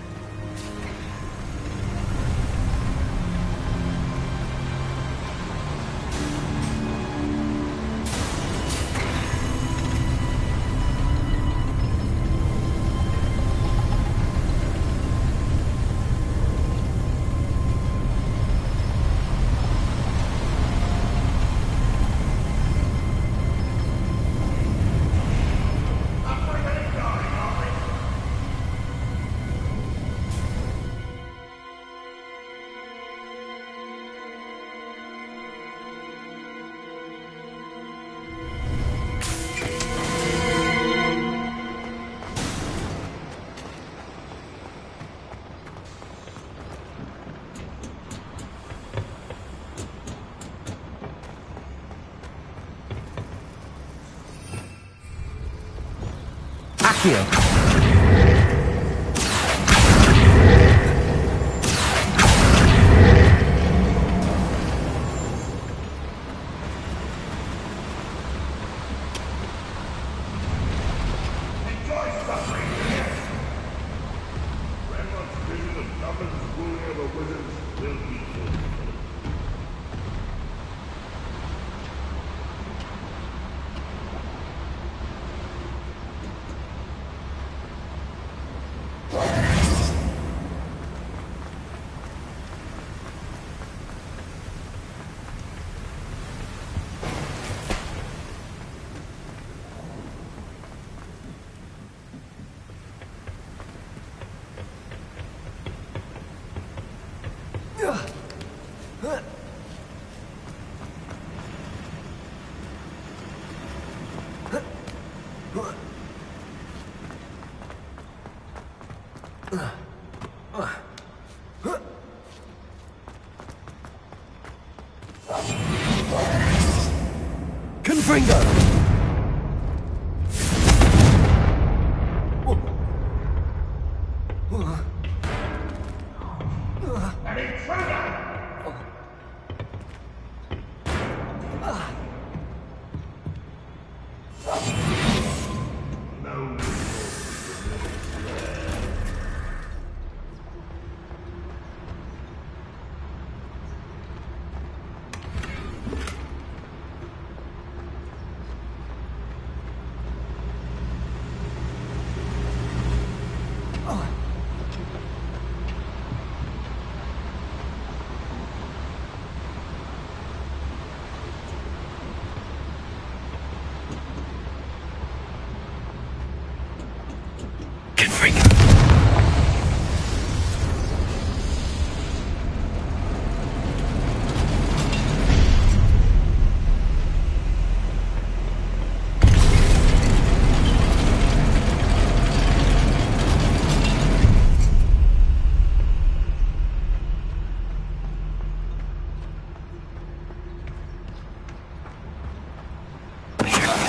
Accio. Confringo!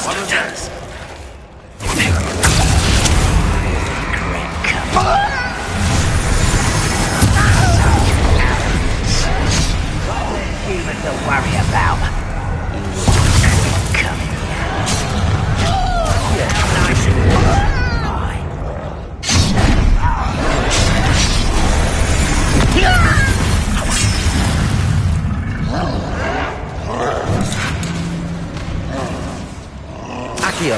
bastards! Human to worry about. You will come here. Yeah, nice and Accio.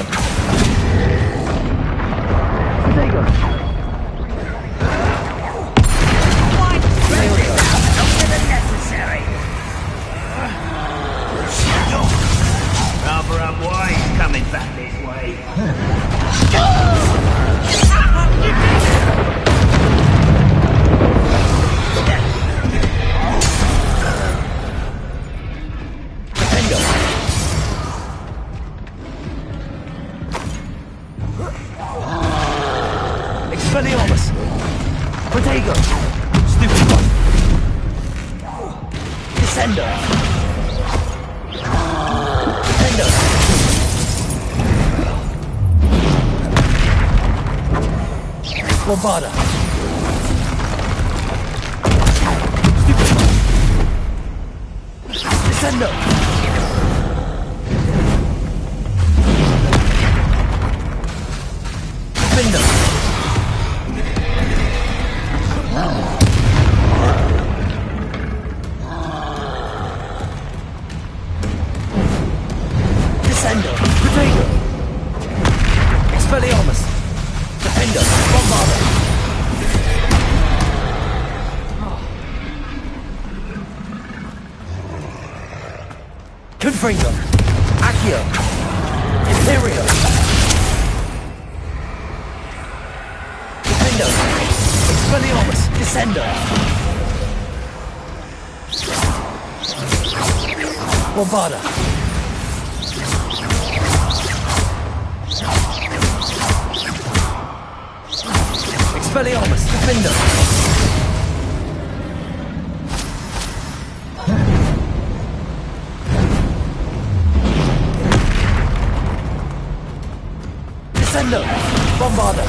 Rather unwise coming back this way. Expelliarmus! Protego! Stupid one! Descendo! Descendo! Bombarda! Stupid one! Descendo! Defendo! Descendo! Protego! Expelliarmus! Defendo! Bombarda! Confringo! Accio! Imperio! Defendo! Expelliarmus! Descendo! Bombarda! Expelliarmus! Defendo! Descendo! Bombarda!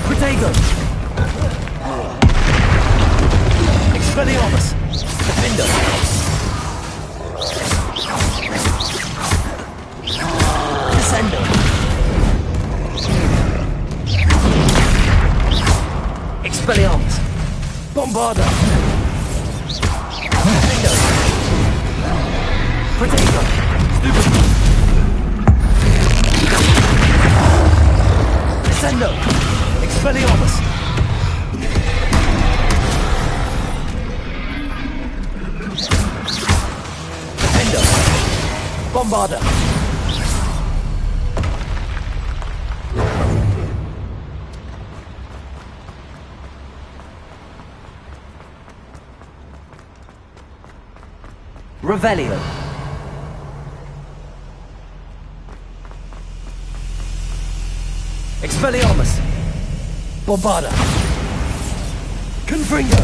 Protego! Expelliarmus! Defendo! Descendo! Expelliarmus! Bombarda! Defendo! Protego! Stupid! Descendo! Expelliarmus! Defendo! Bombarda! Revelio. Expelliarmus! Bombarda! Confringo!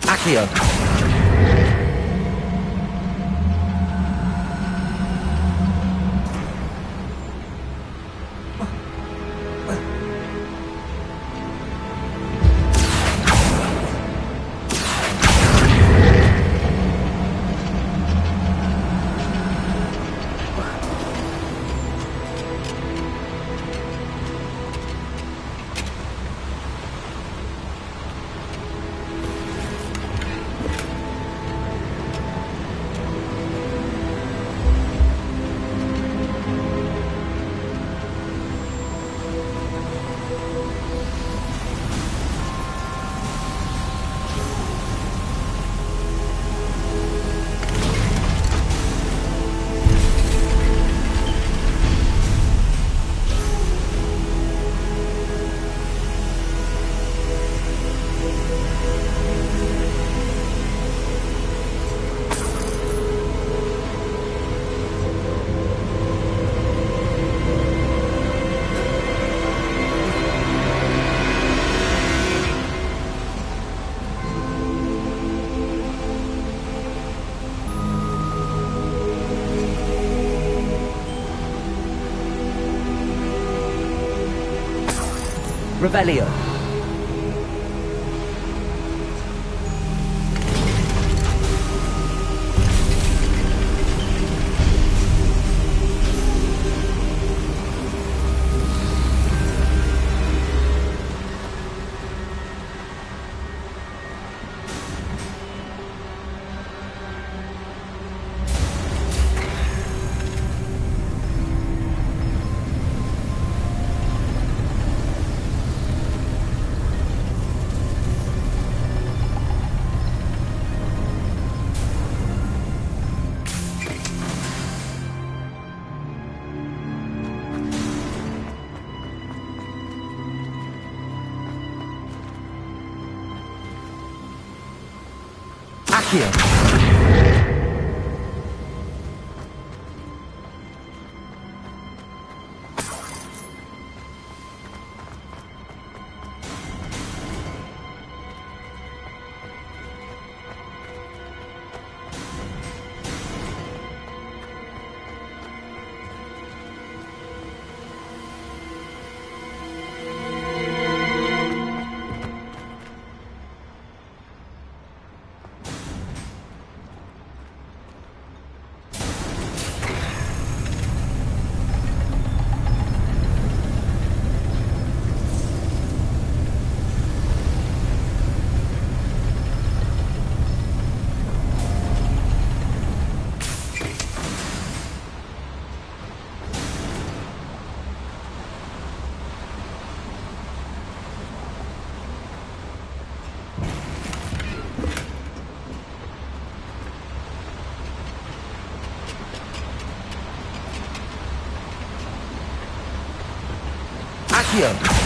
Accio! Revelio. Accio. Accio.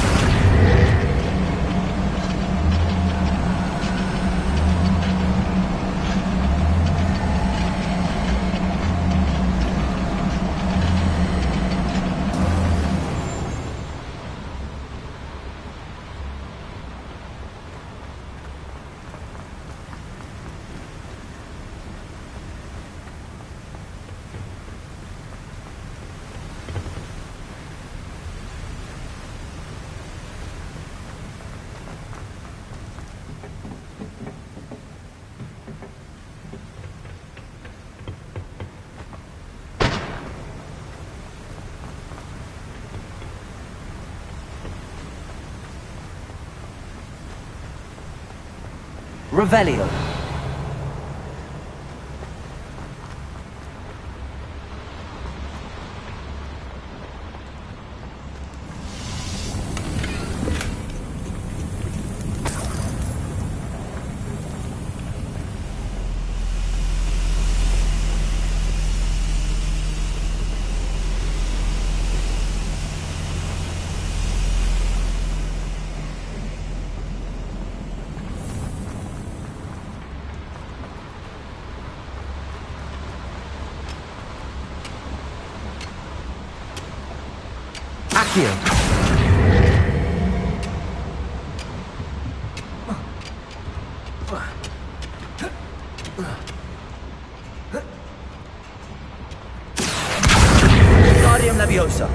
Revelio. Accio. Guardium Leviosa.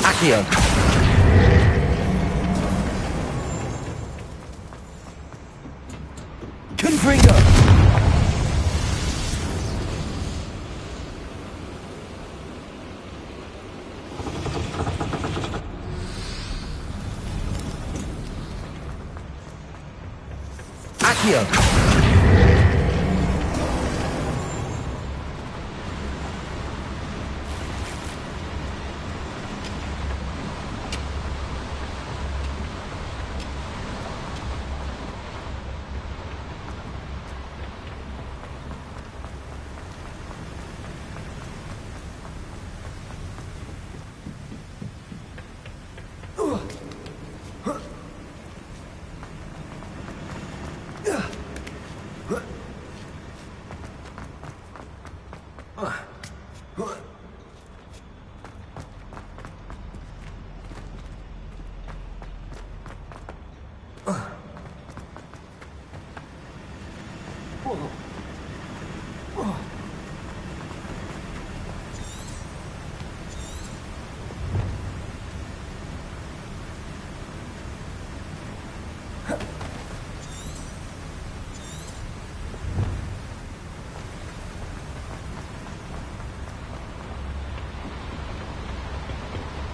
Accio. Confringo. Accio.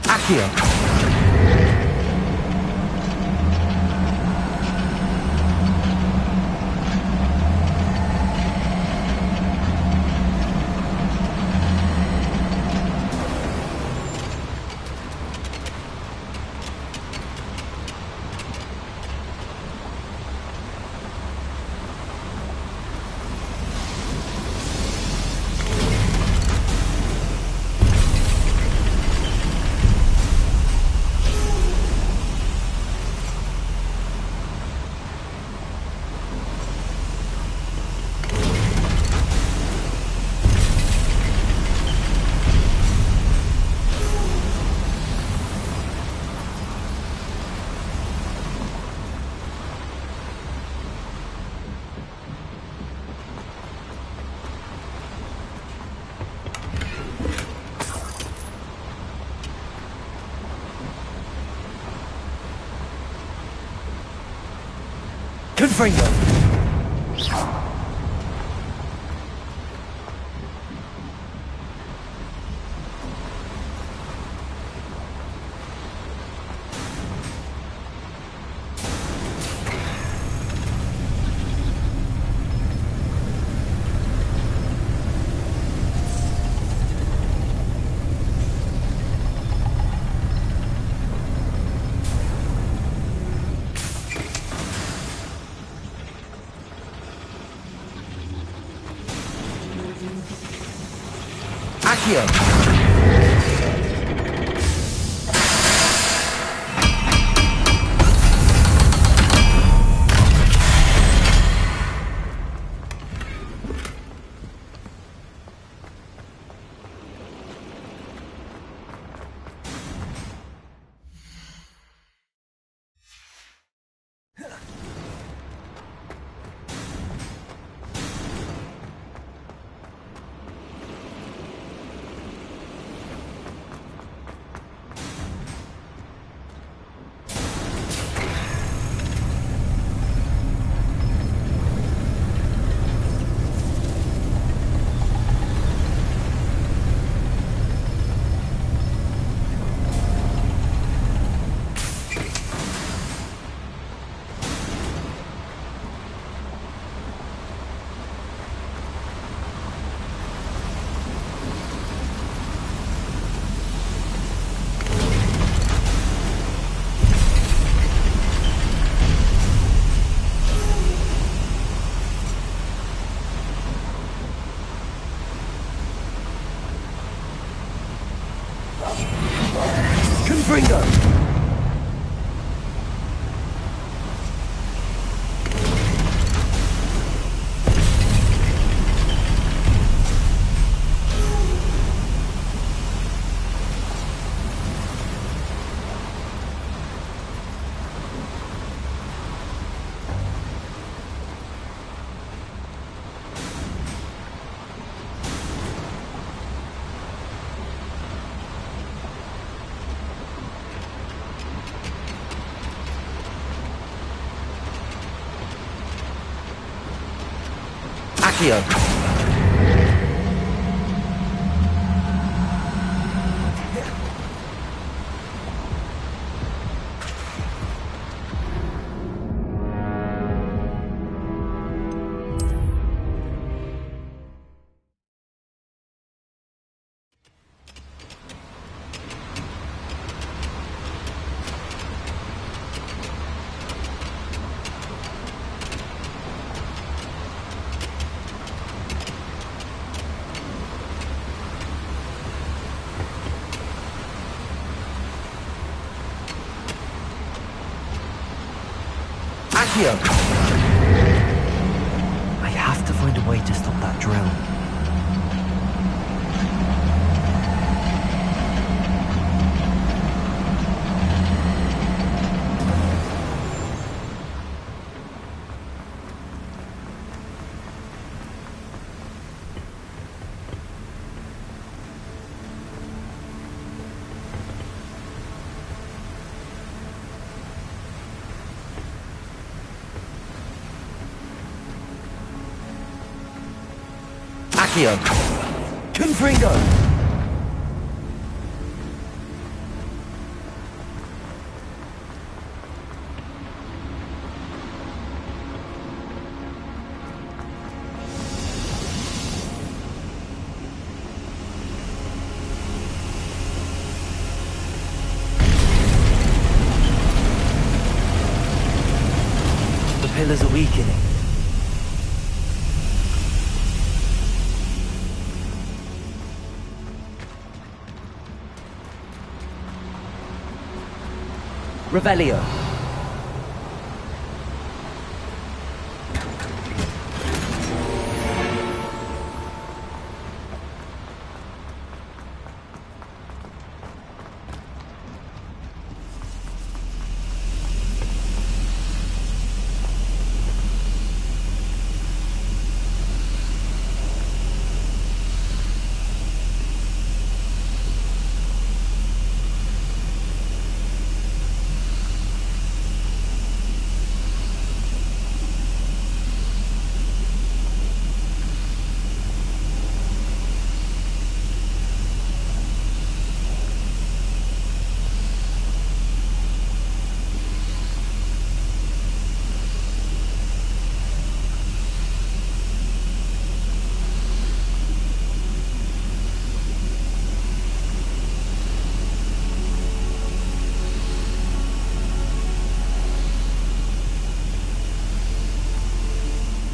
Accio! Confringo! Accio! Confringo! Accio! Accio! I have to find a way to stop that drill. Accio! Confringo! The pillars are weakening. Revelio.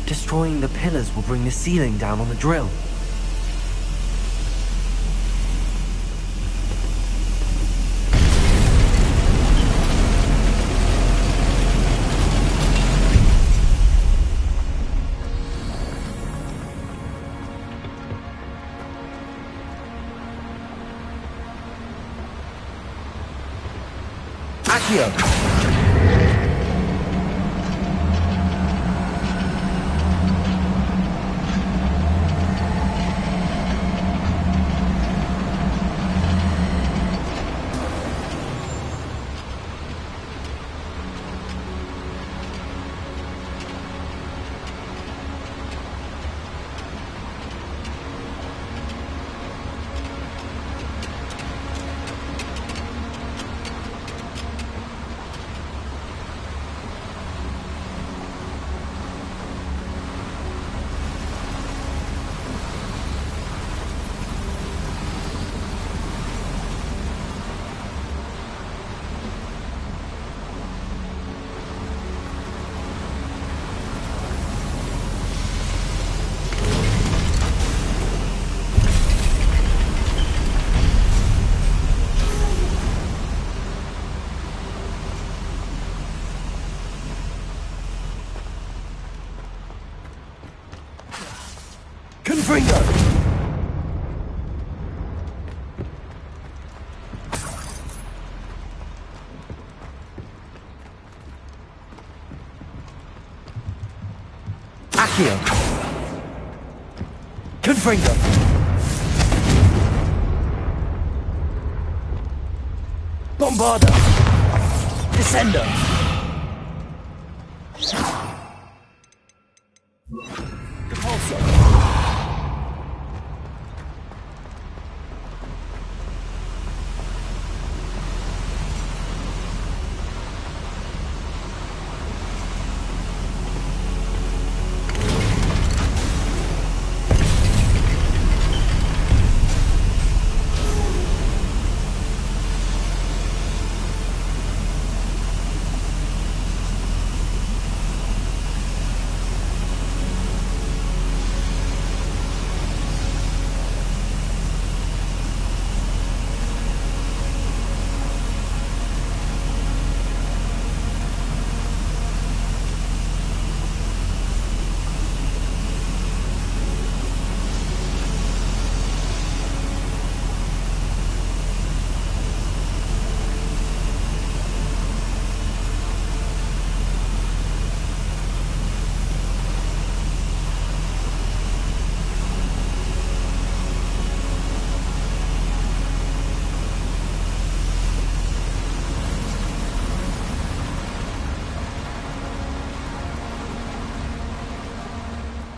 Destroying the pillars will bring the ceiling down on the drill. Accio! Confringo! Accio! Confringo! Bombarda! Descendo! Repulso!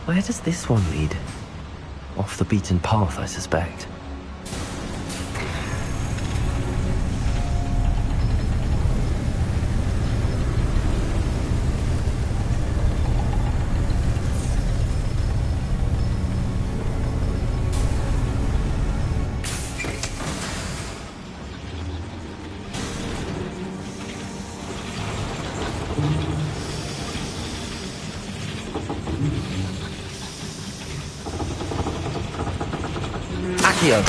Where does this one lead? A off the beaten path, I suspect. Accio.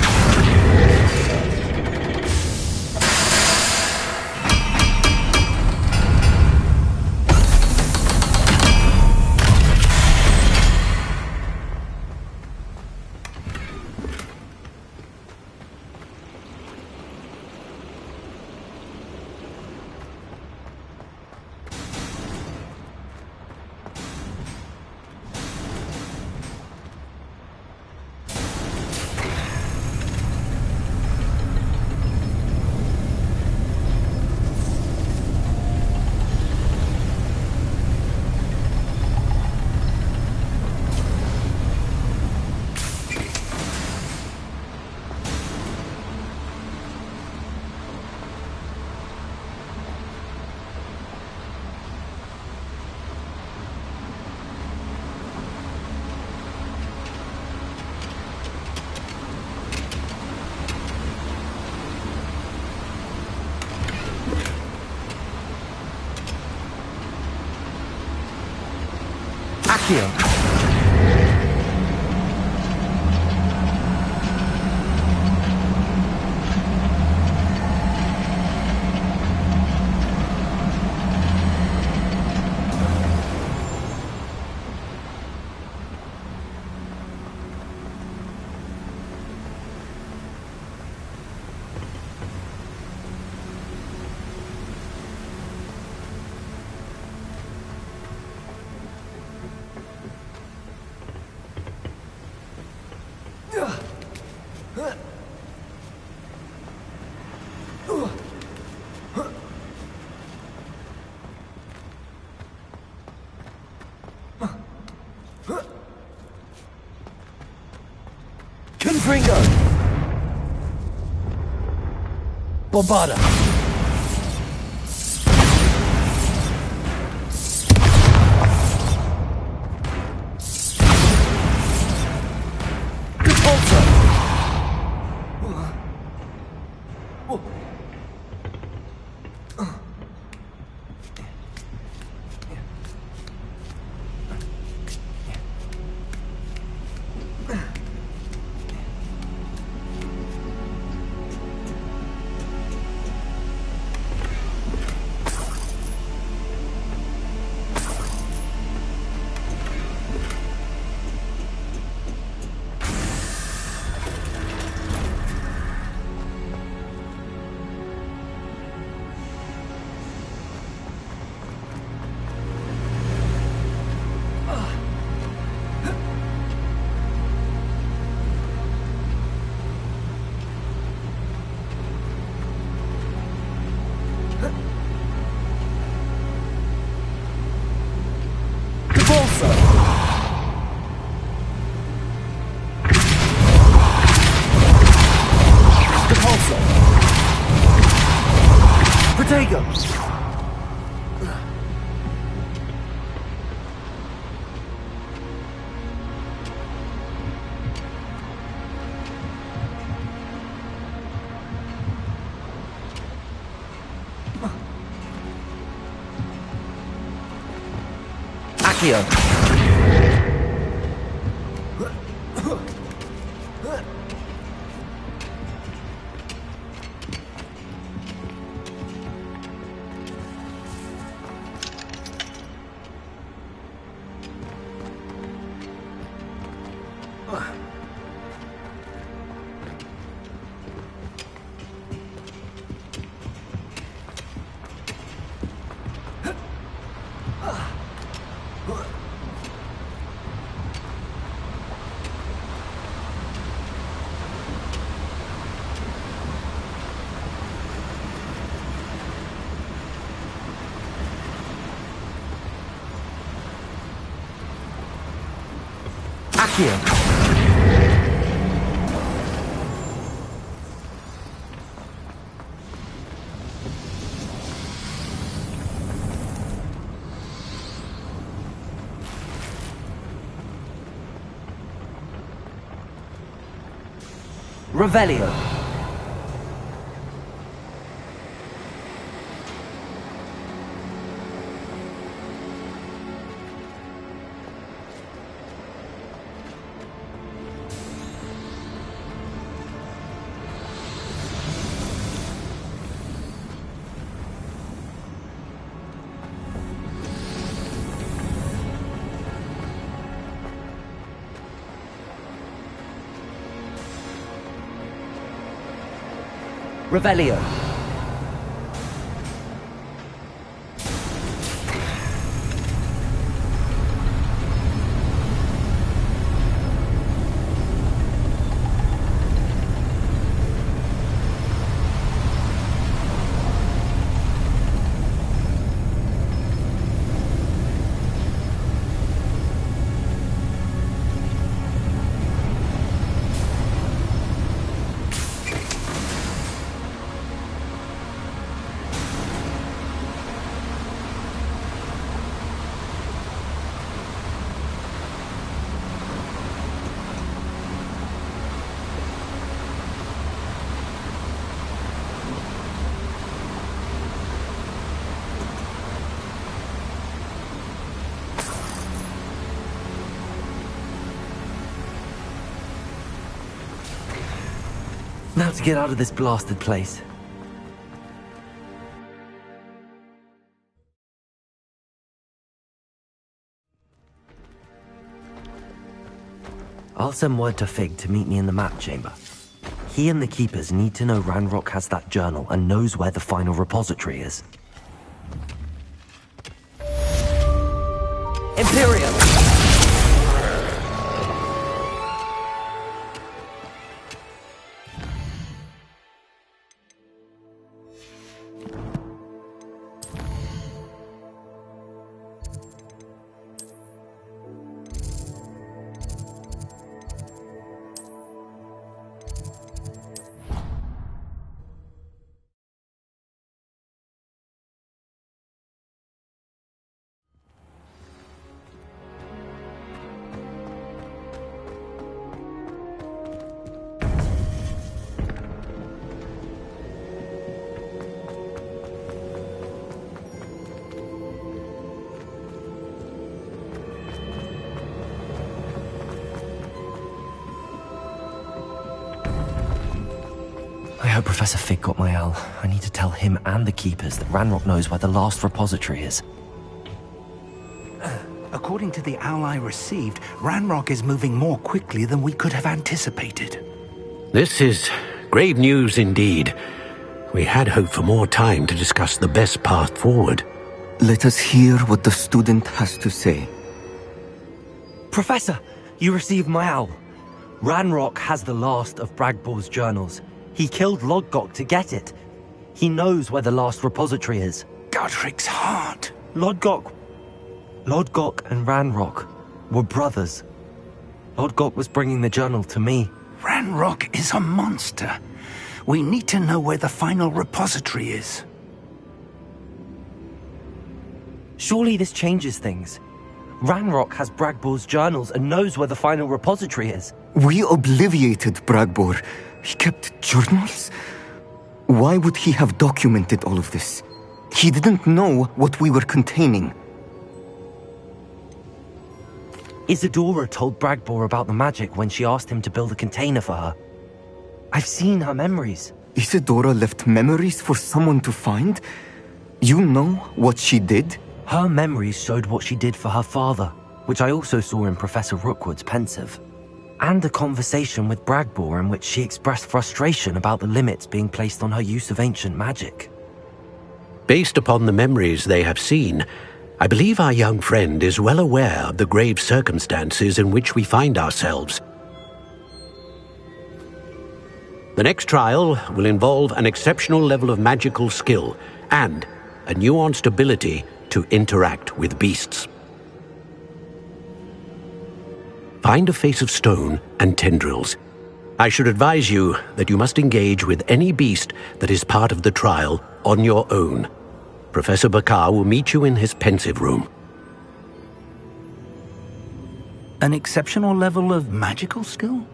Accio. Confringo! Bombarda! Accio. Accio. Revelio. Revelio. Now to get out of this blasted place. I'll send word to Fig to meet me in the map chamber. He and the Keepers need to know Ranrock has that journal and knows where the final repository is. Imperium! I hope Professor Fig got my owl. I need to tell him and the Keepers that Ranrock knows where the last repository is. According to the owl I received, Ranrock is moving more quickly than we could have anticipated. This is grave news indeed. We had hoped for more time to discuss the best path forward. Let us hear what the student has to say. Professor, you received my owl. Ranrock has the last of Bragbor's journals. He killed Lodgok to get it. He knows where the last repository is. Godric's heart. Lodgok and Ranrock were brothers. Lodgok was bringing the journal to me. Ranrock is a monster. We need to know where the final repository is. Surely this changes things. Ranrock has Bragbor's journals and knows where the final repository is. We obliviated Bragbor. He kept journals? Why would he have documented all of this? He didn't know what we were containing. Isadora told Bragbor about the magic when she asked him to build a container for her. I've seen her memories. Isadora left memories for someone to find? You know what she did? Her memories showed what she did for her father, which I also saw in Professor Rookwood's pensive. And a conversation with Bragbor in which she expressed frustration about the limits being placed on her use of ancient magic. Based upon the memories they have seen, I believe our young friend is well aware of the grave circumstances in which we find ourselves. The next trial will involve an exceptional level of magical skill and a nuanced ability to interact with beasts. Find a face of stone and tendrils. I should advise you that you must engage with any beast that is part of the trial on your own. Professor Bakar will meet you in his pensive room. An exceptional level of magical skill?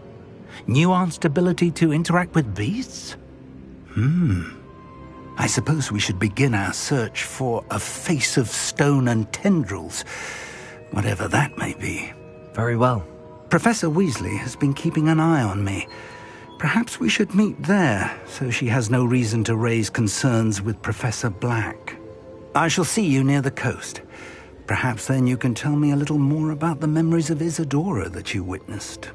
Nuanced ability to interact with beasts? I suppose we should begin our search for a face of stone and tendrils, whatever that may be. Very well. Professor Weasley has been keeping an eye on me. Perhaps we should meet there, so she has no reason to raise concerns with Professor Black. I shall see you near the coast. Perhaps then you can tell me a little more about the memories of Isadora that you witnessed.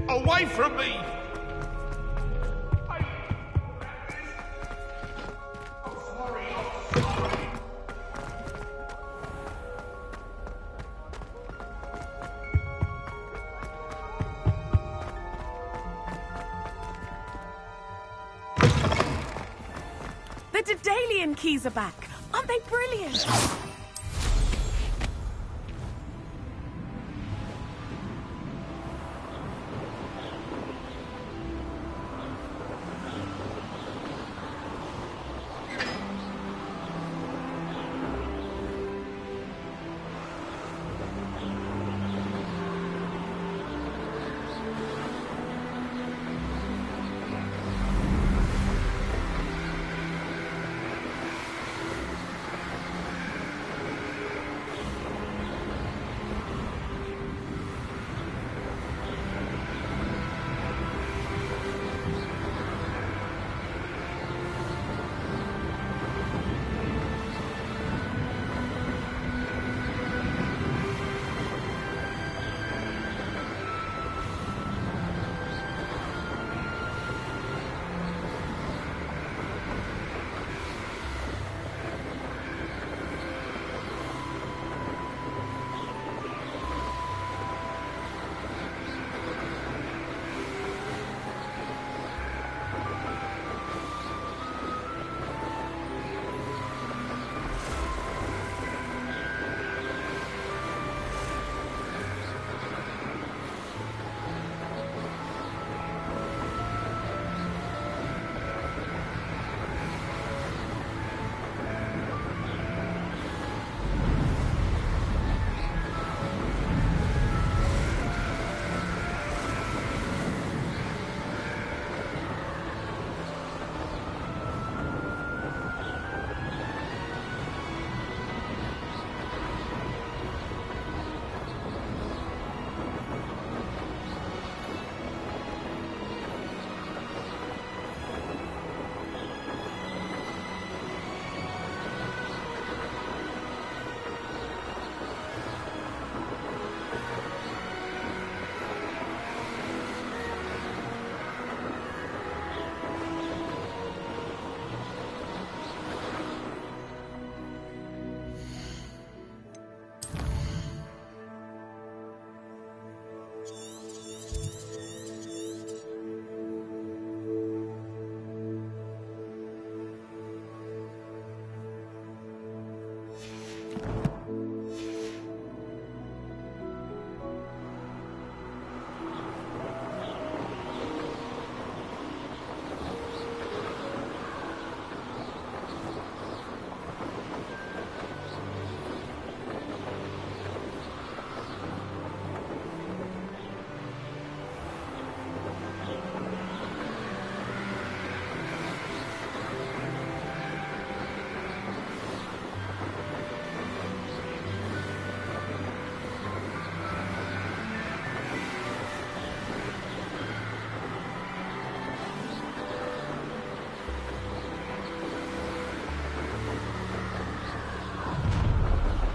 Away from me! The Daedalian keys are back. Aren't they brilliant?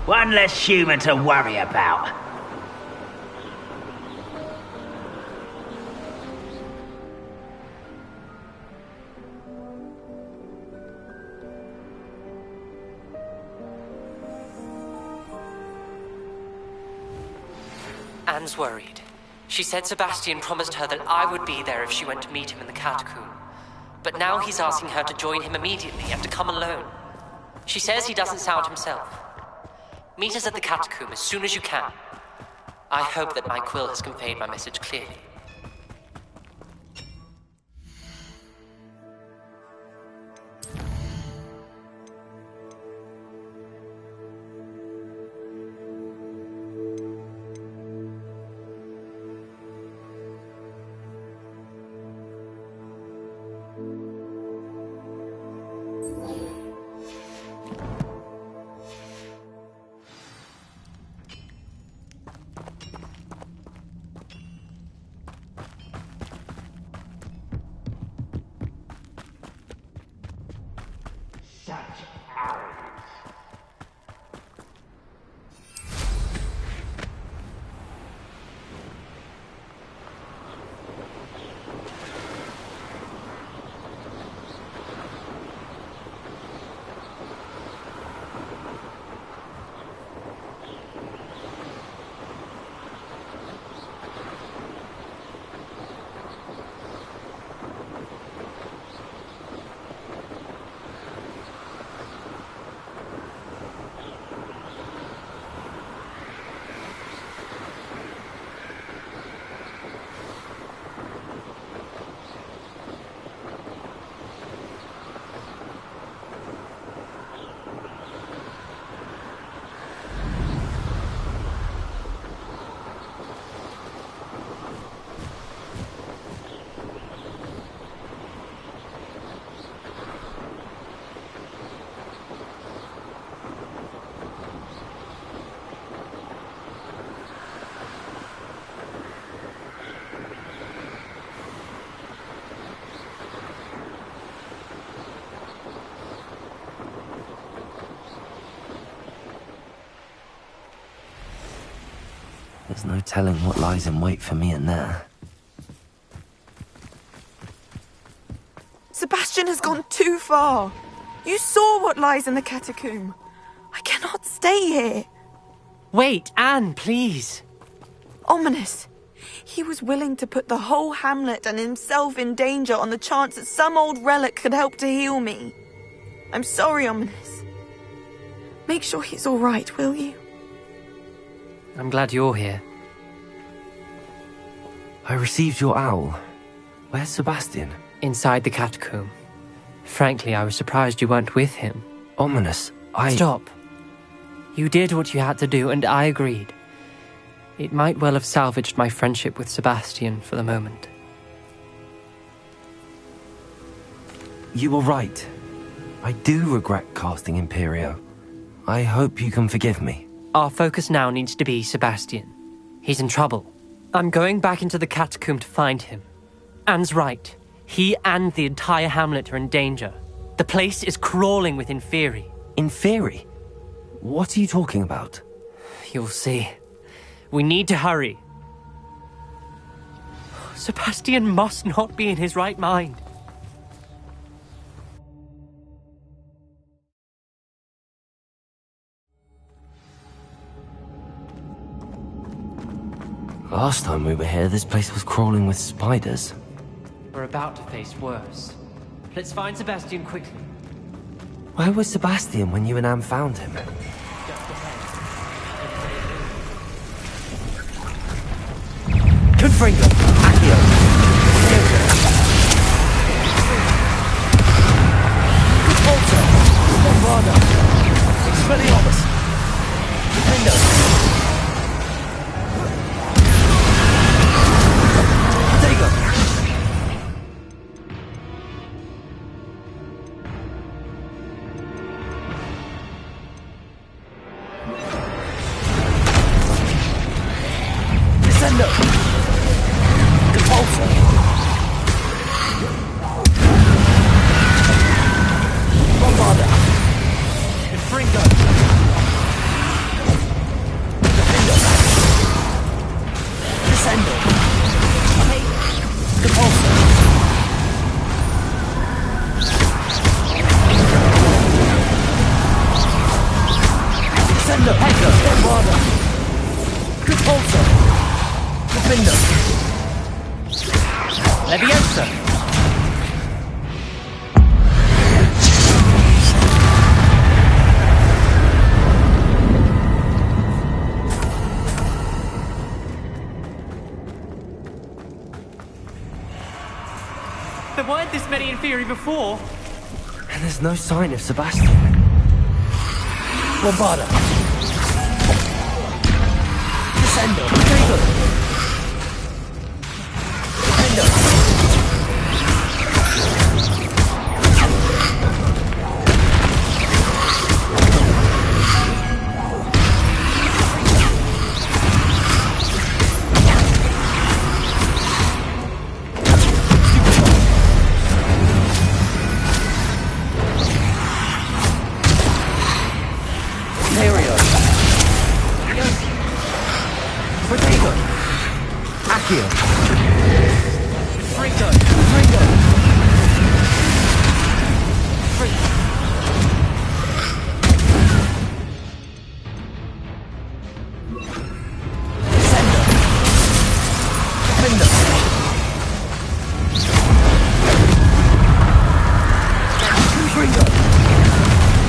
One less human to worry about. Anne's worried. She said Sebastian promised her that I would be there if she went to meet him in the catacomb. But now he's asking her to join him immediately and to come alone. She says he doesn't sound himself. Meet us at the catacomb as soon as you can. I hope that my quill has conveyed my message clearly. There's no telling what lies in wait for me in there. Sebastian has gone too far. You saw what lies in the catacomb. I cannot stay here. Wait, Anne, please. Ominous. He was willing to put the whole hamlet and himself in danger on the chance that some old relic could help to heal me. I'm sorry, Ominous. Make sure he's all right, will you? I'm glad you're here. I received your owl. Where's Sebastian? Inside the catacomb. Frankly, I was surprised you weren't with him. Ominous, Stop. You did what you had to do, and I agreed. It might well have salvaged my friendship with Sebastian for the moment. You were right. I do regret casting Imperio. I hope you can forgive me. Our focus now needs to be Sebastian. He's in trouble. I'm going back into the catacomb to find him. Anne's right. He and the entire hamlet are in danger. The place is crawling with Inferi. Inferi? What are you talking about? You'll see. We need to hurry. Sebastian must not be in his right mind. Last time we were here, this place was crawling with spiders. We're about to face worse. Let's find Sebastian quickly. Where was Sebastian when you and Anne found him? Confringo! Accio! Volta! Bombarda! Expelliarmus! Defendo! Defender! Leviosa! There weren't this many Inferi before. And there's no sign of Sebastian. Bombarda! Descendo! Trigger! Defender! Accio. Ringo! Ringo! Descendo! Defender! Ringo!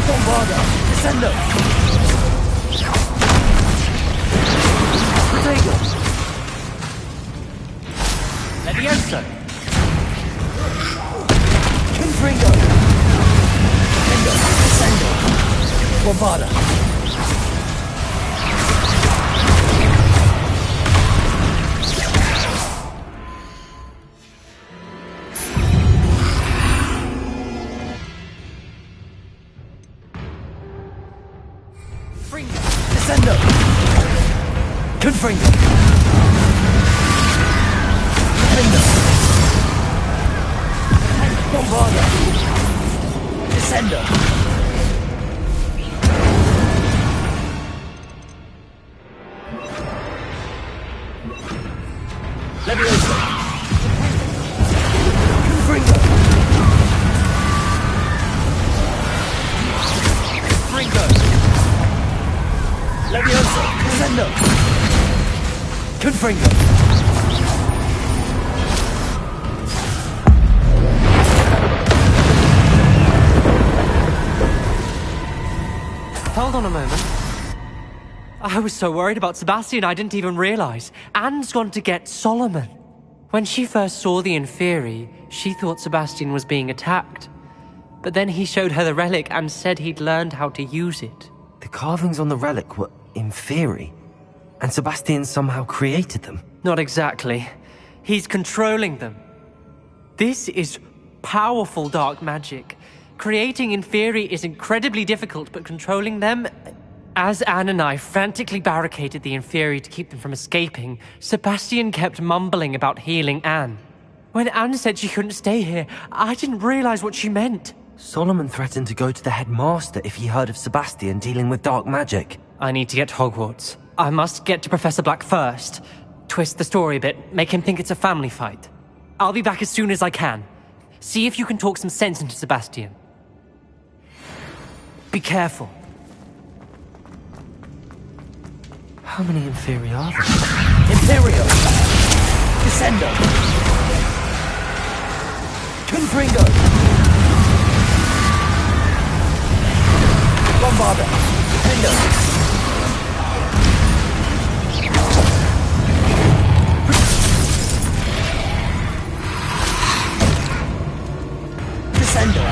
Bombarda! Descendo! Protego! Leviosa! Confringo! Defendo! Descendo! Bombarda! Fringo! Descendo! Confringo! Bombarda! Descendo! Leviosa! Confringo! Fringo! Leviosa! Descendo! Confringo! Hold on a moment. I was so worried about Sebastian I didn't even realize. Anne's gone to get Solomon. When she first saw the Inferi, she thought Sebastian was being attacked. But then he showed her the relic and said he'd learned how to use it. The carvings on the relic were Inferi, and Sebastian somehow created them. Not exactly. He's controlling them. This is powerful dark magic. Creating Inferi is incredibly difficult, but controlling them... As Anne and I frantically barricaded the Inferi to keep them from escaping, Sebastian kept mumbling about healing Anne. When Anne said she couldn't stay here, I didn't realize what she meant. Solomon threatened to go to the headmaster if he heard of Sebastian dealing with dark magic. I need to get to Hogwarts. I must get to Professor Black first. Twist the story a bit, make him think it's a family fight. I'll be back as soon as I can. See if you can talk some sense into Sebastian. Be careful. How many Inferi are there? Imperio! Descendo! Confringo! Bombarda! Defendo! Descendo!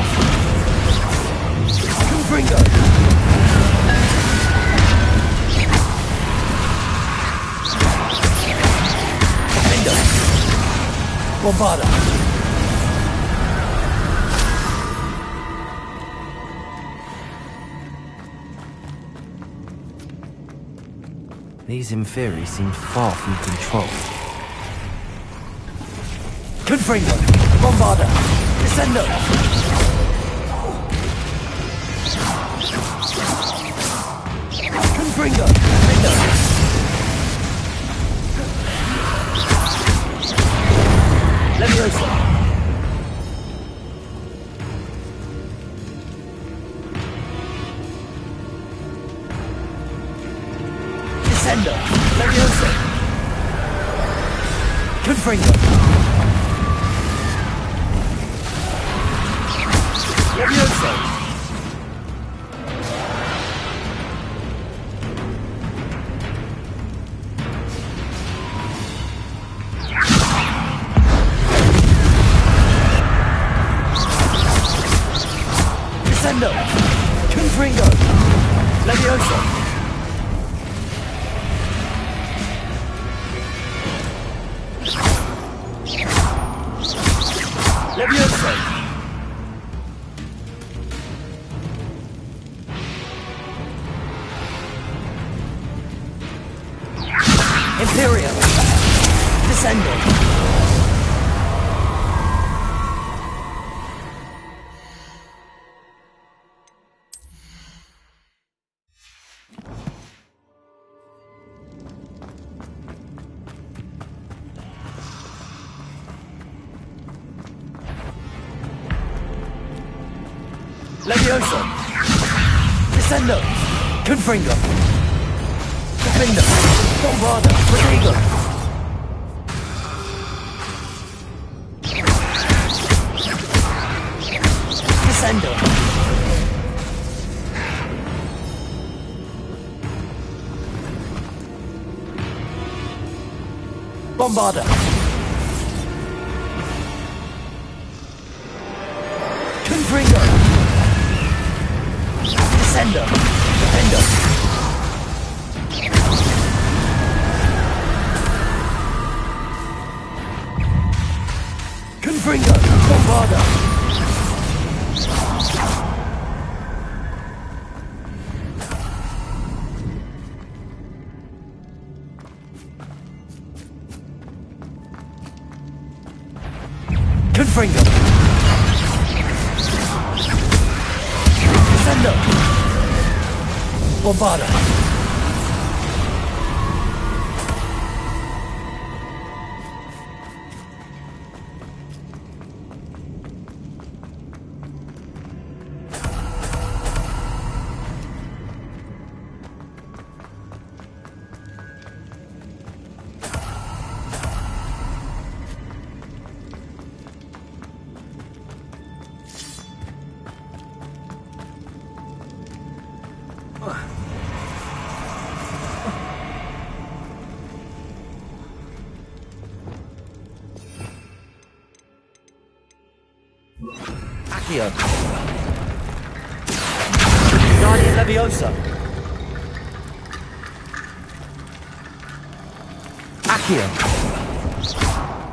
Confringo! Bombarda! These Inferi seem far from control. Confringo! Bombarda! Descendo! Confringo! Defendo! Leviosa! Descendo! Leviosa! Confringo. Levioso. Descendo. Confringo. Levioso. Levioso. Imperium. Descendo. Levioso. Descendo. Confringo. Defendo. Bombarda. Protego. Descendo. Bombarda. Confringo. Descendo. Defendo. Confringo. Bombarda. Confringo. Descendo. Bombarda. Accio. Guardian Leviosa. Accio.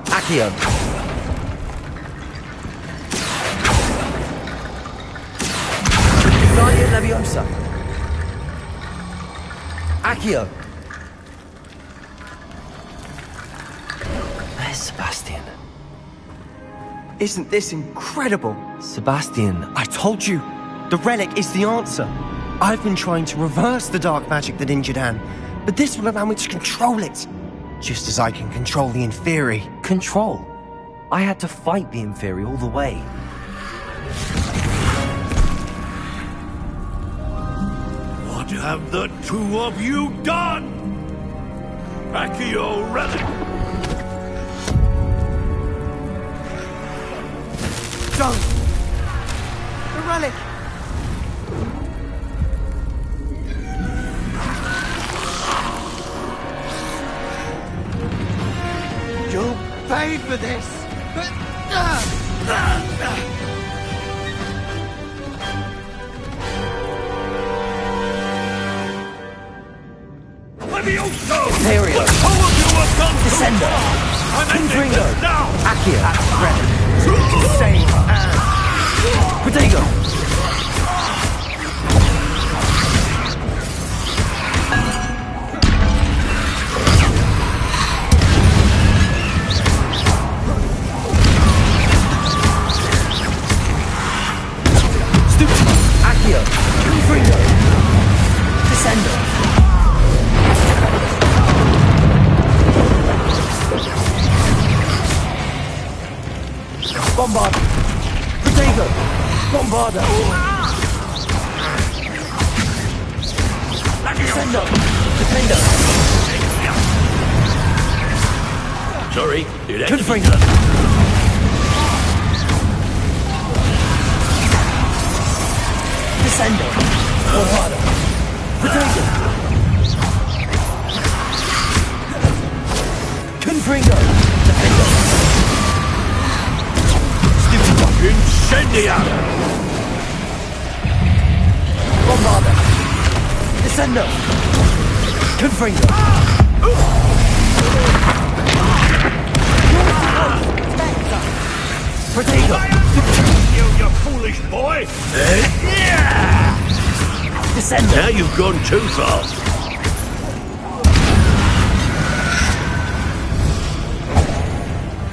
Accio. Guardian Leviosa. Accio. There's Sebastian. Isn't this incredible? Sebastian. I told you, the relic is the answer. I've been trying to reverse the dark magic that injured Anne, but this will allow me to control it. Just as I can control the Inferi. Control? I had to fight the Inferi all the way. What have the two of you done? Accio relic! Don't! The relic! You'll pay for this! Levioso! Imperio! The two of you have gone too Descendo! far! I'm ending Confringo! this now! Accio! Relic! Save Anne! Protego! Accio! Confringo! Descendo! Bombarda! Protego! Bombarda! Descendo! Defendo! Sorry, it Good finger. Descendo. Bravado. Potato. Confringo. Defendo. Stupid one. Incendia! Bombarda. Descendo. Confringo. Potato. You foolish boy! Descendo. Now you've gone too far.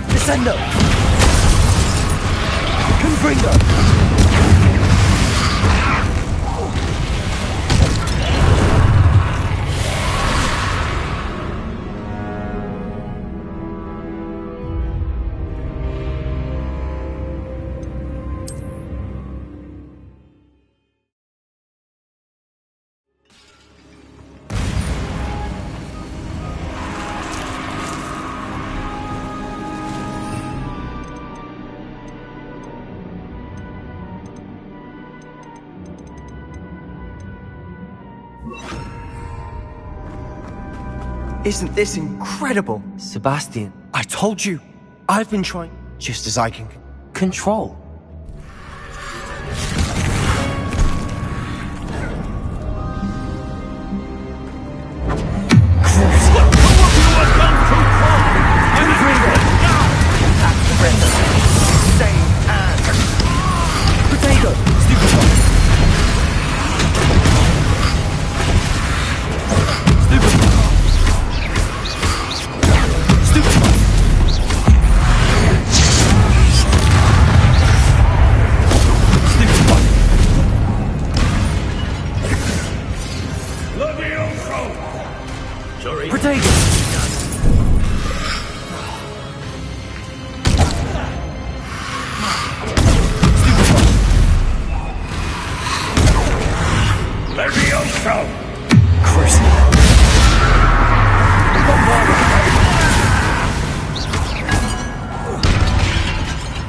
Descendo. Confringo. Isn't this incredible? Sebastian. I told you. I've been trying just as I can Control. Potato. Stupid one. Stupid one. Stupid one. Stupid one. Sorry. Potato. Levioso! Cursing. Bombarda.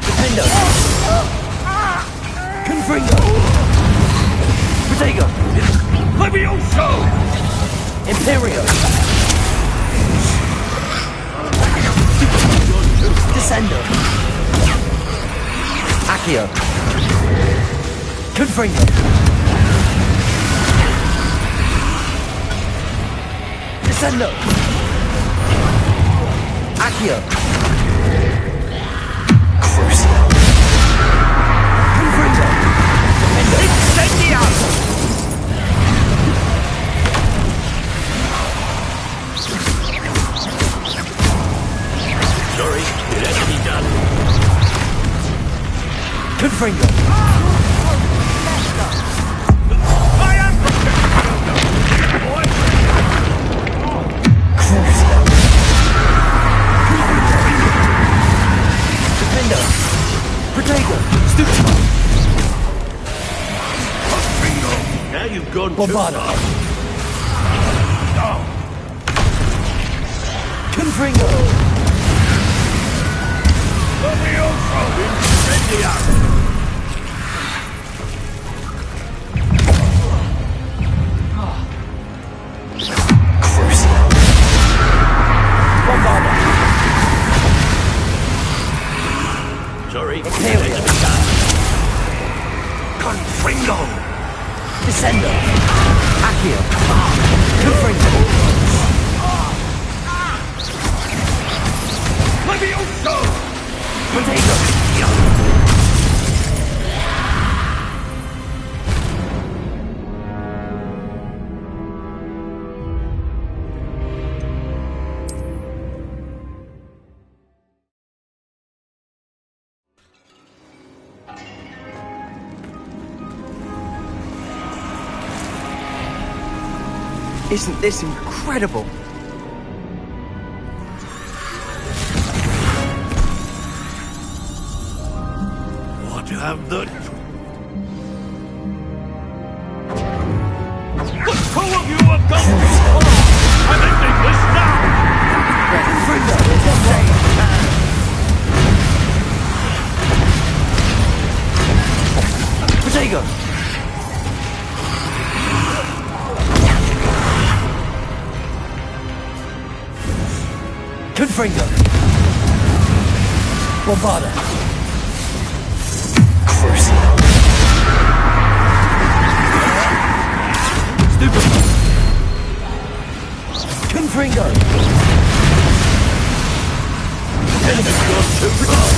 Defendo. Confringo. Potato. Levioso! Imperio. Descendo. Accio. Confringo. Descendo. Accio. Crucio. Confringo. Defendo. Incendiato. Sorry, it has to be done. Confringo. I am boy! Defendo. Potato. Stupid. Now you've gone Bombarda. too far. Confringo. Levioso! Incendiato! Bombarda. Sorry, Imperio. Confringo! Descendo. Accio. Confringo. Levioso! Potato. Isn't this incredible? What have the... The two of you have gone too far! I'm ending this now! Confringo. Confringo. Bombarda. Curse. Stupefy. Confringo. Enemy's gone too far.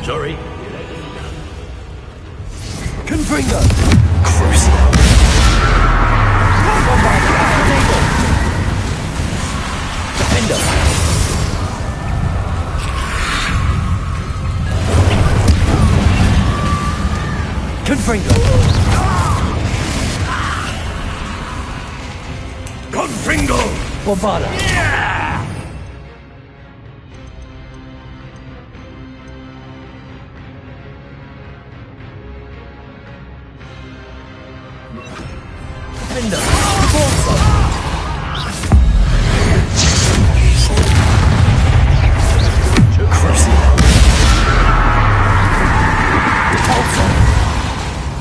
Sorry. Confringo. Curse. Defender. Confringo. Confringo. Bombarda. Defender.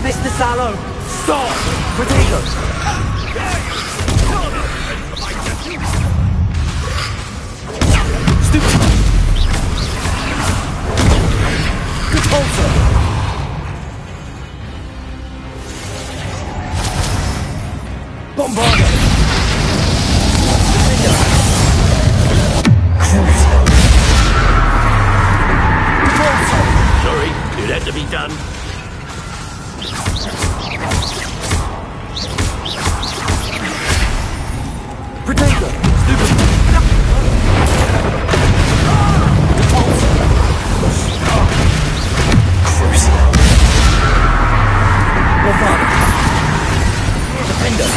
Mr. Sallow, stop! Potatoes! Stupid! Repulsor! Bombarda! Defender! Repulsor! Sorry, it had to be done. Potato! Stupid! Curse. Bombarda! Defender!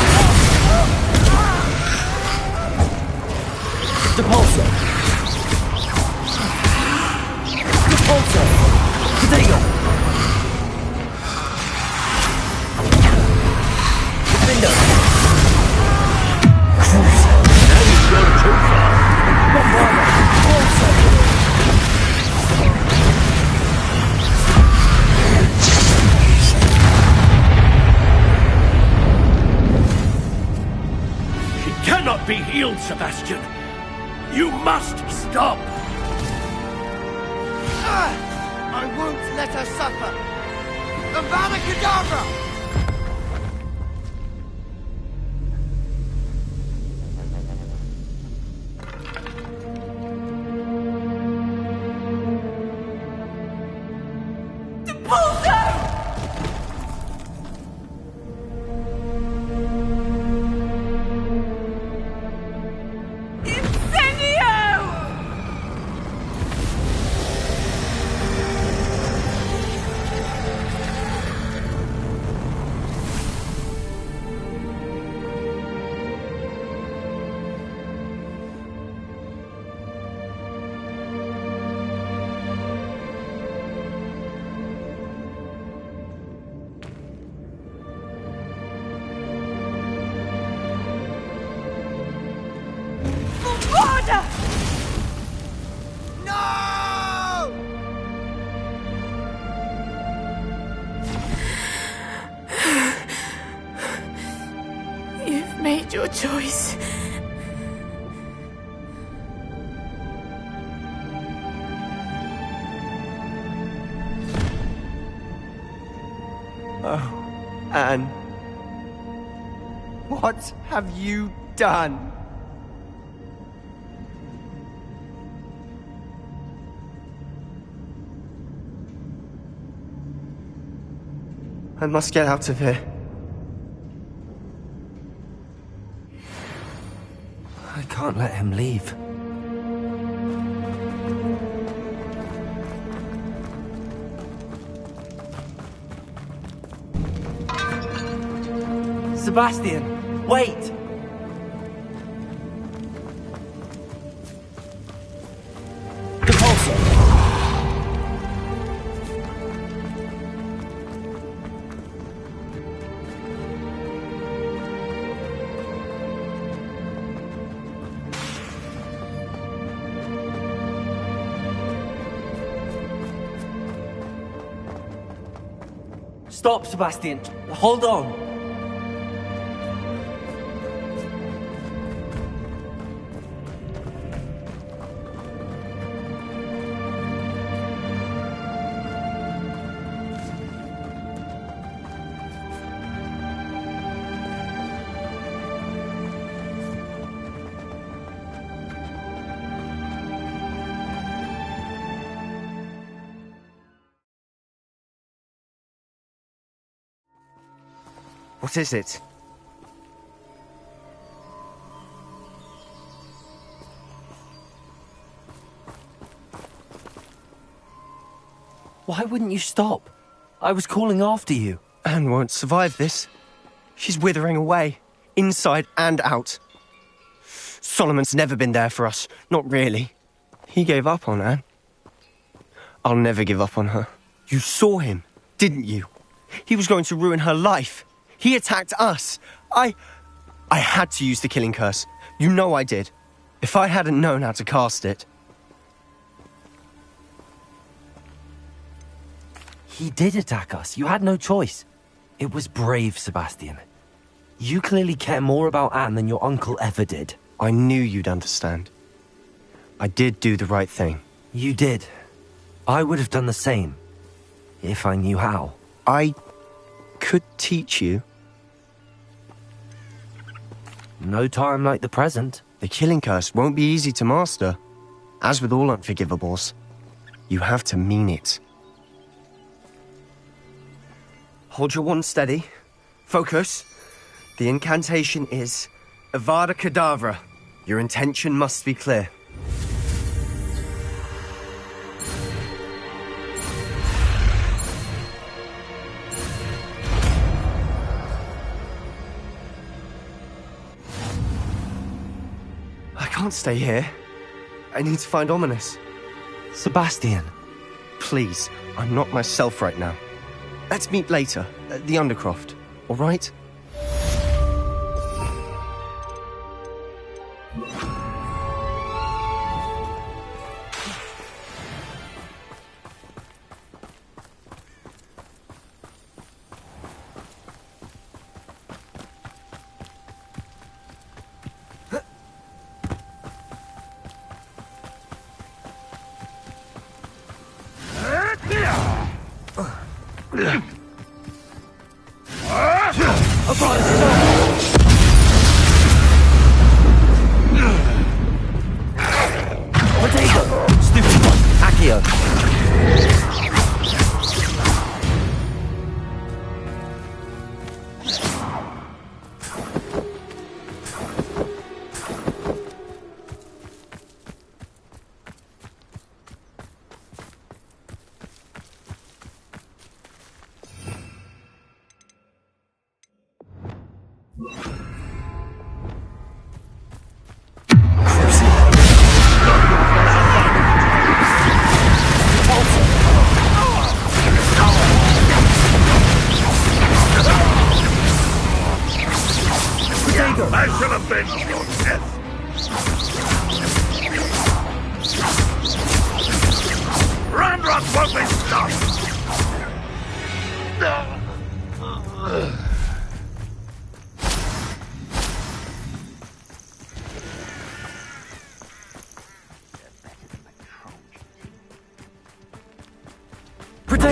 Depulso! Depulso! Potato! Defender! Now you've gone too far. Bombarda! Depulso! She cannot be healed, Sebastian. You must stop. I won't let her suffer. Avada Kedavra! your choice. Oh, Anne. What have you done? I must get out of here. I can't let him leave. Sebastian, wait! Stop, Sebastian. Hold on. What is it? Why wouldn't you stop? I was calling after you. Anne won't survive this. She's withering away, inside and out. Solomon's never been there for us, not really. He gave up on Anne. I'll never give up on her. You saw him, didn't you? He was going to ruin her life. He attacked us. I had to use the killing curse. You know I did. If I hadn't known how to cast it... He did attack us. You had no choice. It was brave, Sebastian. You clearly care more about Anne than your uncle ever did. I knew you'd understand. I did do the right thing. You did. I would have done the same, if I knew how. I could teach you. No time like the present. The killing curse won't be easy to master. As with all unforgivables, you have to mean it. Hold your wand steady. Focus. The incantation is Avada Kedavra. Your intention must be clear. I can't stay here. I need to find Ominous. Sebastian. Please, I'm not myself right now. Let's meet later, at the Undercroft, all right?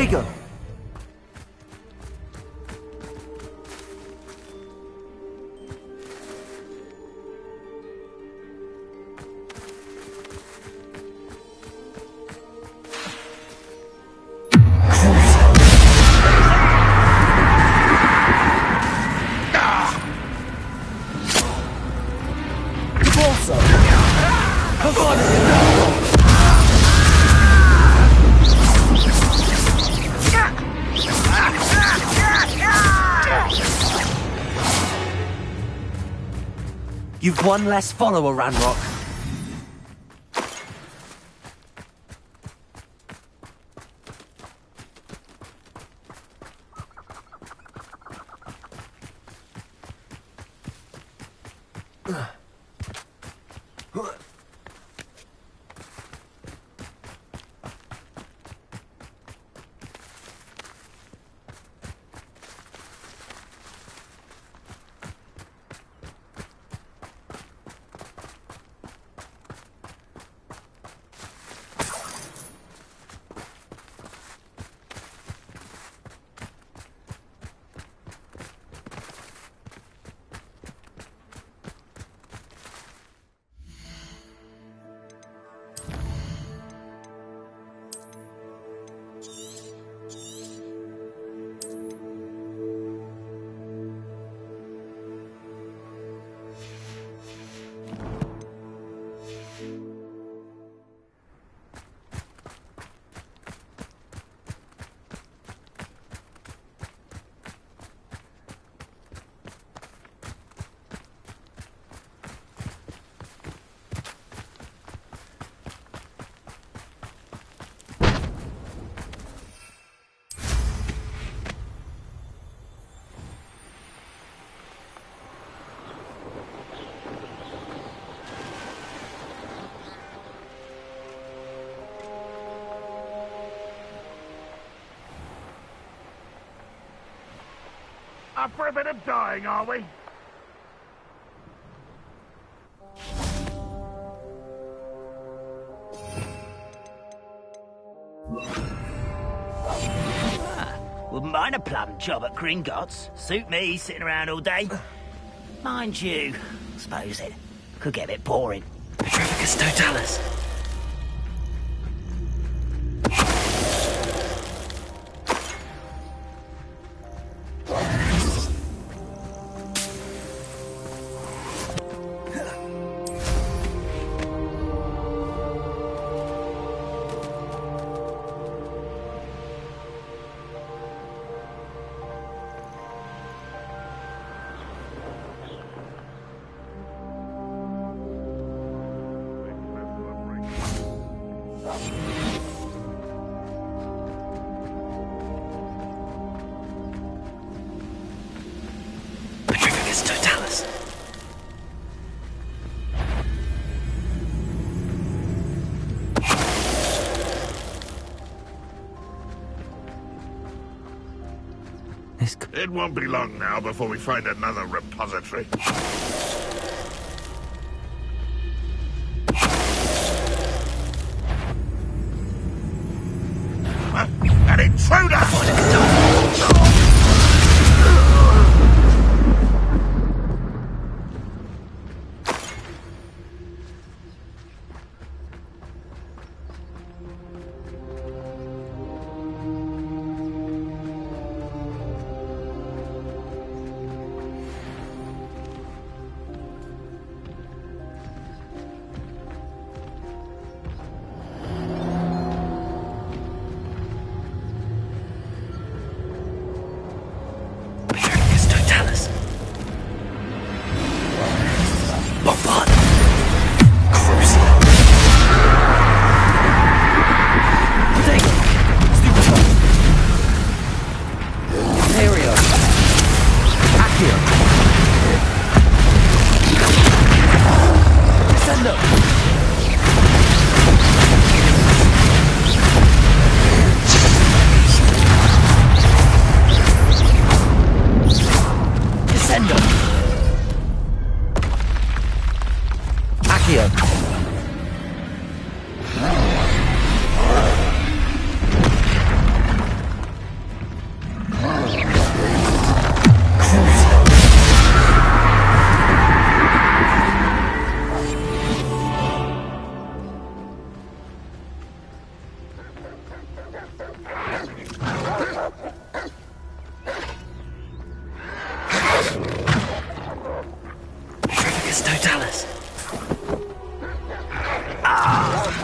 bigger. You've one less follower, Ranrock. Up for a bit of dying, are we? Wouldn't mind a plum job at Gringotts. Suit me, sitting around all day. Mind you, I suppose it could get a bit boring. Petrificus totalis. Petrificus totalis. It won't be long now before we find another repository. An intruder!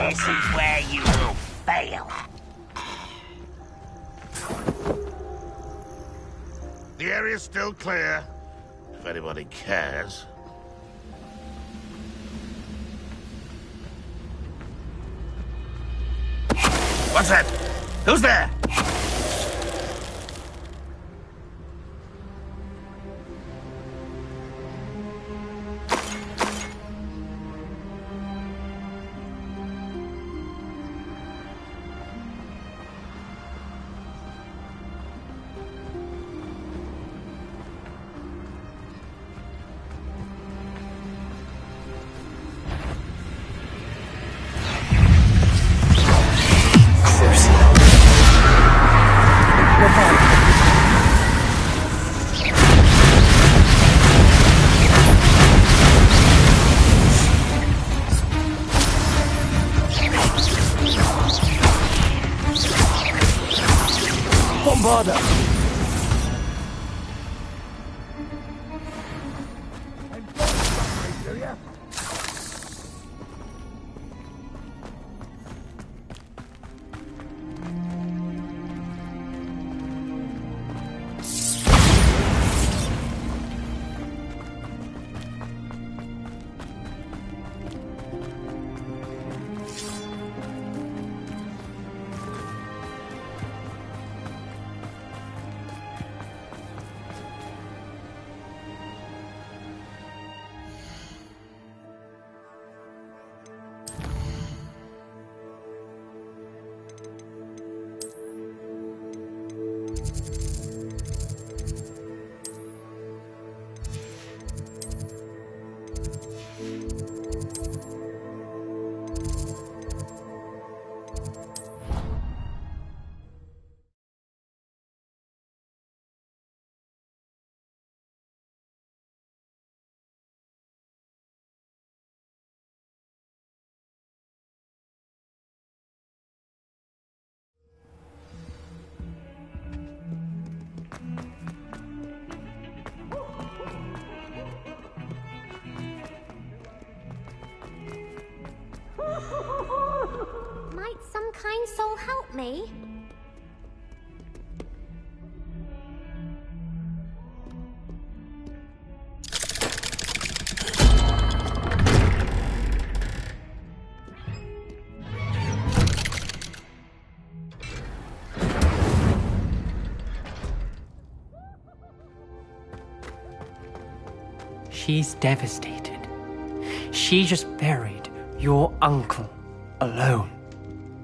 This is where you will fail. The area's still clear, if anybody cares. What's that? Who's there? Bombarda! Might some kind soul help me? She's devastated. She just buried your uncle alone.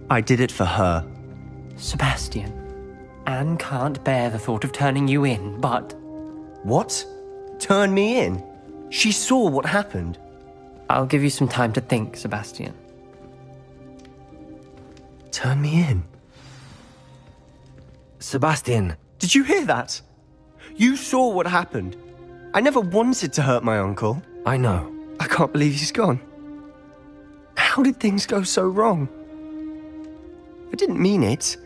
I did it for her. Sebastian, Anne can't bear the thought of turning you in, but... What? Turn me in? She saw what happened. I'll give you some time to think, Sebastian. Turn me in? Sebastian. Did you hear that? You saw what happened. I never wanted to hurt my uncle. I know. I can't believe he's gone. How did things go so wrong? I didn't mean it.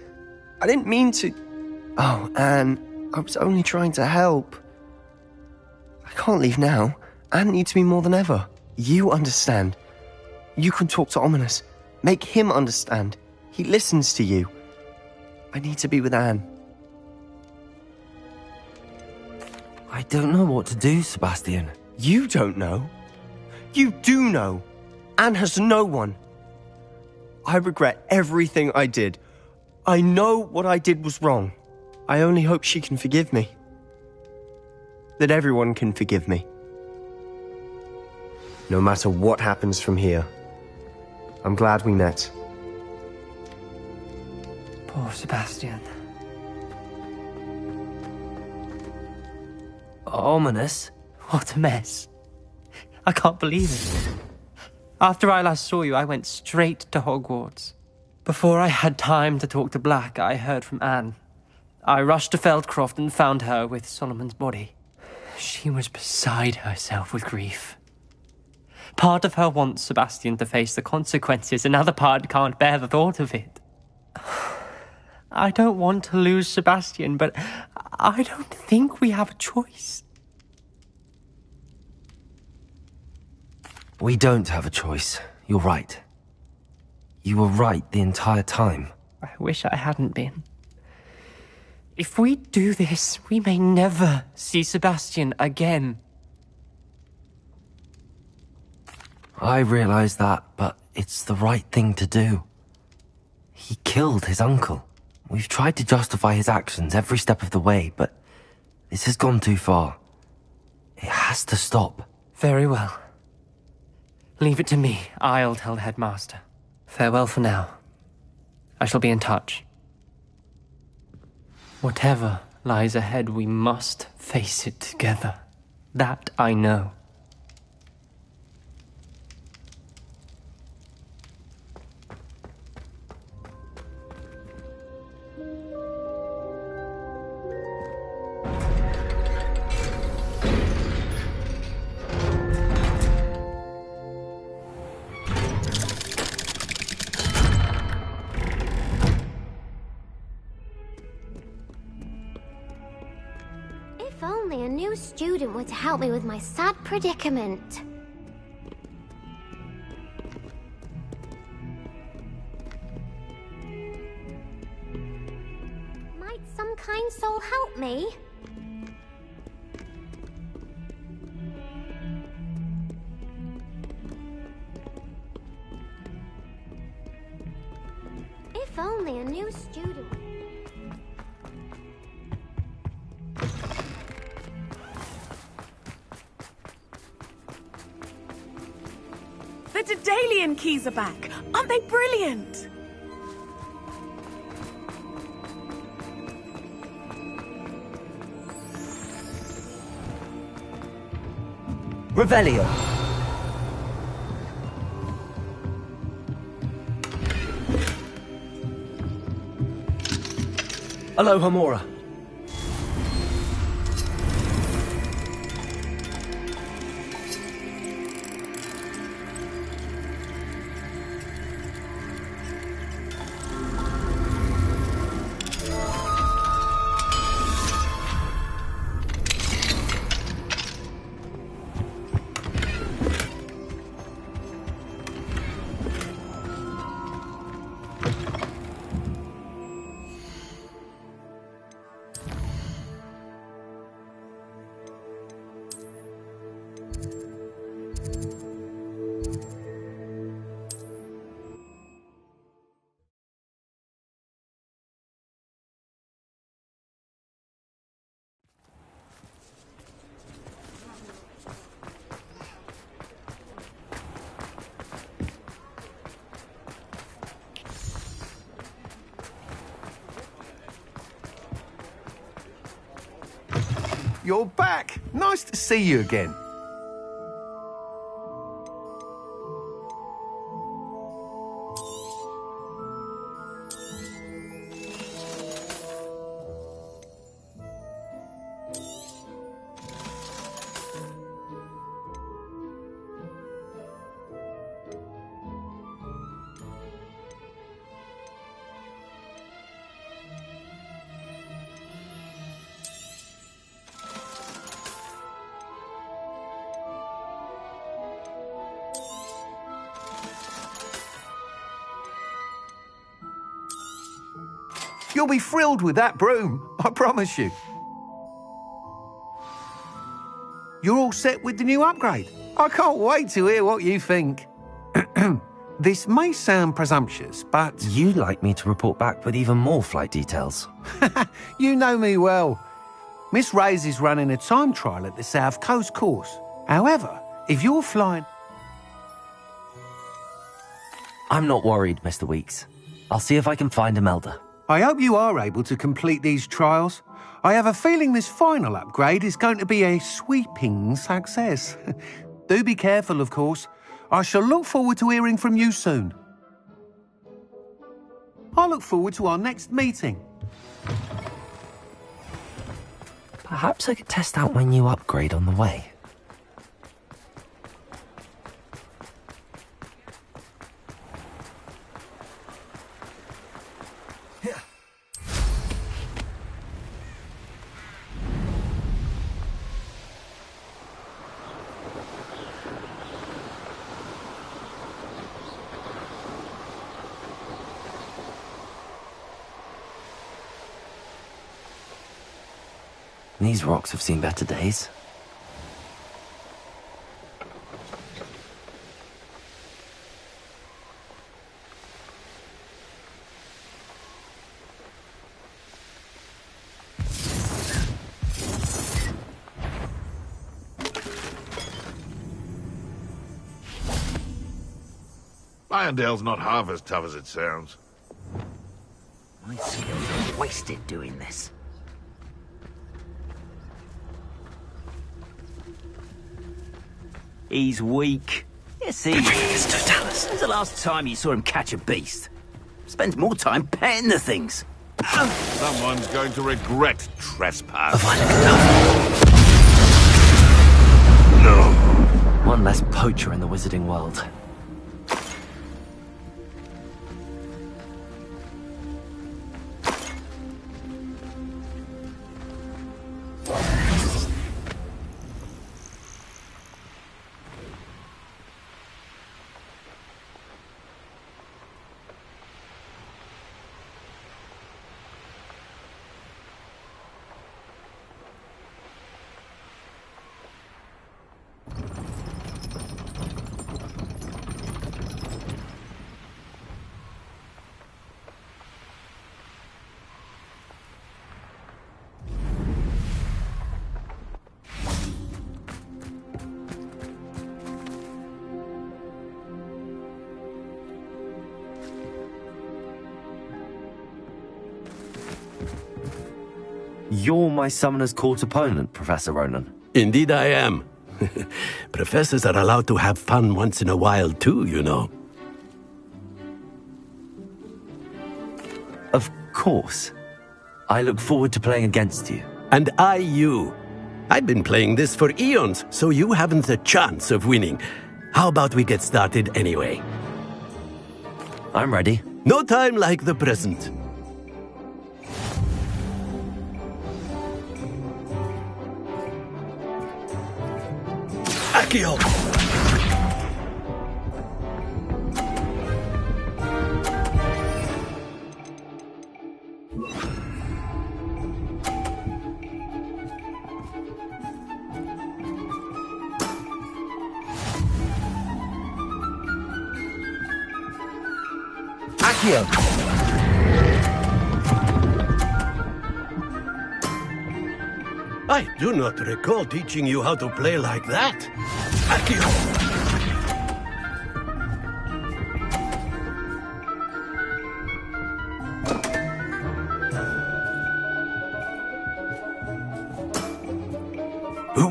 I didn't mean to... Oh, Anne, I was only trying to help. I can't leave now. Anne needs me more than ever. You understand. You can talk to Ominous. Make him understand. He listens to you. I need to be with Anne. I don't know what to do, Sebastian. You don't know. You do know. Anne has no one. I regret everything I did. I know what I did was wrong. I only hope she can forgive me. That everyone can forgive me. No matter what happens from here. I'm glad we met. Poor Sebastian. Ominous? What a mess. I can't believe it. After I last saw you, I went straight to Hogwarts. Before I had time to talk to Black, I heard from Anne. I rushed to Feldcroft and found her with Solomon's body. She was beside herself with grief. Part of her wants Sebastian to face the consequences, another part can't bear the thought of it. I don't want to lose Sebastian, but I don't think we have a choice. We don't have a choice. You're right. You were right the entire time. I wish I hadn't been. If we do this, we may never see Sebastian again. I realize that, but it's the right thing to do. He killed his uncle. We've tried to justify his actions every step of the way, but this has gone too far. It has to stop. Very well. Leave it to me. I'll tell the headmaster. Farewell for now. I shall be in touch. Whatever lies ahead, we must face it together. That I know. If only a new student were to help me with my sad predicament. Might some kind soul help me? If only a new student... The Daedalian keys are back. Aren't they brilliant? Revelio. Aloha Mora. You're back. Nice to see you again. You'll be thrilled with that broom, I promise you. You're all set with the new upgrade. I can't wait to hear what you think. This may sound presumptuous, but... You'd like me to report back with even more flight details. You know me well. Miss Reyes is running a time trial at the South Coast course. However, if you're flying... I'm not worried, Mr. Weeks. I'll see if I can find Imelda. I hope you are able to complete these trials. I have a feeling this final upgrade is going to be a sweeping success. Do be careful, of course. I shall look forward to hearing from you soon. I look forward to our next meeting. Perhaps I could test out my new upgrade on the way. These rocks have seen better days. Irondale's not half as tough as it sounds. My skills are wasted doing this. He's weak. Yes, he is. When's the last time you saw him catch a beast? Spends more time petting the things. Someone's going to regret trespass. No. One less poacher in the wizarding world. You're my Summoner's Court opponent, Professor Ronan. Indeed I am. Professors are allowed to have fun once in a while too, you know. Of course. I look forward to playing against you. And I you. I've been playing this for eons, so you haven't a chance of winning. How about we get started anyway? I'm ready. No time like the present. Accio! Accio! I do not recall teaching you how to play like that. Accio!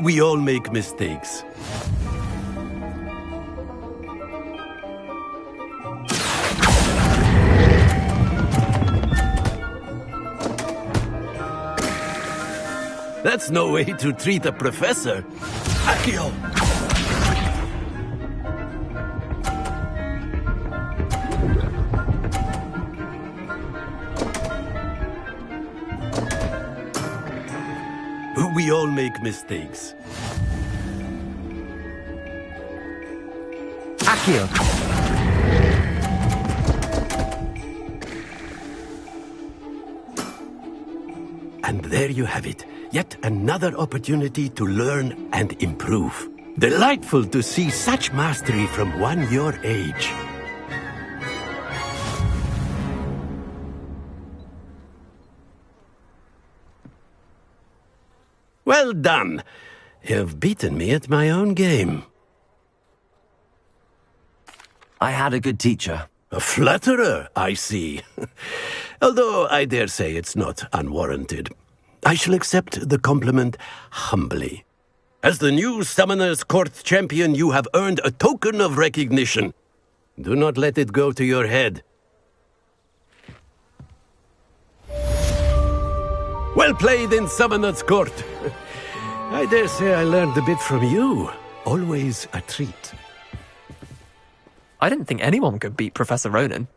We all make mistakes. That's no way to treat a professor. Accio! We all make mistakes. Accio! And there you have it. Yet another opportunity to learn and improve. Delightful to see such mastery from one your age. Well done. You've beaten me at my own game. I had a good teacher. A flatterer, I see. Although I dare say it's not unwarranted. I shall accept the compliment humbly. As the new Summoner's Court champion, you have earned a token of recognition. Do not let it go to your head. Well played in Summoner's Court. I dare say I learned a bit from you. Always a treat. I didn't think anyone could beat Professor Ronan.